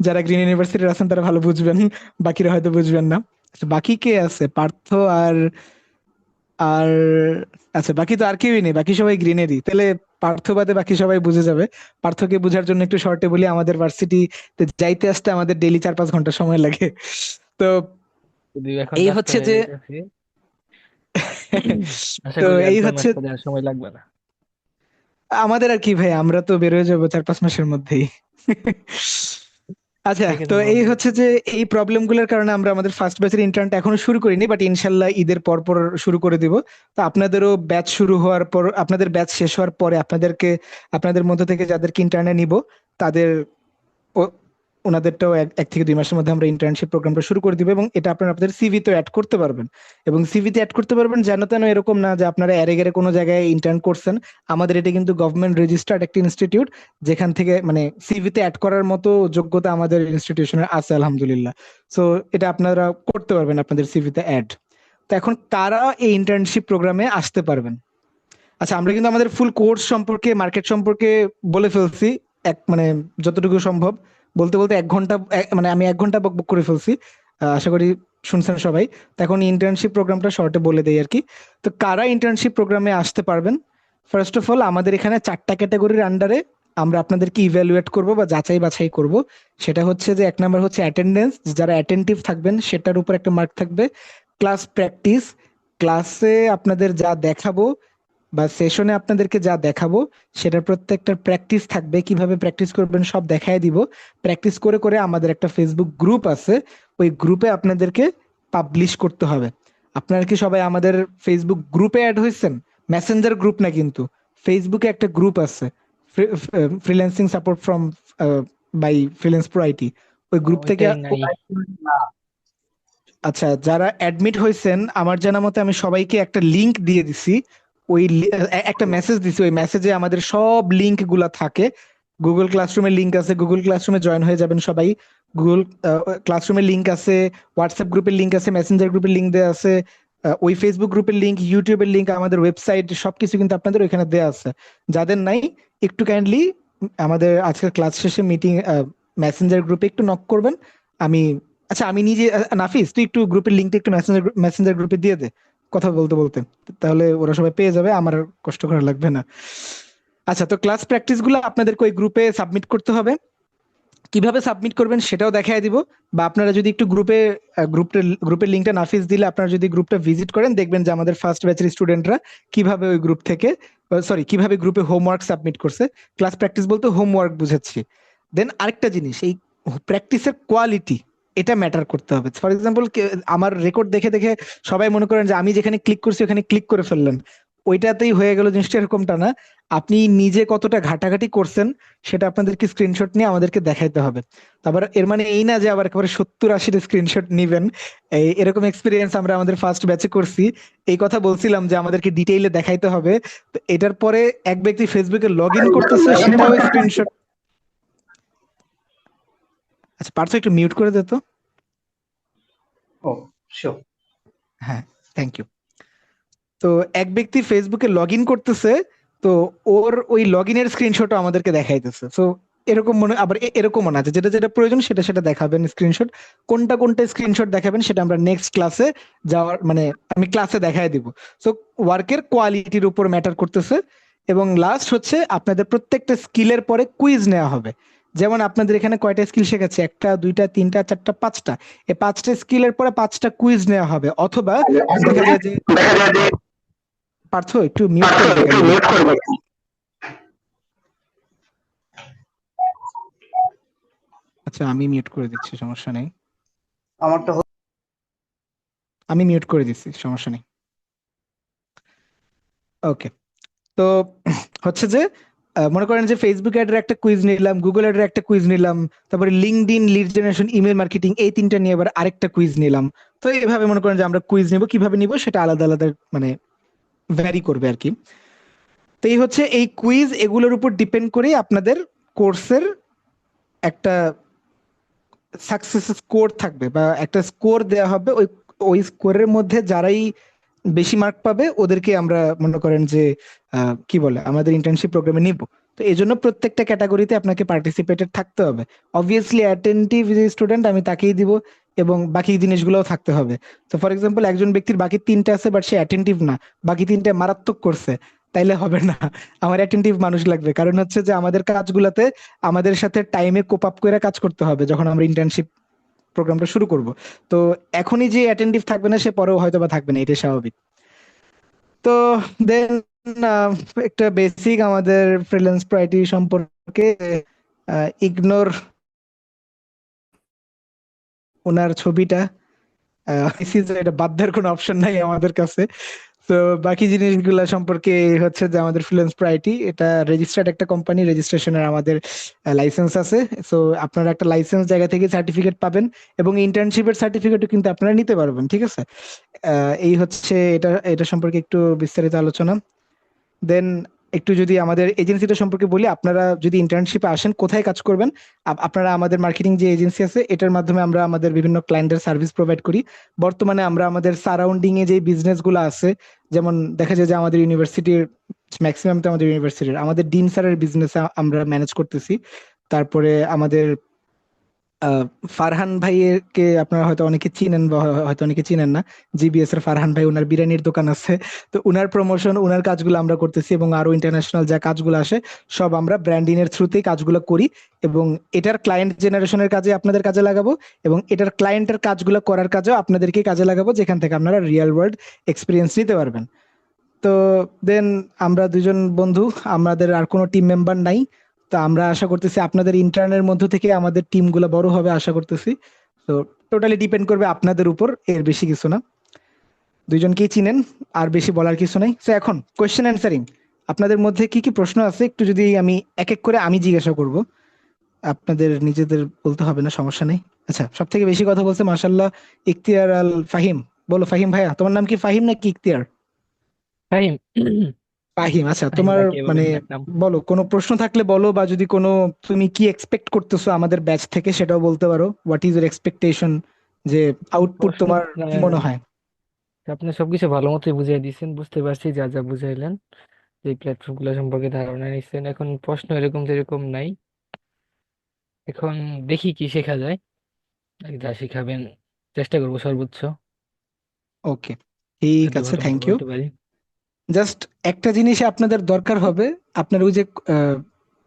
যারা গ্রিন ইউনিভার্সিটির আছেন তারা ভালো বুঝবেন, বাকিরা হয়তো বুঝবেন না। আচ্ছা, বাকি কে আছে? পার্থ আর আর আচ্ছা, বাকি তো আর কেউই নেই, বাকি সবাই গ্রিনেরই। তাহলে পার্থ বাদে বাকি সবাই বুঝে যাবে। পার্থকে বোঝার জন্য একটু শর্টে বলি, আমাদের ভার্সিটিতে যাইতে আসতে আমাদের ডেইলি 4-5 ঘন্টা সময় লাগে। তো যদি এখন এই হচ্ছে রাস্তায় যে যাইতেছি, আশা তো করি আর এই 2 মাস হচ্ছে পরে আর সময় লাগবে না। আমাদের আর কি ভাই, আমরা তো বের হয়ে যাবো 4-5 মাসের মধ্যেই। আচ্ছা, দেখে তো তো এই বন্ধু। হচ্ছে যে এই প্রবলেম গুলোর কারণে আমরা আমাদের ফার্স্ট ব্যাচের ইন্টার্নটা এখনো শুরু করিনি, বাট ইনশাল্লাহ ঈদের পর পর শুরু করে দিব। তো আপনাদেরও ব্যাচ শুরু হওয়ার পর, আপনাদের ব্যাচ শেষ হওয়ার পরে আপনাদের মধ্য থেকে যাদেরকে ইন্টার্নে নিব তাদের ওনাদেরটাও 1 থেকে 2 মাসের মধ্যে আমরা ইন্টার্নশিপ প্রোগ্রামটা শুরু করে দিব। এবং এটা আপনারা আপনাদের সিভিতে অ্যাড করতে পারবেন। এবং সিভিতে অ্যাড করতে পারবেন যেন তেন এরকম না যে আপনারা এরে গেরে কোনো জায়গায় ইন্টার্ন করছেন। আমাদের এটা কিন্তু গভর্নমেন্ট রেজিস্টার্ড একটা ইনস্টিটিউট, যেখান থেকে মানে সিভিতে অ্যাড করার মতো যোগ্যতা আমাদের ইনস্টিটিউশনের আছে আলহামদুলিল্লাহ। সো এটা আপনারা করতে পারবেন আপনাদের সিভিতে অ্যাড। তো এখন কারা এই ইন্টার্নশিপ প্রোগ্রামে আসতে পারবেন? আচ্ছা, আমরা কিন্তু আমাদের ফুল কোর্স সম্পর্কে, মার্কেট সম্পর্কে বলে ফেলছি, মানে যতটুকু সম্ভব। বলতে বলতে 1 ঘন্টা, মানে আমি 1 ঘন্টা বকবক করে ফেলছি। আশা করি শুনছেন সবাই। তো এখন ইন্টার্নশিপ প্রোগ্রামটা শর্টে বলে দেই আর কি। তো কারা ইন্টার্নশিপ প্রোগ্রামে আসতে পারবেন? ফার্স্ট অফ অল, আমাদের এখানে 4টা ক্যাটাগরির আন্ডারে আমরা আপনাদেরকে ইভ্যালুয়েট করব বা যাচাই বাছাই করব। সেটা হচ্ছে যে 1 নাম্বার হচ্ছে অ্যাটেন্ডেন্স, যারা অ্যাটেন্টিভ থাকবেন সেটার উপর একটা মার্ক থাকবে। ক্লাস প্র্যাকটিস, ক্লাসে আপনাদের যা দেখাবো বা সেশনে আপনাদেরকে যা দেখাবো সেটার প্রত্যেকটা প্র্যাকটিস থাকবে, কিভাবে প্র্যাকটিস করবেন সব দেখায় দিব। প্র্যাকটিস করে করে আমাদের একটা ফেসবুক গ্রুপ আছে, ওই গ্রুপে আপনাদেরকে পাবলিশ করতে হবে। আপনারা কি সবাই আমাদের ফেসবুক গ্রুপে অ্যাড হয়েছেন? মেসেঞ্জার গ্রুপ না কিন্তু, ফেসবুকে একটা গ্রুপ আছে, freelancing support from by freelance pro IT. ওই গ্রুপ থেকে ওইটাই নাই। আচ্ছা, যারা অ্যাডমিট হয়েছেন আমার জানা মতে আমি সবাইকে একটা লিংক দিয়ে দিছি। ওই একটা মেসেজ দিছি, ওই মেসেজে আমাদের সব লিংক গুলা থাকে। গুগল ক্লাসরুমের লিংক আছে, গুগল ক্লাসরুমে জয়েন হয়ে যাবেন সবাই। গুগল ক্লাসরুমের লিংক আছে, হোয়াটসঅ্যাপ গ্রুপের লিংক আছে, মেসেঞ্জার গ্রুপের লিংক দেওয়া আছে, ওই ফেসবুক গ্রুপের লিংক, ইউটিউবের লিংক, আমাদের ওয়েবসাইট, সবকিছু কিন্তু আপনাদের ওইখানে দেওয়া আছে। যাদের নাই একটু কাইন্ডলি আমাদের আজকের ক্লাস শেষে মিটিং মেসেঞ্জার গ্রুপে একটু নক করবেন। আমি আচ্ছা, আমি নিজে নাফিস, তুই একটু গ্রুপের লিংকটা একটু মেসেঞ্জার গ্রুপে দিয়ে দে কথা বলতে বলতে, তাহলে ওরা সবাই পেয়ে যাবে, আমার আর কষ্ট করা লাগবে না। আচ্ছা, তো ক্লাস প্র্যাকটিস গুলো আপনাদেরকে ওই গ্রুপে সাবমিট করতে হবে। কিভাবে সাবমিট করবেন সেটাও দেখায় দিব, বা আপনারা যদি একটু গ্রুপের লিঙ্কটা নাফিস দিলে আপনারা যদি গ্রুপটা ভিজিট করেন দেখবেন যে আমাদের ফার্স্ট ব্যাচের স্টুডেন্টরা কিভাবে ওই গ্রুপ থেকে, সরি, কিভাবে গ্রুপে হোমওয়ার্ক সাবমিট করছে। ক্লাস প্র্যাকটিস বলতে হোমওয়ার্ক বুঝাচ্ছি। দেন আরেকটা জিনিস, এই প্র্যাকটিসের কোয়ালিটি, এটা ম্যাটার করতে হবে। ফর এক্সাম্পল, আমার রেকর্ড দেখে দেখে সবাই মনে করেন যে আমি যেখানে ক্লিক করছি ওখানে ক্লিক করে ফেললেন, ওইটাতেই হয়ে গেল, জিনিসটা এরকমটা না। আপনি নিজে কতটা ঘাটাঘাটি করছেন সেটা আপনাদেরকে স্ক্রিনশট নিয়ে আমাদেরকে দেখাইতে হবে। তারপর এর মানে এই না যে আবার একেবারে 70-80 স্ক্রিনশট নিবেন। এরকম এক্সপিরিয়েন্স আমরা আমাদের ফার্স্ট ব্যাচে করছি। এই কথা বলছিলাম যে আমাদেরকে ডিটেইলে দেখাইতে হবে। তো এটার পরে এক ব্যক্তি ফেসবুকে লগ ইন করতেছে, সেটাও স্ক্রিনশট। আচ্ছা পার্থ, একটু মিউট করে দে তো। ও শিওর। হ্যাঁ, থ্যাংক ইউ। তো এক ব্যক্তি ফেসবুকে লগ ইন করতেছে, তো ওর ওই লগ ইনের স্ক্রিনশটও আমাদেরকে দেখাইতেছে। তো এরকম মনে আবার এরকমও না যে যেটা যেটা প্রয়োজন সেটা সেটা দেখাবেন স্ক্রিনশট। কোনটা কোনটা স্ক্রিনশট দেখাবেন সেটা আমরা নেক্সট ক্লাসে যাওয়ার মানে আমি ক্লাসে দেখাই দিব। সো ওয়ার্কের কোয়ালিটির উপর ম্যাটার করতেছে। এবং লাস্ট হচ্ছে আপনাদের প্রত্যেকটা স্কিলের পরে কুইজ নেওয়া হবে। যেমন আপনাদের এখানে কয়টা স্কিল শেখাচ্ছে, 1টা 2টা 3টা 4টা 5টা, এই 5টা স্কিলের পরে 5টা কুইজ নেওয়া হবে। অথবা দেখা যায় যে, পার্থ একটু মিউট করে দে কাইন্ডলি। আচ্ছা আমি মিউট করে দিচ্ছি, সমস্যা নেই। আমারটা আমি মিউট করে দিচ্ছি, সমস্যা নেই। ওকে। তো হচ্ছে যে মনে করেন যে ফেসবুক অ্যাডের একটা কুইজ নিলাম, গুগল অ্যাডের একটা কুইজ নিলাম, তারপরে LinkedIn, lead generation, email marketing, এই তিনটা নিয়ে আবার আরেকটা কুইজ নিলাম। তো এভাবে মনে করেন যে আমরা কুইজ নিব, কিভাবে নিব সেটা আলাদা আলাদা মানে ভ্যারি করবে আর কি। তো এই হচ্ছে এই কুইজ, এগুলোর উপর ডিপেন্ড করে আপনাদের কোর্সের একটা সাকসেস স্কোর থাকবে বা একটা স্কোর দেওয়া হবে। ওই ওই স্কোরের মধ্যে যারাই বেশি মার্ক পাবে ওদেরকে আমরা মনে করেন যে কি বলে আমাদের ইন্টার্নশিপ প্রোগ্রামে নিব। তো এই জন্য প্রত্যেকটা ক্যাটাগরিতে আপনাকে পার্টিসিপেটেড থাকতে হবে। অবভিয়াসলি অ্যাটেন্টিভ যে স্টুডেন্ট আমি তাকেই দিব, এবং বাকি জিনিসগুলোও থাকতে হবে। তো ফর এক্সাম্পল একজন ব্যক্তির বাকি 3টা আছে বাট সে অ্যাটেন্টিভ না, বাকি 3টা মারাত্মক করছে, তাইলে হবে না। আমার অ্যাটেন্টিভ মানুষ লাগবে, কারণ হচ্ছে যে আমাদের কাজগুলোতে আমাদের সাথে টাইমে কোপ আপ করে কাজ করতে হবে যখন আমরা ইন্টার্নশিপ প্রোগ্রামটা শুরু করব। তো এখনই যে অ্যাটেন্টিভ থাকবে না সে পরেও হয়তো বা থাকবে না, এটা স্বাভাবিক। তো দেন একটা বেসিক আমাদের ফ্রিল্যান্স প্রায়োরিটি সম্পর্কে, ইগনোর ওনার ছবিটা, এটা বাদ দেওয়ার কোনো অপশন নাই আমাদের কাছে। তো বাকি জিনিসগুলা সম্পর্কে হচ্ছে যে আমাদের ফ্রিল্যান্স প্রায়োরিটি এটা রেজিস্টার্ড একটা কোম্পানি, রেজিস্ট্রেশনের আমাদের লাইসেন্স আছে। সো আপনারা একটা লাইসেন্স জায়গা থেকে সার্টিফিকেট পাবেন, এবং ইন্টার্নশিপের সার্টিফিকেটও কিন্তু আপনারা নিতে পারবেন, ঠিক আছে। এই হচ্ছে এটা এটা সম্পর্কে একটু বিস্তারিত আলোচনা। দেন একটু যদি আমাদের এজেন্সিটা সম্পর্কে বলি, আপনারা যদি ইন্টার্নশিপে আসেন কোথায় কাজ করবেন। আপনারা আমাদের মার্কেটিং যে এজেন্সি আছে এটার মাধ্যমে আমরা আমাদের বিভিন্ন ক্লায়েন্টের সার্ভিস প্রোভাইড করি। বর্তমানে আমরা আমাদের সারাউন্ডিং এ যে বিজনেসগুলো আছে, যেমন দেখা যায় যে আমাদের ইউনিভার্সিটির ম্যাক্সিমাম, তো আমাদের ইউনিভার্সিটির আমাদের ডিন স্যারের বিজনেস আমরা ম্যানেজ করতেছি। তারপরে আমাদের ফারহান ভাইকে আপনারা হয়তো অনেকে চিনেন বা হয়তো অনেকে চিনেন না। জিবিএস এর ফারহান ভাই, ওনার বিরিয়ানির দোকান আছে। তো উনার প্রমোশন, উনার কাজগুলো আমরা করতেছি, এবং আরো ইন্টারন্যাশনাল যা কাজগুলো আসে সব আমরা ব্র্যান্ডিং এর থ্রুতেই কাজগুলো করি। এবং এটার ক্লায়েন্ট জেনারেশনের কাজে আপনাদের কাজে লাগাবো, এবং এটার ক্লায়েন্টের কাজগুলো করার কাজেও আপনাদেরকে কাজে লাগাবো, যেখান থেকে আপনারা রিয়েল ওয়ার্ল্ড এক্সপিরিয়েন্স নিতে পারবেন। তো দেন আমরা দুজন বন্ধু, আমাদের আর কোনো টিম মেম্বার নাই। তো আমরা আশা করতেছি আপনাদের ইন্টার্নের মধ্য থেকে আমাদের টিমগুলো বড় হবে আশা করতেছি। তো টোটালি ডিপেন্ড করবে আপনাদের উপর, এর বেশি কিছু না। দুইজনকেই চিনেন, আর বেশি বলার কিছু নাই। তো এখন কোয়েশ্চেন অ্যান্সারিং, আপনাদের মধ্যে কি কি প্রশ্ন আছে একটু যদি আমি এক এক করে আমি জিজ্ঞাসা করব, আপনাদের নিজেদের বলতে হবে না, সমস্যা নেই। আচ্ছা, সব থেকে বেশি কথা বলছে মাশাল্লাহ ইখতিয়ার আল ফাহিম। বলো ফাহিম ভাইয়া, তোমার নাম কি ফাহিম নাকি ইখতিয়ার? ফাহিম। ফাহিম, আচ্ছা ফাহিম তোমার ভাইকে এভাবে মানে ডাকলাম। বলো, কোনো প্রশ্ন থাকলে বলো, বা যদি কোনো তুমি কি এক্সপেক্ট করতেছো আমাদের ব্যাচ থেকে সেটাও বলতে পারো। হোয়াট ইজ ইউর এক্সপেকটেশন, যে আউটপুট প্রশ্ন তোমার কি মনে হয়? আপনি সবকিছু ভালো মতোই বুঝিয়ে দিচ্ছেন, বুঝতে পারছি যা যা বুঝাইলেন, যে প্ল্যাটফর্ম গুলো সম্পর্কে ধারণা নিচ্ছেন। এখন প্রশ্ন এরকম যেরকম নাই, এখন দেখি কি শেখা যায়। আর যা শিখাবেন চেষ্টা করবো সর্বোচ্চ, ওকে, ঠিক যাতে আছে, ভালো মতো থ্যাংক ইউ। বলতে পারি। জাস্ট একটা জিনিসে আপনাদের দরকার হবে, আপনার ওই যে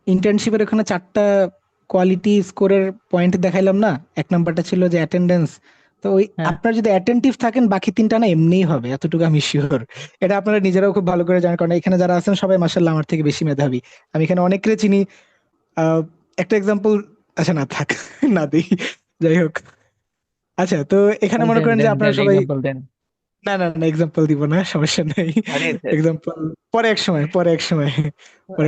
ইন্টার্নশিপের ওখানে 4টা কোয়ালিটি স্কোরের পয়েন্ট দেখাইলাম না, 1 নাম্বারটা ছিল যে অ্যাটেন্ডেন্স। তো ওই হ্যাঁ আপনার যদি অ্যাটেন্টিভ থাকেন বাকি 3টা না এমনিই হবে, এতটুকু আমি শিওর। এটা আপনারা নিজেরাও খুব ভালো করে জানেন, কারণ এখানে যারা আছেন সবাই মাসাল্লাহ আমার থেকে বেশি মেধাবী। আমি এখানে অনেকরে চিনি। আহ, একটা এক্সাম্পল, আচ্ছা না থাক, না দিই, যাই হোক। আচ্ছা, তো এখানে মনে দেন করেন যে দেন আপনারা দেন সবাই, এক্সাম্পল দেন। না না না এক্সাম্পল দিব না, সমস্যা নেই। আরে এক্সাম্পল পরে এক সময়, পরে এক আচ্ছা সময়,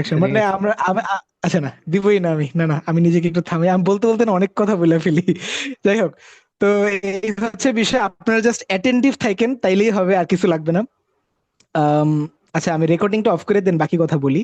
ঠিক মানে আছে। আচ্ছা না দিবই না আমি, না না আমি নিজেকে একটু থামি, আমি বলতে বলতে না অনেক কথা বলে ফেলি। যাই হোক, তো এই হচ্ছে বিষয়, আপনারা জাস্ট অ্যাটেন্টিভ থাকেন তাইলেই হবে, আর কিছু লাগবে না। আম, আচ্ছা, আমি রেকর্ডিংটা অফ করে দেন, বাকি কথা বলি।